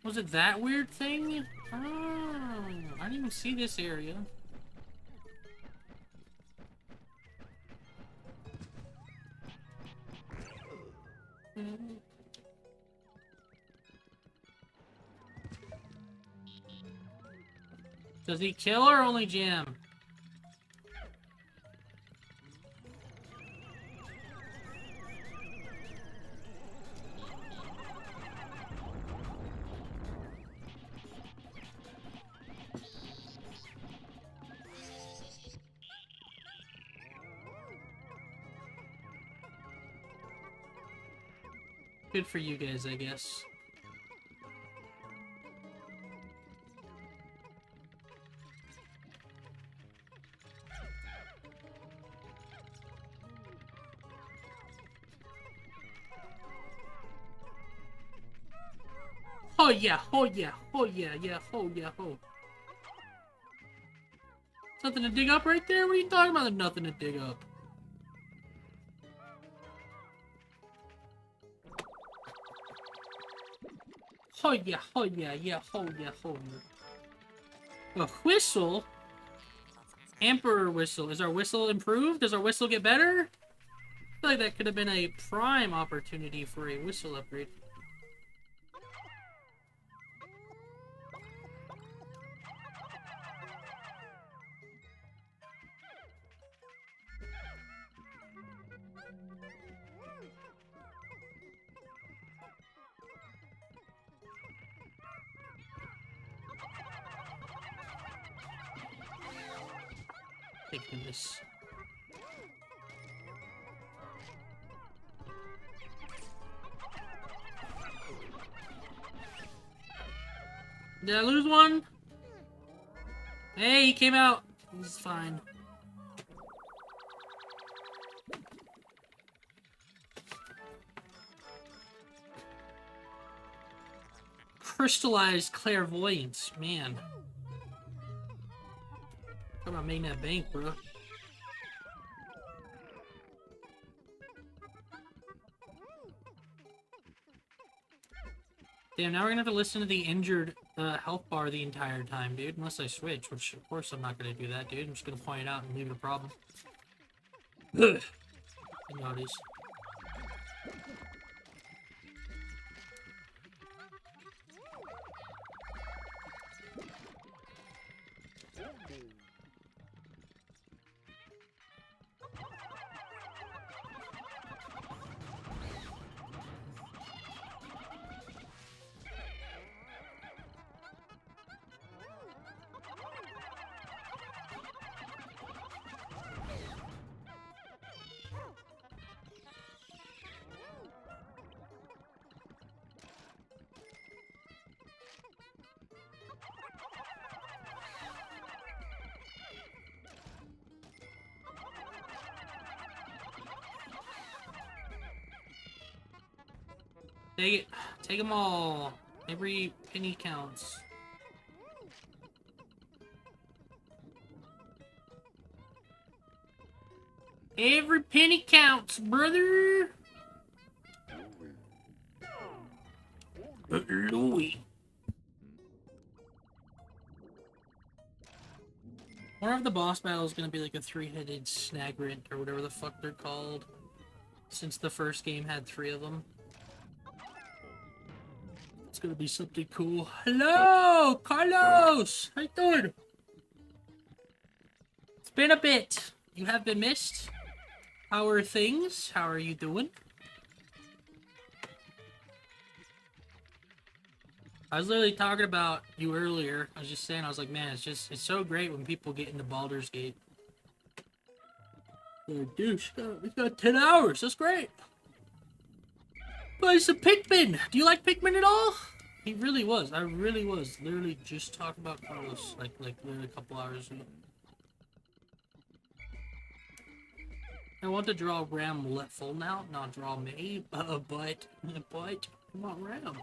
Was it that weird thing? Oh, I didn't even see this area. Does he kill or only jam? Good for you guys, I guess. Oh yeah, oh yeah, oh yeah, yeah, oh yeah, oh. Something to dig up right there? What are you talking about? There's nothing to dig up. Oh yeah, oh yeah, yeah, oh yeah, oh yeah. A whistle? Emperor whistle. Is our whistle improved? Does our whistle get better? I feel like that could have been a prime opportunity for a whistle upgrade. Thank goodness. Did I lose one? Hey, he came out. He's fine. Crystallized clairvoyance, man. Talk about making that bank, bro. Damn, now we're gonna have to listen to the injured health bar the entire time, dude. Unless I switch, which of course I'm not gonna do that, dude. I'm just gonna point it out and leave it a problem. Ugh. You know it is. Take it. Take them all. Every penny counts. Every penny counts, brother. Louie. One of the boss battles is gonna be like a three-headed snagrant or whatever the fuck they're called. Since the first game had 3 of them. It's gonna be something cool. Hello, Carlos! How you doing? It's been a bit. You have been missed. How are things? How are you doing? I was literally talking about you earlier. I was just saying, I was like, man, it's so great when people get into Baldur's Gate. Oh, dude, we got 10 hours. That's great. Play some Pikmin. Do you like Pikmin at all? He really was. I really was. Literally just talking about Carlos like literally a couple hours ago. I want to draw Ram full now, not draw me, but come on, Ram.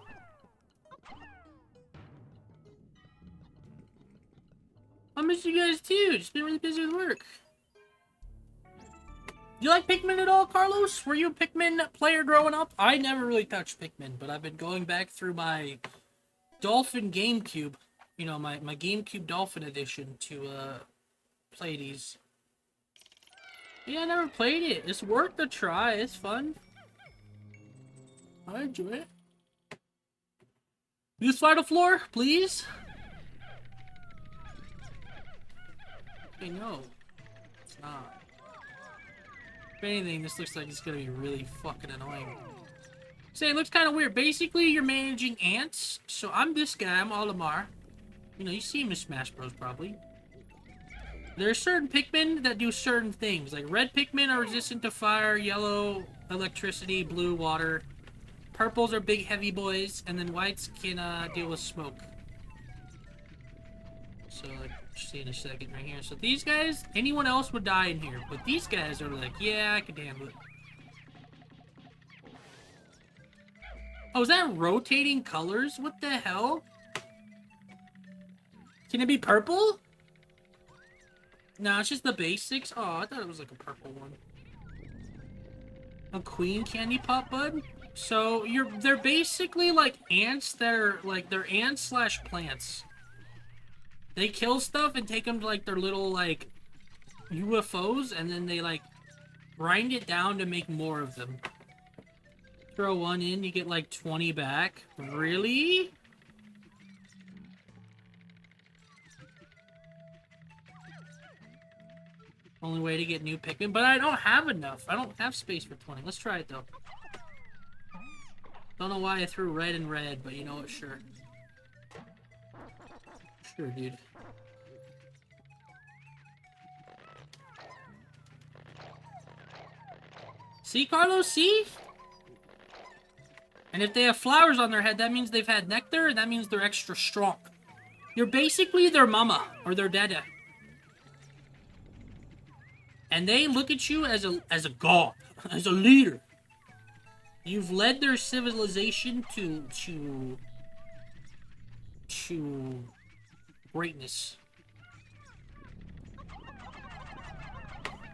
I miss you guys too. Just been really busy with work. You like Pikmin at all, Carlos? Were you a Pikmin player growing up? I never really touched Pikmin, but I've been going back through my Dolphin GameCube, you know, my GameCube Dolphin edition to play these. Yeah, I never played it. It's worth a try. It's fun. I enjoy it. Use Final Floor, please. Hey, no. It's not. If anything, this looks like it's gonna be really fucking annoying. Say, it looks kind of weird. Basically, you're managing ants. So I'm this guy. I'm Olimar. You know, you see him in Smash Bros. Probably. There are certain Pikmin that do certain things. Like red Pikmin are resistant to fire, yellow, electricity, blue, water. Purples are big, heavy boys, and then whites can deal with smoke. So, like, see in a second right here. So these guys, anyone else would die in here, but these guys are like, yeah, I can handle it. Oh, is that rotating colors? What the hell? Can it be purple? No, it's just the basics. Oh, I thought it was like a purple one. A queen candy pop bud? So they're basically like ants that are like they're ants slash plants. They kill stuff and take them to like their little like UFOs, and then they like grind it down to make more of them. Throw one in, you get like 20 back. Really? Only way to get new Pikmin, but I don't have enough. I don't have space for 20. Let's try it though. Don't know why I threw red and red, but you know what? Sure. Sure, dude. See, Carlos? See? And if they have flowers on their head, that means they've had nectar, and that means they're extra strong. You're basically their mama, or their dada. And they look at you as a god, as a leader. You've led their civilization to greatness.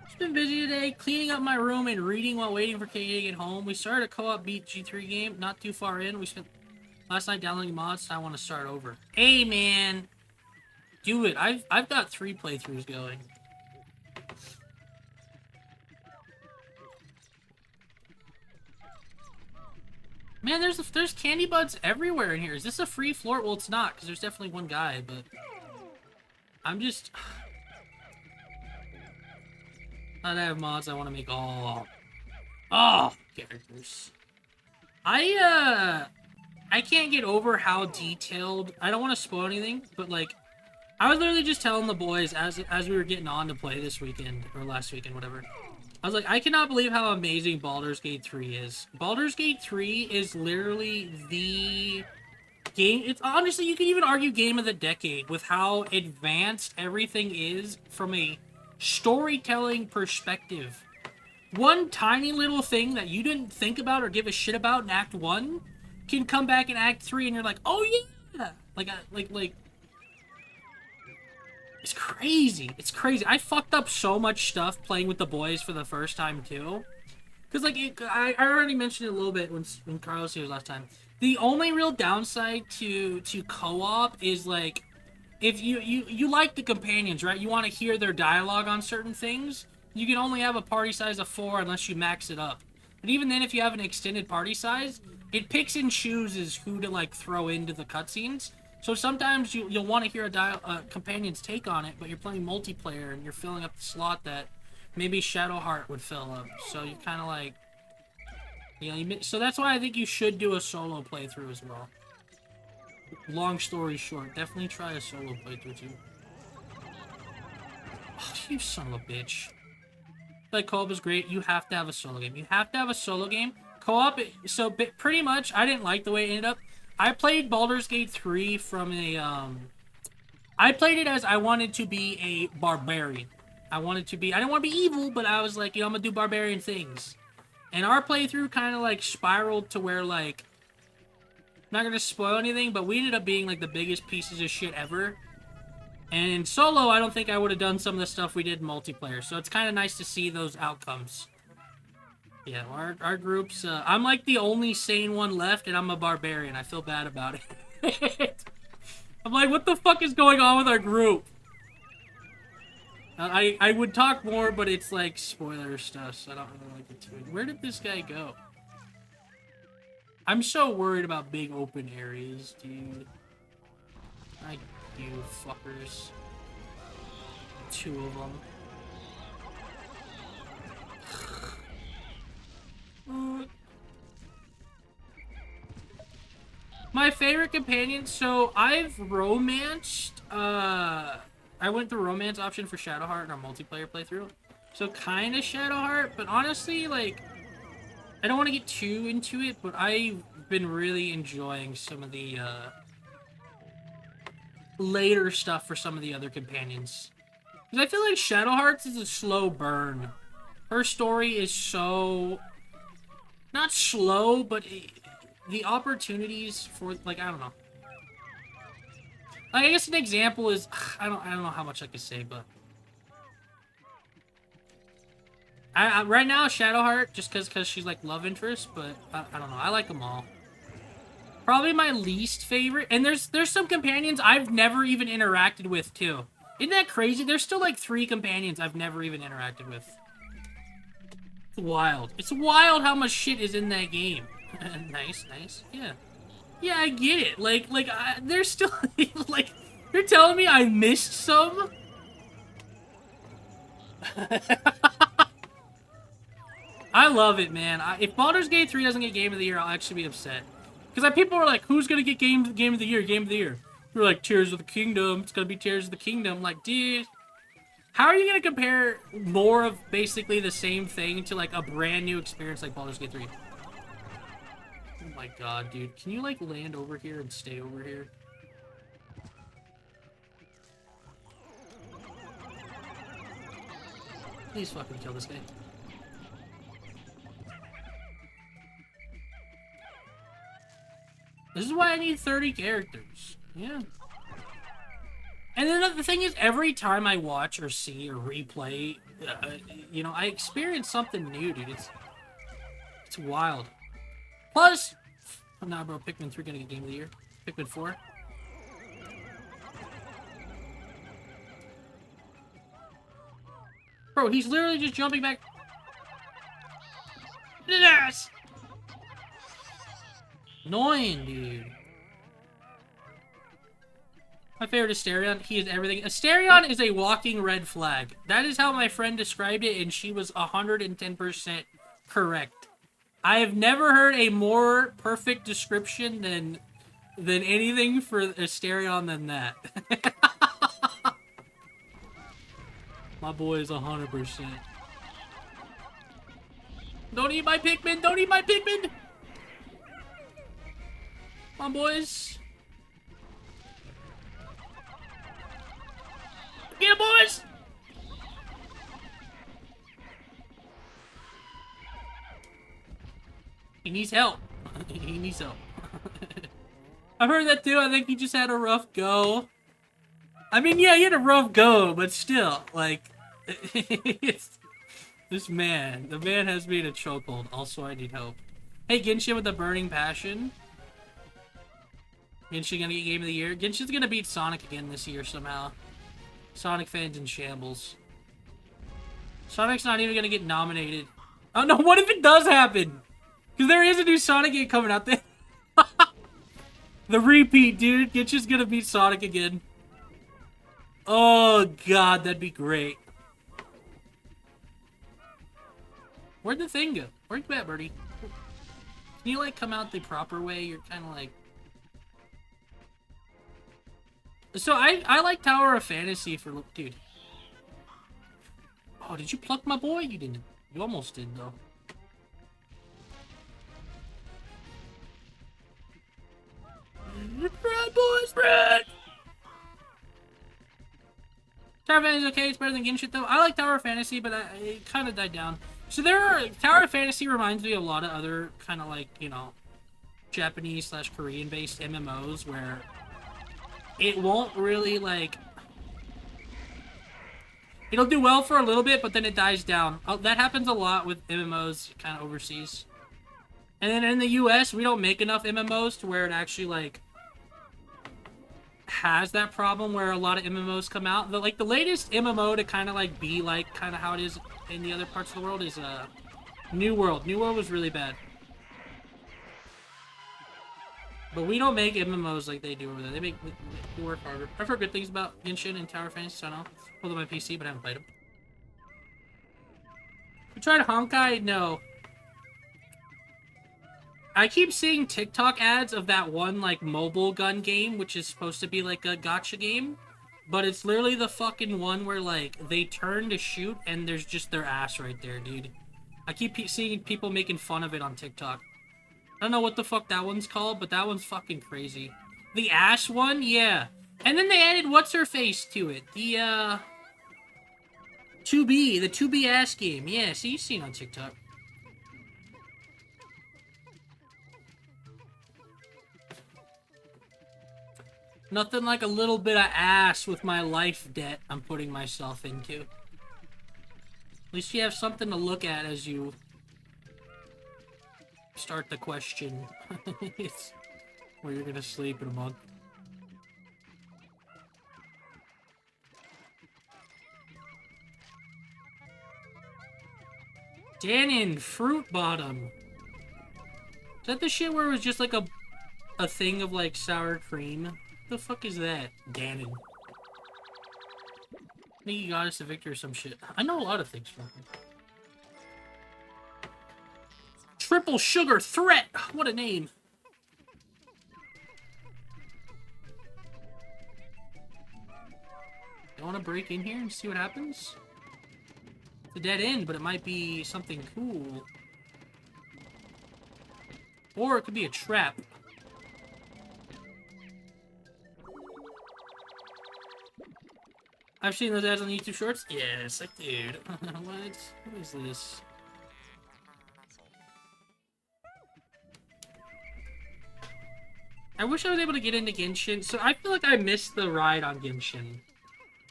Just been busy today, cleaning up my room and reading while waiting for KK to get home. We started a co-op beat G3 game, not too far in. We spent Last night downloading mods, I want to start over. Hey, man. Do it. I've got 3 playthroughs going. Man, there's candy buds everywhere in here. Is this a free floor? Well, it's not, because there's definitely one guy, but... I'm just... I have mods I want to make all... Oh, characters. I can't get over how detailed... I don't want to spoil anything, but, like... I was literally just telling the boys as we were getting on to play this weekend, or last weekend, whatever. I was like, I cannot believe how amazing Baldur's Gate 3 is. Baldur's Gate 3 is literally the game... It's honestly, you can even argue game of the decade with how advanced everything is from a storytelling perspective. One tiny little thing that you didn't think about or give a shit about in Act 1 can come back in Act 3 and you're like, oh yeah! Like... It's crazy. It's crazy. I fucked up so much stuff playing with the boys for the first time, too. Because, like, I already mentioned it a little bit when Carlos here was last time. The only real downside to co-op is, like, if you like the companions, right? You want to hear their dialogue on certain things. You can only have a party size of 4 unless you max it up. But even then, if you have an extended party size, it picks and chooses who to, like, throw into the cutscenes. So sometimes you'll want to hear a companion's take on it, but you're playing multiplayer and you're filling up the slot that maybe Shadowheart would fill up. So you kind of like, you know, so that's why I think you should do a solo playthrough as well. Long story short, definitely try a solo playthrough too. Oh, you son of a bitch. Like, co-op is great. You have to have a solo game. You have to have a solo game. Co-op, so pretty much, I didn't like the way it ended up. I played Baldur's Gate 3 from a, I played it as I wanted to be a barbarian. I didn't want to be evil, but I was like, you know, I'm gonna do barbarian things. And our playthrough kind of, like, spiraled to where, like, I'm not gonna spoil anything, but we ended up being, like, the biggest pieces of shit ever. And in solo, I don't think I would have done some of the stuff we did in multiplayer, so it's kind of nice to see those outcomes. Yeah, our group's, I'm like the only sane one left, and I'm a barbarian. I feel bad about it. I'm like, what the fuck is going on with our group? I would talk more, but it's like spoiler stuff, so I don't really like it too. Where did this guy go? I'm so worried about big open areas, dude. You fuckers. 2 of them. My favorite companion, so I've romanced, I went the romance option for Shadowheart in our multiplayer playthrough. So kind of Shadowheart, but honestly, like, I don't want to get too into it, but I've been really enjoying some of the, later stuff for some of the other companions. Because I feel like Shadowhearts is a slow burn. Her story is so... not slow, but the opportunities for, like, I don't know. Like, I guess an example is, I don't know how much I can say, but I right now Shadowheart just because she's like love interest, but I don't know. I like them all. Probably my least favorite, and there's some companions I've never even interacted with too. Isn't that crazy? There's still like 3 companions I've never even interacted with. It's wild. It's wild how much shit is in that game. Nice. Yeah. Yeah, I get it. Like, there's still, like, you're telling me I missed some? I love it, man. If Baldur's Gate 3 doesn't get Game of the Year, I'll actually be upset. Because people are like, who's gonna get Game of the Year? You're like, Tears of the Kingdom. It's gonna be Tears of the Kingdom. Like, dude, how are you gonna compare more of basically the same thing to, like, a brand new experience like Baldur's Gate 3? Oh my god, dude. Can you, like, land over here and stay over here? Please fucking kill this guy. This is why I need 30 characters. Yeah. And then the thing is, every time I watch or see or replay, you know, I experience something new, dude. It's wild. Plus, Oh, nah, bro. Pikmin 3 gonna get Game of the Year. Pikmin 4. Bro, he's literally just jumping back. Yes! Annoying, dude. My favorite Asterion, he is everything. Asterion is a walking red flag. That is how my friend described it, and she was 110% correct. I have never heard a more perfect description than anything for Asterion than that. My boy is 100%. Don't eat my Pikmin! Don't eat my Pikmin! Come on, boys. Get him, boys! He needs help. He needs help. I've heard that too. I think he just had a rough go. I mean, yeah, he had a rough go, but still, like, this man. The man has me in a chokehold. Also, I need help. Hey, Genshin with the burning passion. Genshin gonna get Game of the Year. Genshin's gonna beat Sonic again this year somehow. Sonic fans in shambles. Sonic's not even gonna get nominated. Oh no, what if it does happen? Because there is a new Sonic game coming out there. The repeat, dude. Genshin's gonna beat Sonic again. Oh god, that'd be great. Where'd the thing go? Where'd you at, Birdie? Can you, like, come out the proper way? You're kind of like... So, I like Tower of Fantasy for... Dude. Oh, did you pluck my boy? You didn't. You almost did, though. Red boys, red! Tower of Fantasy is okay. It's better than Genshin, though. I like Tower of Fantasy, but it kind of died down. So Tower of Fantasy reminds me of a lot of other kind of like, you know, Japanese/Korean-based MMOs where it won't really, like... It'll do well for a little bit, but then it dies down. That happens a lot with MMOs kind of overseas. And then in the US, we don't make enough MMOs to where it actually, like, has that problem where a lot of MMOs come out. Like, the latest MMO to kind of, like, be, like, kind of how it is in the other parts of the world is, New World. New World was really bad. But we don't make MMOs like they do over there. They work harder. I've heard good things about Genshin and Tower Fantasy, so I know. Pulled on my PC, but I haven't played them. You tried Honkai? No. I keep seeing TikTok ads of that one, like, mobile gun game, which is supposed to be, like, a gacha game. But it's literally the fucking one where, like, they turn to shoot and there's just their ass right there, dude. I keep seeing people making fun of it on TikTok. I don't know what the fuck that one's called, but that one's fucking crazy. The ass one? Yeah. And then they added what's-her-face to it. The, 2B. The 2B ass game. Yeah, see, you've seen it on TikTok. Nothing like a little bit of ass with my life debt I'm putting myself into. At least you have something to look at as you start the question. It's where you're gonna sleep in a month. Danon, Fruit Bottom. Is that the shit where it was just like a thing of like sour cream? What the fuck is that? Danon. I think he got us a victory or some shit. I know a lot of things from him. Triple Sugar Threat! What a name. You wanna break in here and see what happens? It's a dead end, but it might be something cool. Or it could be a trap. I've seen those ads on YouTube Shorts. Yes, like, dude. What is this? I wish I was able to get into Genshin. So I feel like I missed the ride on Genshin.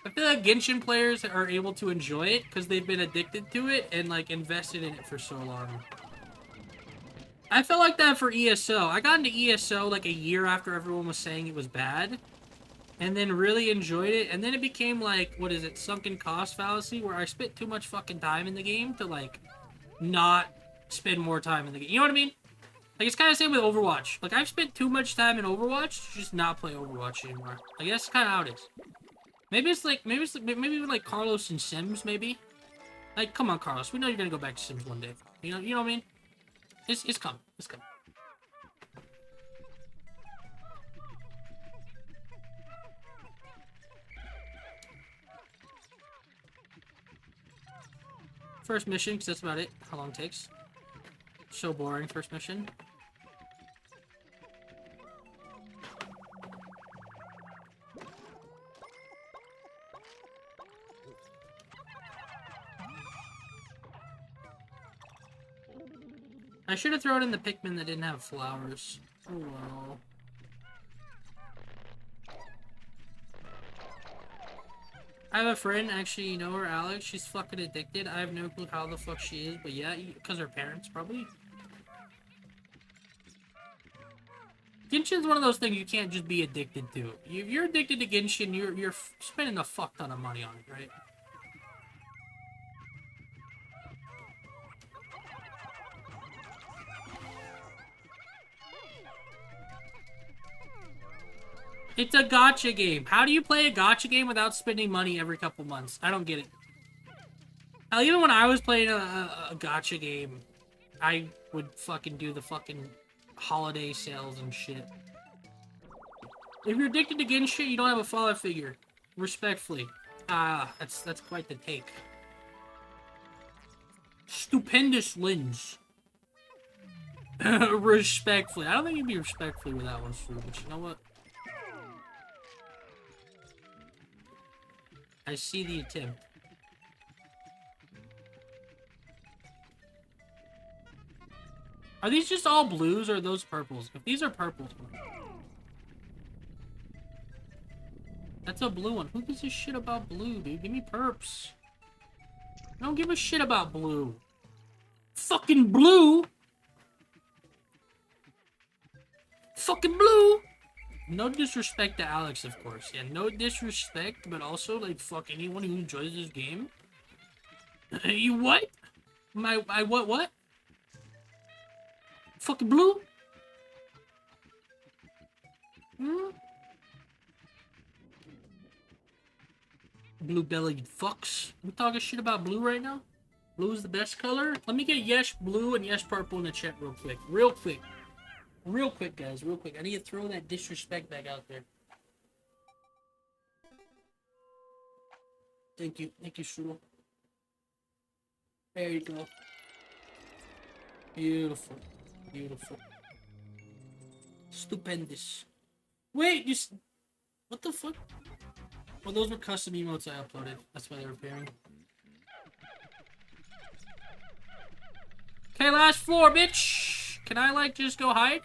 I feel like Genshin players are able to enjoy it because they've been addicted to it and, like, invested in it for so long. I felt like that for ESO. I got into ESO like a year after everyone was saying it was bad. And then really enjoyed it. And then it became like, what is it, sunken cost fallacy, where I spent too much fucking time in the game to, like, not spend more time in the game. You know what I mean? Like, it's kind of the same with Overwatch. Like, I've spent too much time in Overwatch to just not play Overwatch anymore. Like, that's kind of how it is. Maybe it's like, maybe even like Carlos and Sims, maybe? Like, come on, Carlos. We know you're gonna go back to Sims one day. You know what I mean? It's coming. It's coming. First mission, because that's about it. How long it takes. So boring, first mission. I should have thrown in the Pikmin that didn't have flowers. Oh well. I have a friend, actually, you know her, Alex. She's fucking addicted. I have no clue how the fuck she is, but yeah, because her parents, probably. Genshin's one of those things you can't just be addicted to. If you're addicted to Genshin, you're spending a fuck ton of money on it, right? It's a gacha game. How do you play a gacha game without spending money every couple months? I don't get it. Hell, even when I was playing a gacha game, I would fucking do the fucking holiday sales and shit. If you're addicted to Genshin, you don't have a father figure. Respectfully. Ah, that's quite the take. Stupendous lens. Respectfully. I don't think you'd be respectfully with that one, Stu, but you know what? I see the attempt. Are these just all blues or are those purples? If these are purples... That's a blue one. Who gives a shit about blue, dude? Give me perps. I don't give a shit about blue. Fucking blue! Fucking blue! No disrespect to Alex, of course. Yeah, no disrespect, but also, like, fuck anyone who enjoys this game. You what? I what? Fucking blue? Hmm? Blue-bellied fucks. We talking shit about blue right now? Blue is the best color? Let me get yes blue and yes purple in the chat real quick. Real quick. Real quick, guys. Real quick. I need to throw that disrespect back out there. Thank you. Thank you, Strudel. There you go. Beautiful. Beautiful. Stupendous. Wait, you... What the fuck? Well, those were custom emotes I uploaded. That's why they were appearing. Okay, last floor, bitch! Can I, like, just go hide?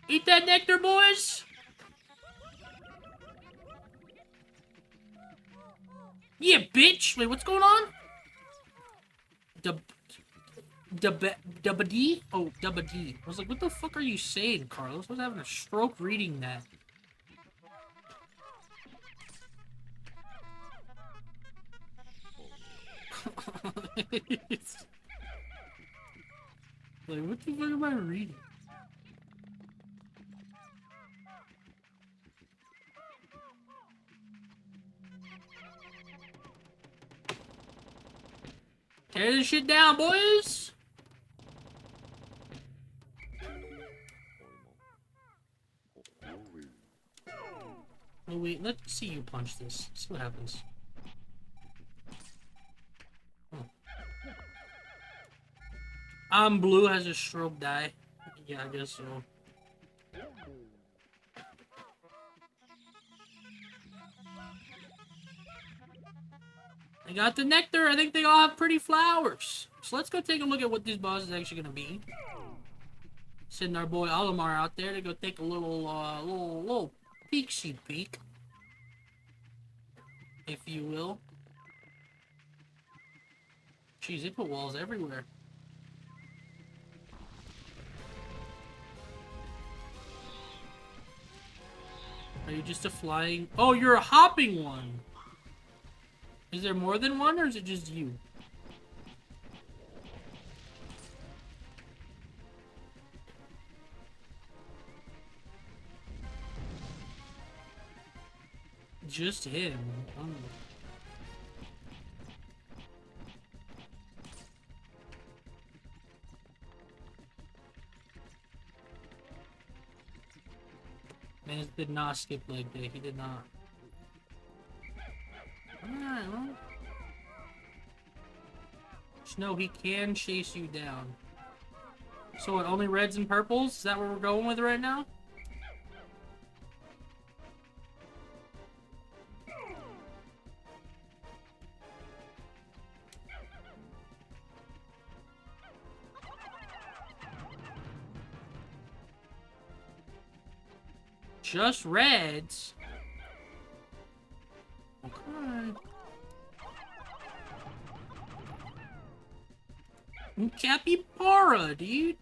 Eat that nectar, boys! Yeah, bitch! Wait, what's going on? Dubba-dee? Oh, Dubba-dee. I was like, what the fuck are you saying, Carlos? I was having a stroke reading that. Like, what the fuck am I reading? Tear this shit down, boys! Oh, wait, let's see you punch this. See what happens. Blue has a stroke die. Yeah, I guess so. I got the nectar. I think they all have pretty flowers. So let's go take a look at what this boss is actually gonna be. Sending our boy Olimar out there to go take a little peek, if you will. Jeez, they put walls everywhere. Are you just a flying... Oh, you're a hopping one! Is there more than one, or is it just you? Just him. Oh. Man did not skip leg day. He did not. Alright, well. Just know he can chase you down. So what, only reds and purples? Is that what we're going with right now? Just reds? Okay. Capybara, dude.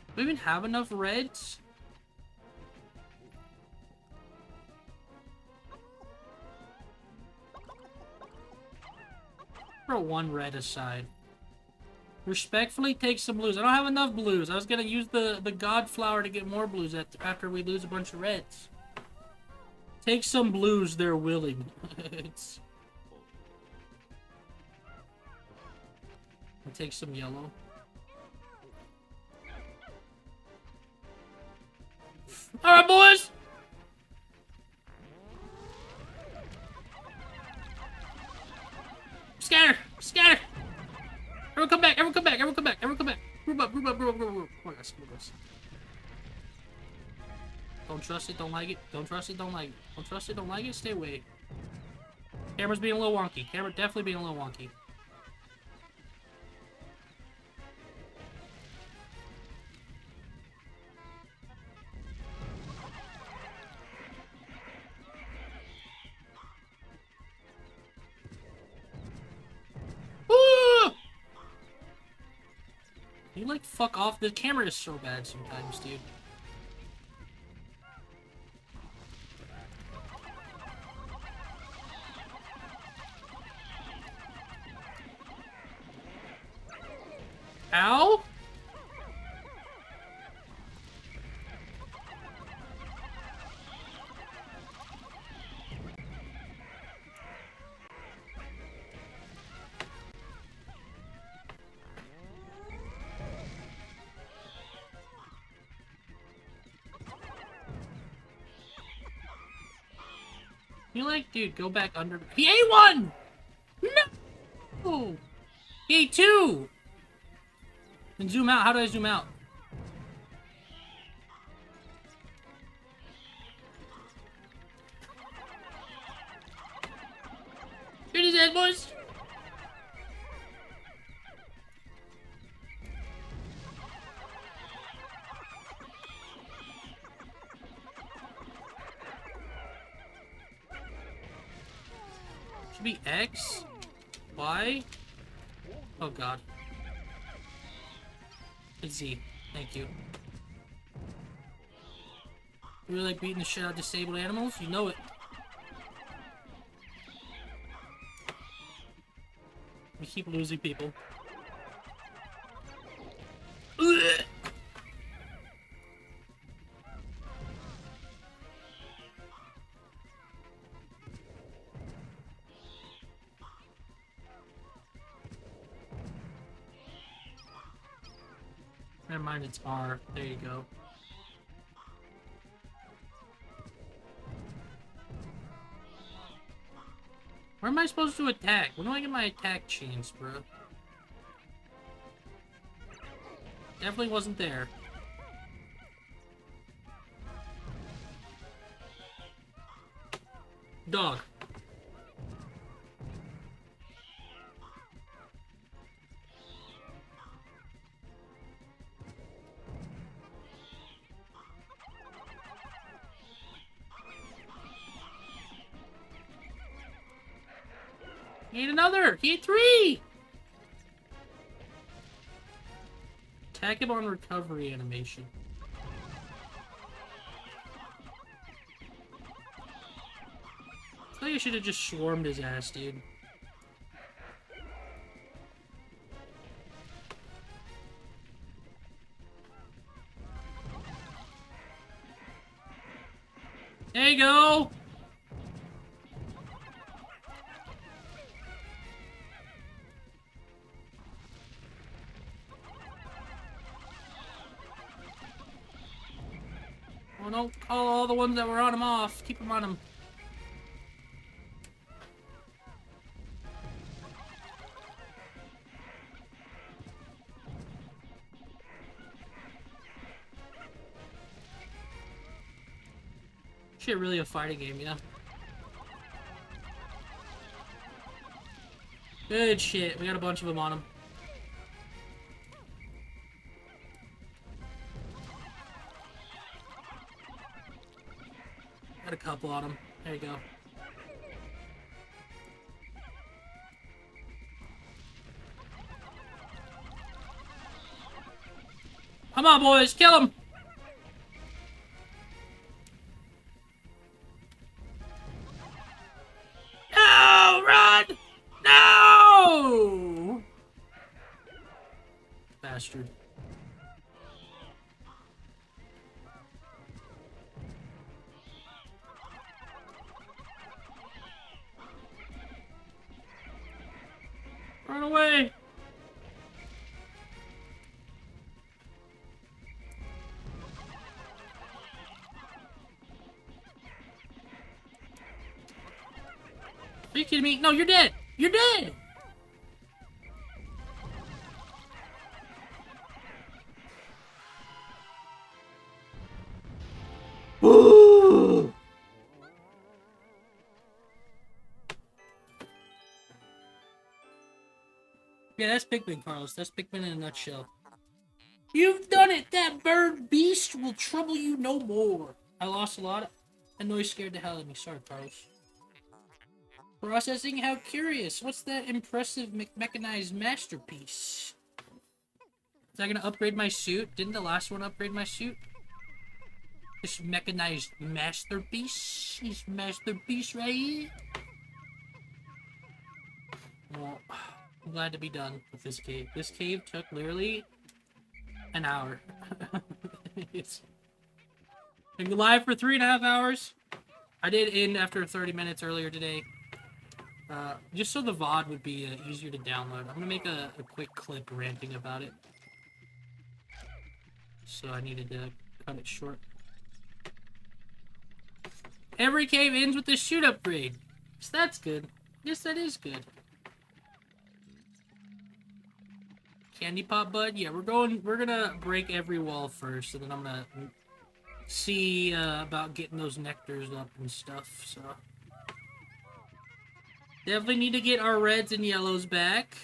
Do we even have enough reds? Throw one red aside. Respectfully take some blues. I don't have enough blues. I was gonna use the god flower to get more blues after we lose a bunch of reds. Take some blues, they're willing. It's... I'll take some yellow. Alright, boys! Scatter! Scatter! Everyone come back! Everyone come back! Everyone come back! Everyone come back! Group up! Group up! Group up! Group up! Come on, guys. Come on, guys. Don't trust it, don't like it. Don't trust it, don't like it. Don't trust it, don't like it. Stay away. Camera's being a little wonky. Camera definitely being a little wonky. Woo! You like fuck off? The camera is so bad sometimes, dude. Ow? You like, dude, go back under. He ate one! No! He ate two! And zoom out. How do I zoom out? Shoot his head, boys! Should be X? Y? Oh god. It's Z. Thank you. You really like beating the shit out of disabled animals? You know it. We keep losing people. Ugh. Never mind, it's R. There you go. Where am I supposed to attack? When do I get my attack changed, bro? Definitely wasn't there. Dog. He ate another! He ate 3! Attack him on recovery animation. I thought you should have just swarmed his ass, dude. There you go! Well, don't call all the ones that were on him off. Keep them on him. Shit, really a fighting game, yeah. Good shit. We got a bunch of them on him. Got a couple on him. There you go. Come on, boys. Kill him. No! Run! No! Bastard. Run away! Are you kidding me? No, you're dead! You're dead! Ooh. Yeah, that's Pikmin, Carlos. That's Pikmin in a nutshell. You've done it! That bird beast will trouble you no more. I lost a lot. That noise scared the hell out of me. Sorry, Carlos. Processing? How curious. What's that impressive mechanized masterpiece? Is that gonna upgrade my suit? Didn't the last one upgrade my suit? This mechanized masterpiece? This masterpiece right here? Well, I'm glad to be done with this cave. This cave took literally an hour. It's been live for 3.5 hours. I did end after 30 minutes earlier today. Just so the VOD would be easier to download. I'm gonna make a quick clip ranting about it. So I needed to cut it short. Every cave ends with this shoot upgrade. So that's good. Yes, that is good. Candy Pop Bud? Yeah, we're gonna break every wall first, and then I'm gonna see about getting those nectars up and stuff, so. Definitely need to get our reds and yellows back.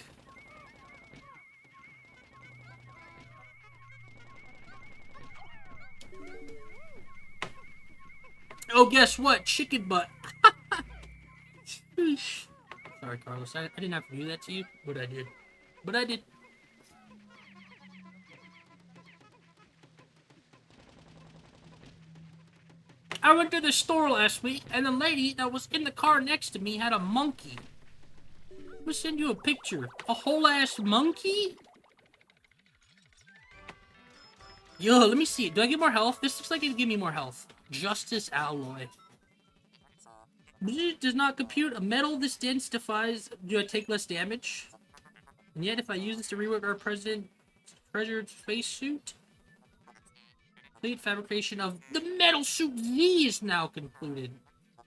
Oh, guess what? Chicken butt. Sorry, Carlos. I didn't have to do that to you, but I did. But I did. I went to the store last week, and the lady that was in the car next to me had a monkey. I'm gonna send you a picture. A whole-ass monkey? Yo, let me see. Do I get more health? This looks like it'd give me more health. Justice Alloy. Does not compute. A metal this dense defies... Do I take less damage? And yet, if I use this to rework our treasured spacesuit... Complete fabrication of the metal suit V is now concluded.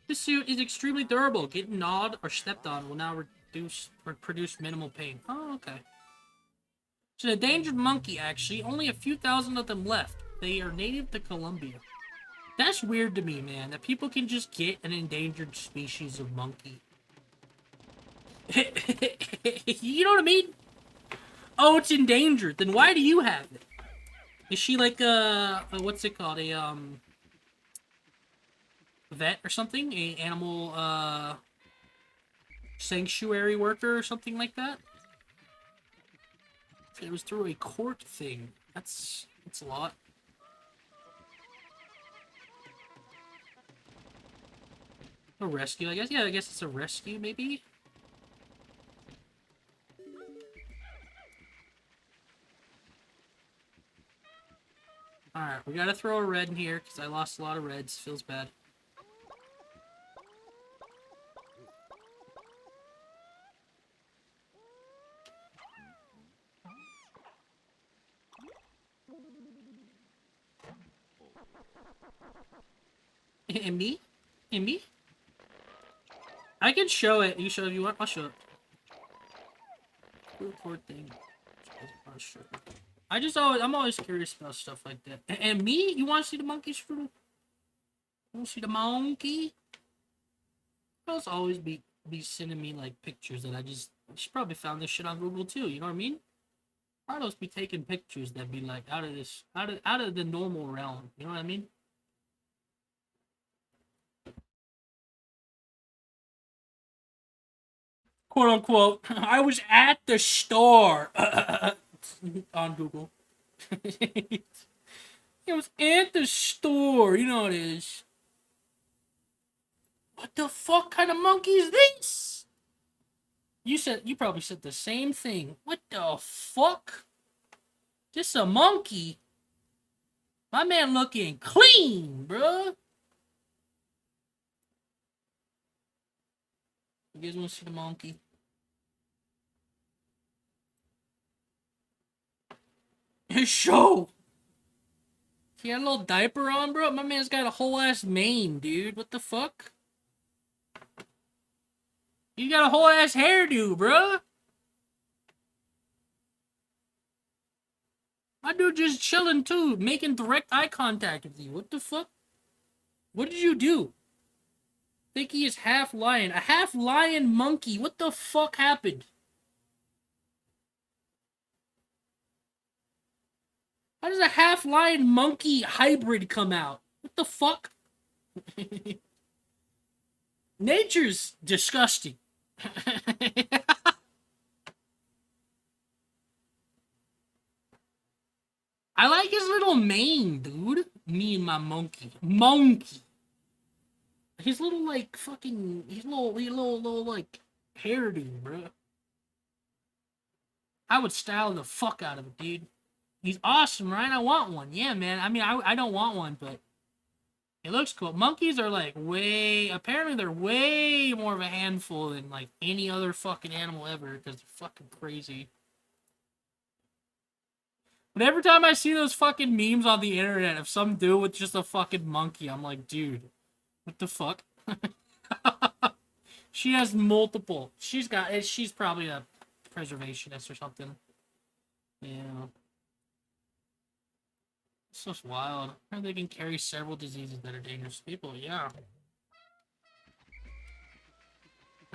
This suit is extremely durable. Getting gnawed or stepped on will now produce minimal pain. Oh, okay. It's an endangered monkey, actually. Only a few thousand of them left. They are native to Colombia. That's weird to me, man. That people can just get an endangered species of monkey. You know what I mean? Oh, it's endangered. Then why do you have it? Is she like a what's it called? A vet or something? A animal sanctuary worker or something like that. It was through a court thing. That's a lot. A rescue, I guess. Yeah, I guess it's a rescue, maybe? Alright, we gotta throw a red in here, because I lost a lot of reds. Feels bad. And me? And me? I can show it. You show if you want. I'll show it. Record thing. I'm always curious about stuff like that. And me? You want to see the monkey strudel? You want to see the monkey? Girls always be sending me like pictures that she probably found this shit on Google too. You know what I mean? Carlos be taking pictures that be like out of the normal realm. You know what I mean? Quote unquote. I was at the store on Google. It was at the store. You know what it is. What the fuck kind of monkey is this? You probably said the same thing. What the fuck? This a monkey? My man looking clean, bruh. You guys want to see the monkey? Show! He had a little diaper on, bro? My man's got a whole ass mane, dude. What the fuck? You got a whole ass hairdo, bro. My dude just chilling too, making direct eye contact with you. What the fuck? What did you do? Think he is half lion. A half lion monkey. What the fuck happened? How does a half lion monkey hybrid come out? What the fuck? Nature's disgusting. I like his little mane, dude. Me and my monkey. Monkey. His little, like, fucking... His little like, hairdo, bro. I would style the fuck out of it, dude. He's awesome, right? I want one. Yeah, man. I mean, I don't want one, but... It looks cool. Monkeys are, like, apparently they're way more of a handful than, like, any other fucking animal ever, because they're fucking crazy. But every time I see those fucking memes on the internet of some dude with just a fucking monkey, I'm like, dude, what the fuck? She has multiple. She's probably a preservationist or something. Yeah. It's just wild. They can carry several diseases that are dangerous to people. Yeah.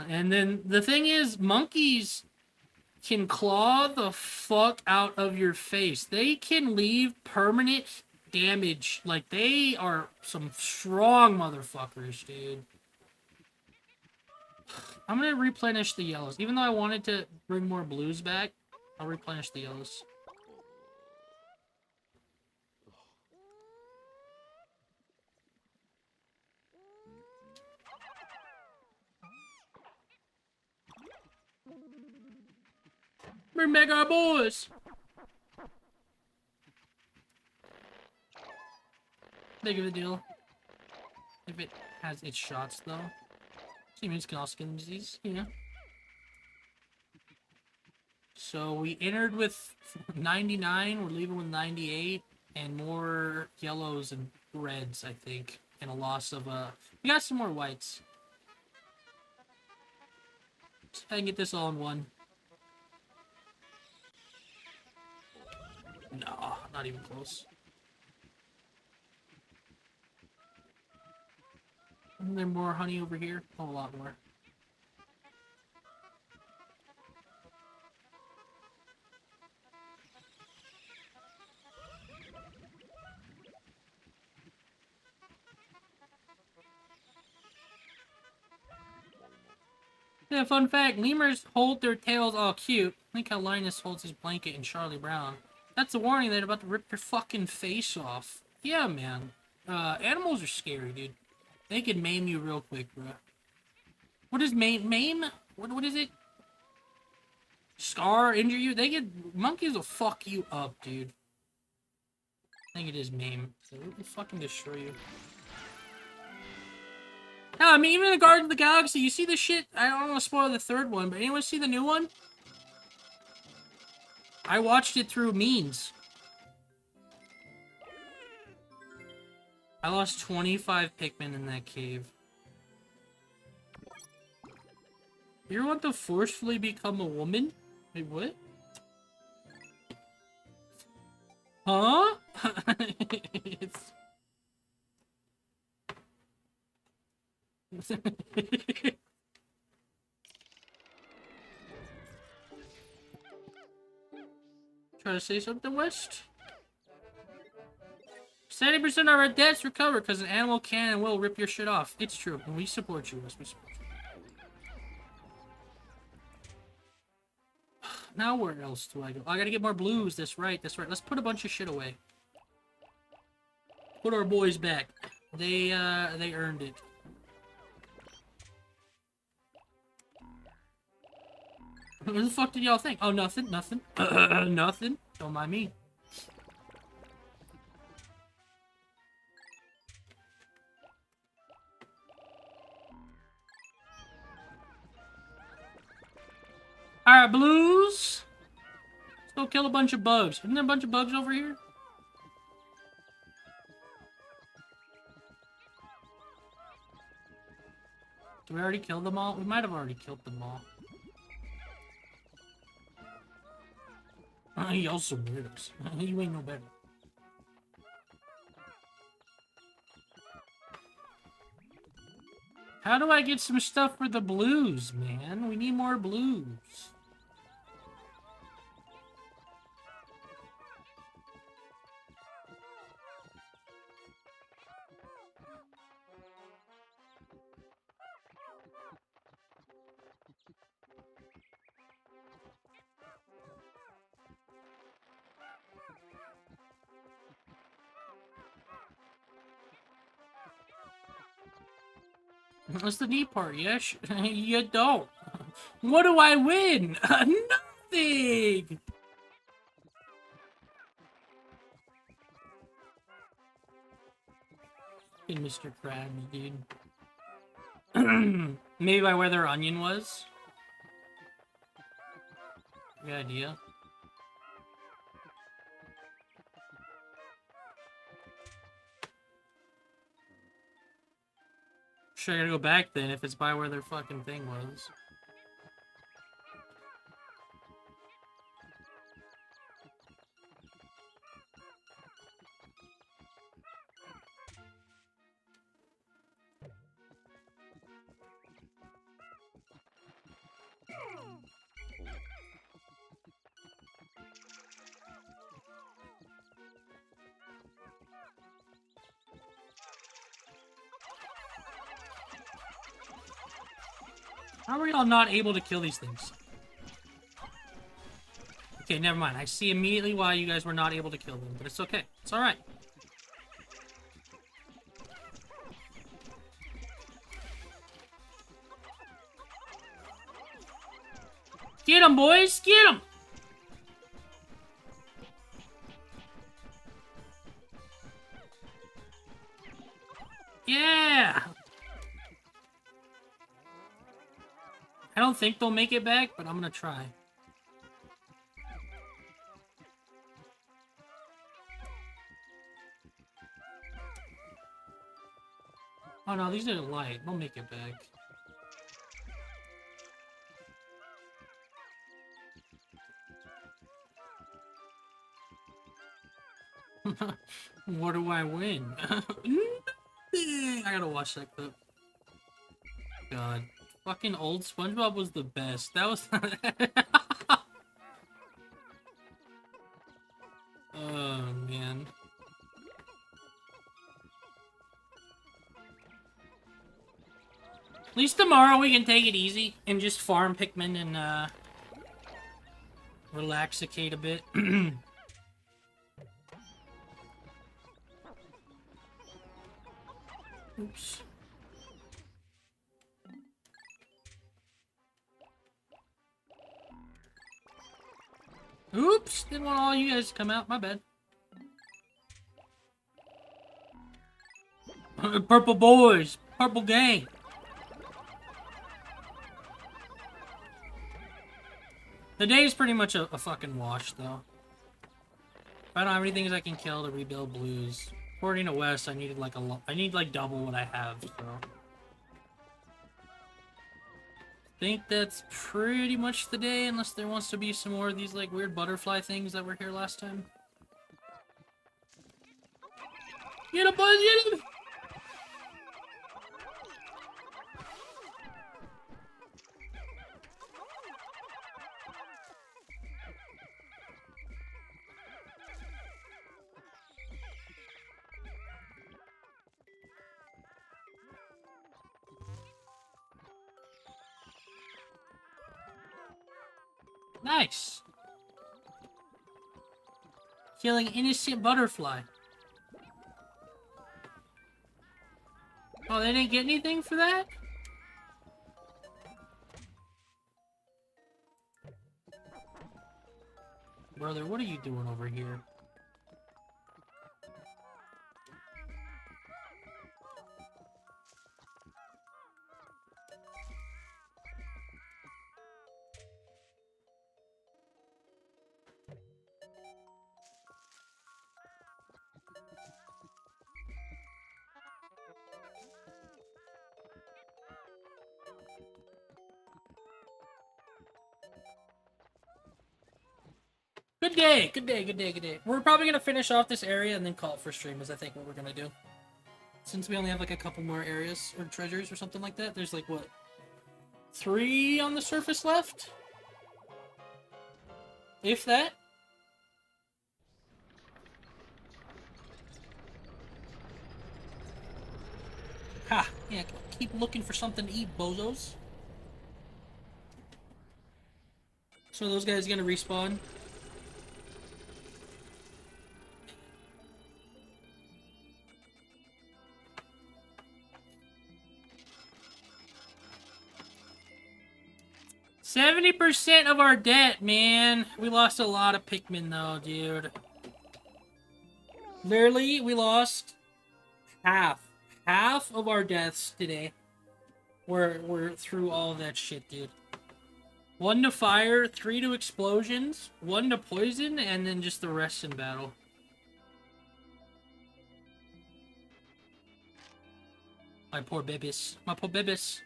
And then the thing is, monkeys can claw the fuck out of your face. They can leave permanent damage. Like, they are some strong motherfuckers, dude. I'm gonna replenish the yellows. Even though I wanted to bring more blues back, I'll replenish the yellows. Bring back our boys! Big of a deal. If it has its shots, though. Humans can also get disease, you know. So we entered with 99, we're leaving with 98, and more yellows and reds, I think. And a loss of, we got some more whites. See if I can get this all in one. No, not even close. Isn't there more honey over here? Oh, a lot more. Yeah, fun fact, lemurs hold their tails all cute. Think how Linus holds his blanket in Charlie Brown. That's a warning they're about to rip your fucking face off. Yeah, man. Animals are scary, dude. They could maim you real quick, bro. What is maim? Maim? What is it? Scar, injure you? Monkeys will fuck you up, dude. I think it is maim. They will fucking destroy you. No, I mean, even in the Guardians of the Galaxy, you see the shit. I don't want to spoil the third one, but anyone see the new one? I watched it through memes. I lost 25 Pikmin in that cave. You want to forcefully become a woman? Wait, what? Huh? It's... Trying to say something, West? 70% of our debts recover because an animal can and will rip your shit off. It's true, and we support you, West. We support you. Now where else do I go? I gotta get more blues. That's right, that's right. Let's put a bunch of shit away. Put our boys back. They earned it. What the fuck did y'all think? Oh, nothing, nothing. Nothing. Don't mind me. Alright, blues. Let's go kill a bunch of bugs. Isn't there a bunch of bugs over here? Did we already kill them all? We might have already killed them all. He also murders. You ain't no better. How do I get some stuff for the blues, man? We need more blues. That's the neat part, yes? You don't. What do I win? Nothing! Fucking Mr. Krabs, dude. Maybe by where their onion was? Good idea. Sure, I gotta go back then if it's by where their fucking thing was. How are y'all not able to kill these things? Okay, never mind. I see immediately why you guys were not able to kill them, but it's okay. It's alright. Get them, boys! Get them! Yeah! I don't think they'll make it back, but I'm gonna try. Oh no, these are light. They'll make it back. What do I win? I gotta watch that clip. God. Fucking old SpongeBob was the best. That was... Oh, man. At least tomorrow we can take it easy and just farm Pikmin and relaxicate a bit. Oops. Oops! Didn't want all you guys to come out. My bad. Purple boys! Purple gang! The day is pretty much a fucking wash, though. If I don't have any things I can kill to rebuild blues. According to Wes, I needed like I need like double what I have, so. I think that's pretty much the day, unless there wants to be some more of these like weird butterfly things that were here last time. Get a buzz, get him! Nice. Killing innocent butterfly. Oh, they didn't get anything for that? Brother, what are you doing over here? Good day, good day, good day, good day. We're probably gonna finish off this area and then call it for stream is I think what we're gonna do. Since we only have like a couple more areas or treasures or something like that. There's like what? 3 on the surface left? If that? Ha! Yeah, keep looking for something to eat, bozos. So those guys gonna respawn? 70% of our debt, man. We lost a lot of Pikmin, though, dude. Literally, we lost half. Half of our deaths today were through all of that shit, dude. 1 to fire, 3 to explosions, 1 to poison, and then just the rest in battle. My poor bibis. My poor bibis.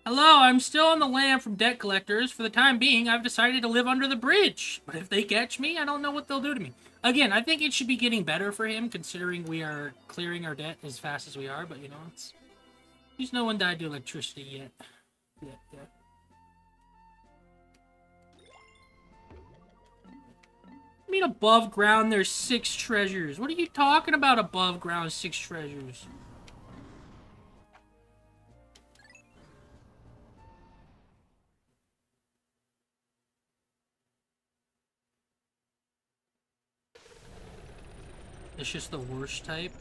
Hello, I'm still on the lam from debt collectors. For the time being, I've decided to live under the bridge. But if they catch me, I don't know what they'll do to me. Again, I think it should be getting better for him, considering we are clearing our debt as fast as we are. But, you know, it's... There's no one died to electricity yet. Yeah. I mean, above ground, there's 6 treasures. What are you talking about above ground 6 treasures? It's just the worst type.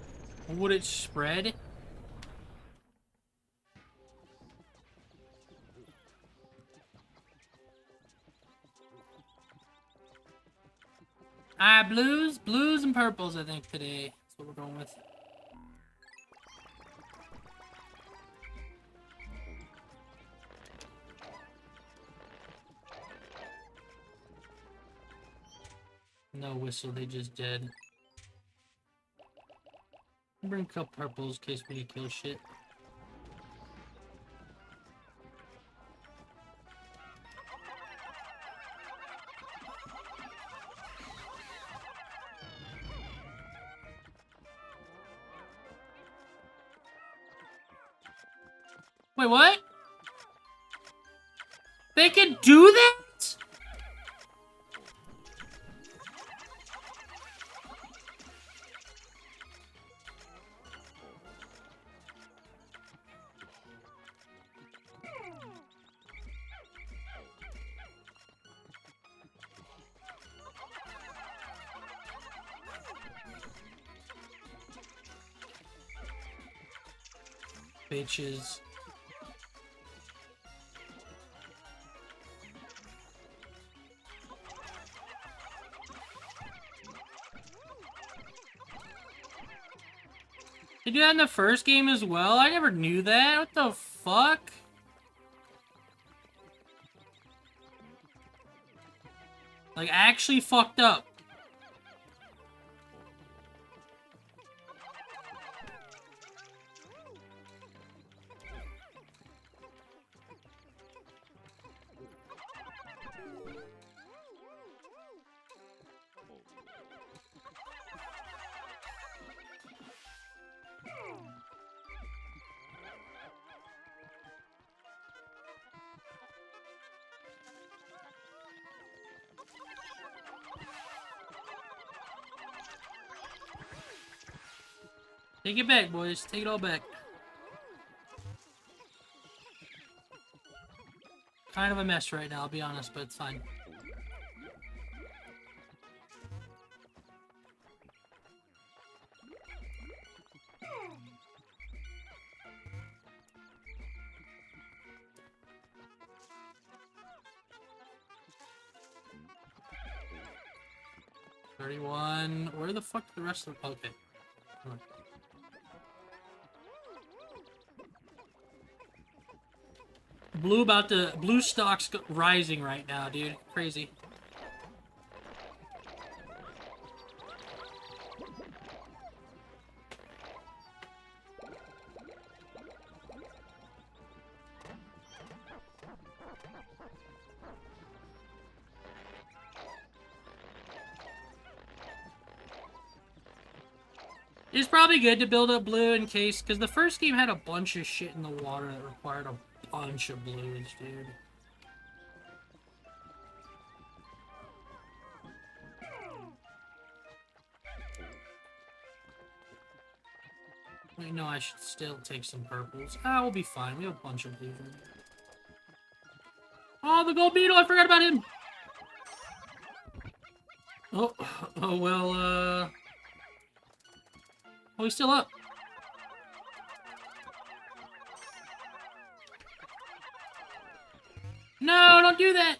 Would it spread? Blues and purples, I think, today. That's what we're going with. No whistle, they just dead. Bring a couple purples in case we need to kill shit. Wait, what? They can do that? Bitches. They do that in the first game as well? I never knew that. What the fuck? Like, actually fucked up. Take it back, boys. Take it all back. Kind of a mess right now, I'll be honest, but it's fine. $31. Where the fuck did the rest of the... Okay. Come on. Blue stock's rising right now, dude. Crazy. It's probably good to build up blue in case, because the first game had a bunch of shit in the water that required a bunch of blues, dude. Wait, no, I should still take some purples. Ah, we'll be fine. We have a bunch of blues. Oh, the gold beetle! I forgot about him! Oh well, oh, he's still up. No, don't do that!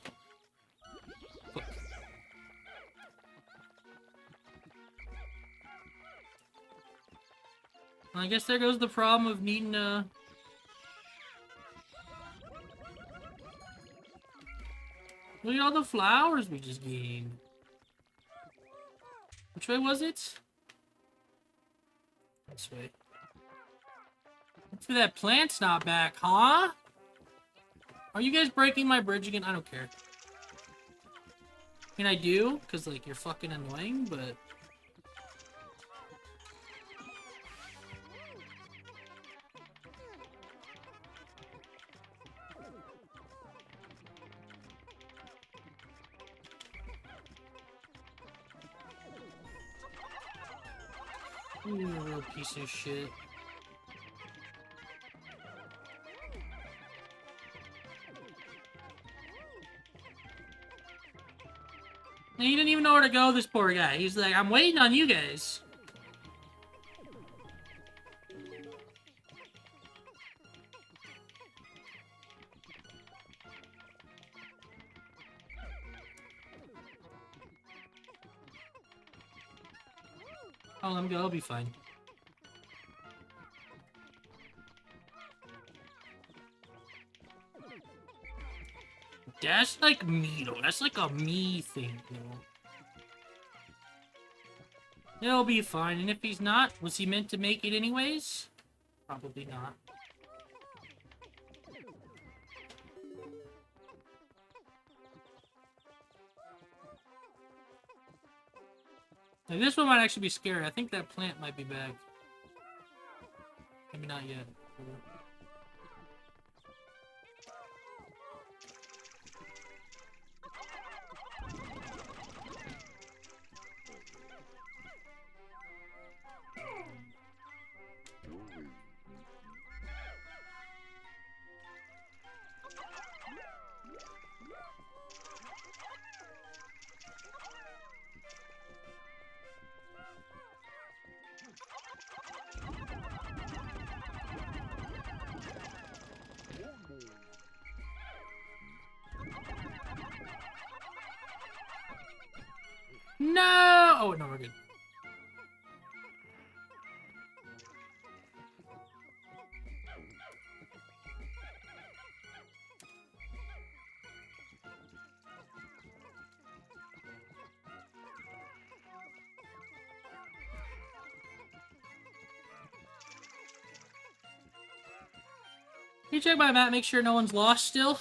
I guess there goes the problem of needing Look at all the flowers we just gained. Which way was it? This way. Hopefully that plant's not back, huh? Are you guys breaking my bridge again? I don't care. I mean, I do, because, like, you're fucking annoying, but... You're a real piece of shit. And he didn't even know where to go, this poor guy. He's like, I'm waiting on you guys. Oh, let him go, I'll be fine. That's like me, though. That's like a me thing, though. He'll be fine, and if he's not, was he meant to make it anyways? Probably not. Now, this one might actually be scary. I think that plant might be back. Maybe not yet. No! Oh, no, we're good. Can you check my map, make sure no one's lost still?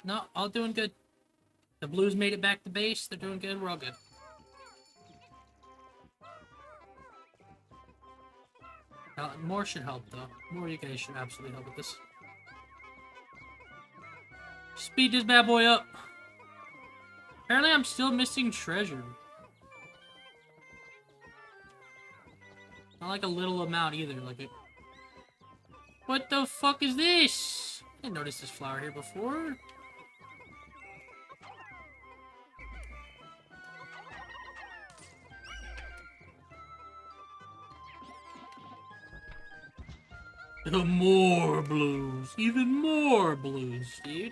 No, all doing good. The Blues made it back to base. They're doing good. We're all good. More should help, though. More you guys should absolutely help with this. Speed this bad boy up. Apparently, I'm still missing treasure. Not like a little amount either. Like it. What the fuck is this? I didn't notice this flower here before. More blues. Even more blues, dude.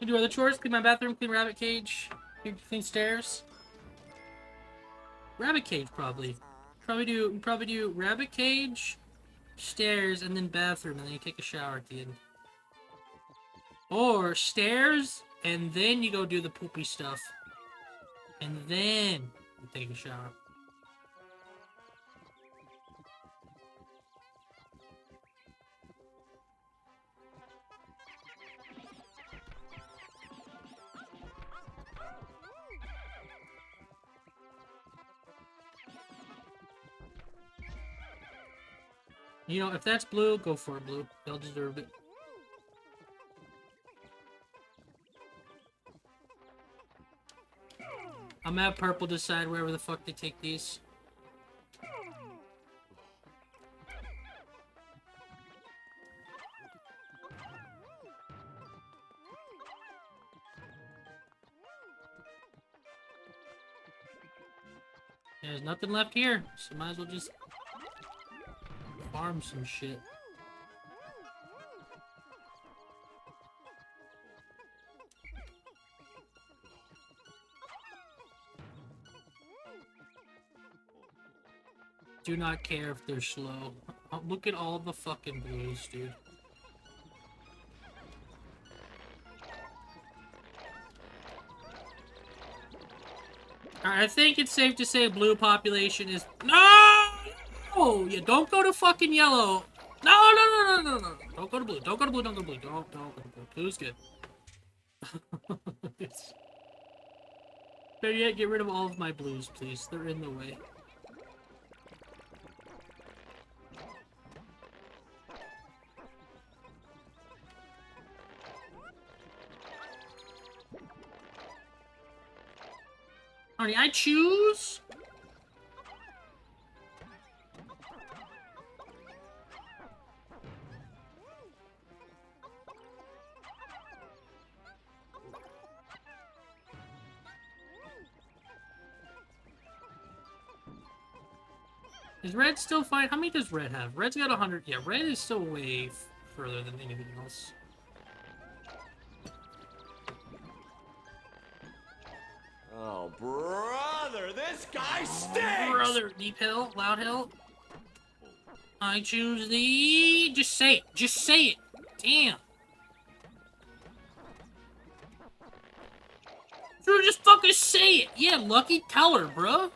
I do other chores, clean my bathroom, clean rabbit cage, clean stairs. Rabbit cage, probably. Probably do rabbit cage, stairs, and then bathroom, and then you take a shower at the end. Or stairs, and then you go do the poopy stuff. And then you take a shower. You know, if that's blue, go for it, blue. They'll deserve it. I'm gonna have purple decide wherever the fuck they take these. There's nothing left here, so might as well just farm some shit. Do not care if they're slow. Oh, look at all the fucking blues, dude. Alright, I think it's safe to say blue population is... No! Oh, yeah, don't go to fucking yellow. No. Don't go to blue. Don't go to blue. Don't go to blue. Don't go to blue. Blue's good. Better yet, get rid of all of my blues, please. They're in the way. Honey, I choose. Is red still fine? How many does red have? Red's got 100. Yeah, red is still way further than anything else. Oh, brother, this guy stinks! Brother, deep hill, loud hill. I choose the... Just say it. Just say it. Damn. Dude, just fucking say it. Yeah, Lucky, tell her, bro.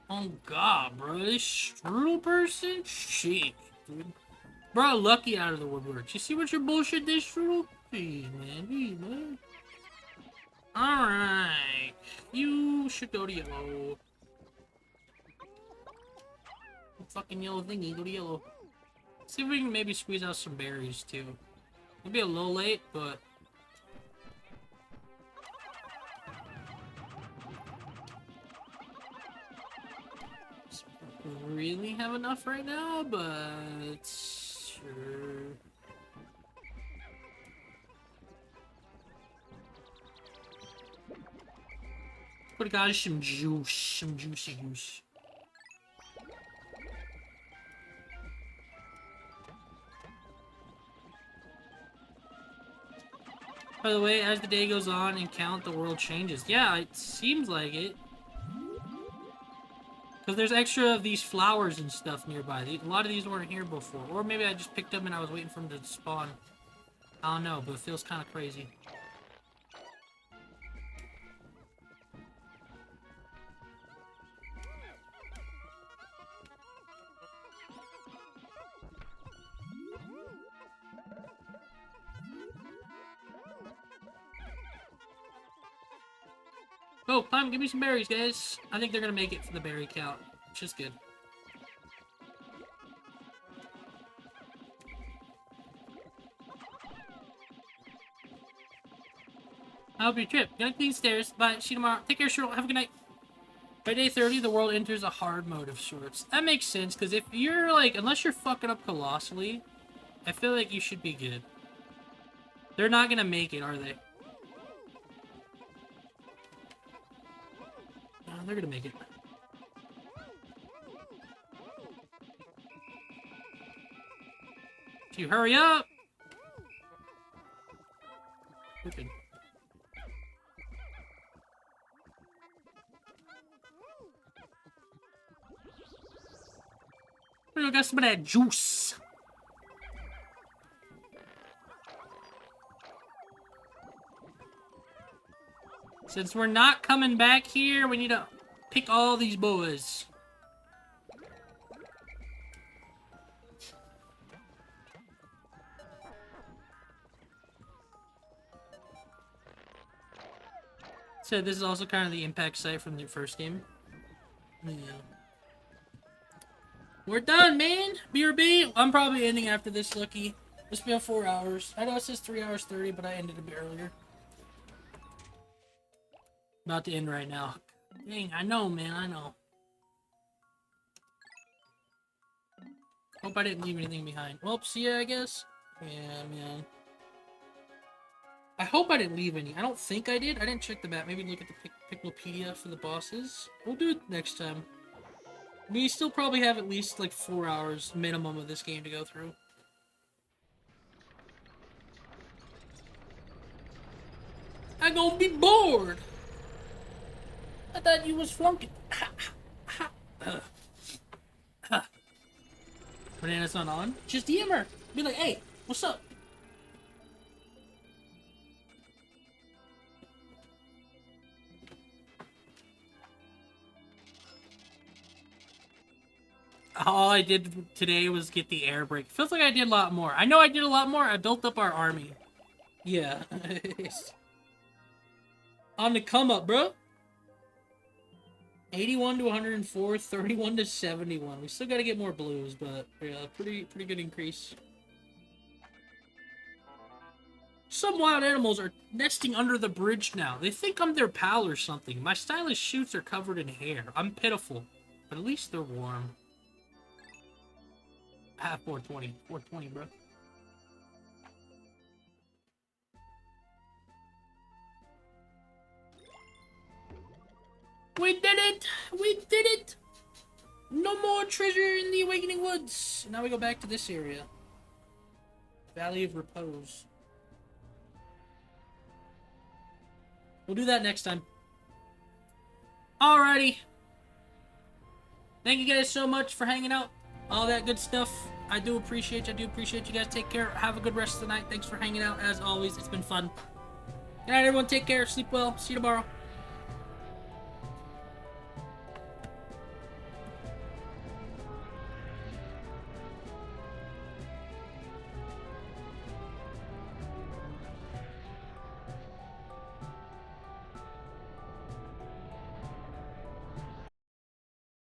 Oh, God, bro. This strudel person? Shit, dude. Bro, Lucky out of the woodwork. You see what your bullshit did, strudel? Jeez, man. Jeez, man. Alright. You should go to yellow. Fucking yellow thingy. Go to yellow. See if we can maybe squeeze out some berries, too. It'll be a little late, but... really have enough right now, but... sure... Put guys some juice, some juicy juice. By the way, as the day goes on and count, the world changes. Yeah, it seems like it. Because there's extra of these flowers and stuff nearby. A lot of these weren't here before. Or maybe I just picked them and I was waiting for them to spawn. I don't know, but it feels kind of crazy. Oh, come give me some berries, guys. I think they're gonna make it for the berry count, which is good. I hope your trip. Gonna clean stairs. Bye. See you tomorrow. Take care, Cheryl. Have a good night. By day 30, the world enters a hard mode of sorts. That makes sense, because if you're, like, unless you're fucking up colossally, I feel like you should be good. They're not gonna make it, are they? No, they're gonna make it. If you hurry up! Okay. We got some of that juice. Since we're not coming back here, we need to pick all these boys. So this is also kind of the impact site from the first game. Yeah. We're done, man. BRB. I'm probably ending after this, Lucky. It's been 4 hours. I know it says 3 hours 30, but I ended a bit earlier. About to end right now. Dang, I know, man. I know. Hope I didn't leave anything behind. Well, see ya, I guess. Yeah, man. I hope I didn't leave any. I don't think I did. I didn't check the map. Maybe look at the Piklopedia for the bosses. We'll do it next time. We still probably have at least like 4 hours minimum of this game to go through. I'm gonna be bored. I thought you was flunking. Banana's not on. Just DM her. Be like, hey, what's up? All I did today was get the air brake. Feels like I did a lot more. I know I did a lot more. I built up our army. Yeah. On the come up, bro. 81 to 104, 31 to 71. We still gotta get more blues, but yeah, pretty good increase. Some wild animals are nesting under the bridge now. They think I'm their pal or something. My stylish shoots are covered in hair. I'm pitiful, but at least they're warm. 420. 420, bro. We did it! We did it! No more treasure in the Awakening Woods! Now we go back to this area. Valley of Repose. We'll do that next time. Alrighty. Thank you guys so much for hanging out. All that good stuff. I do appreciate you. I do appreciate you guys. Take care. Have a good rest of the night. Thanks for hanging out. As always, it's been fun. Good night, everyone. Take care. Sleep well. See you tomorrow.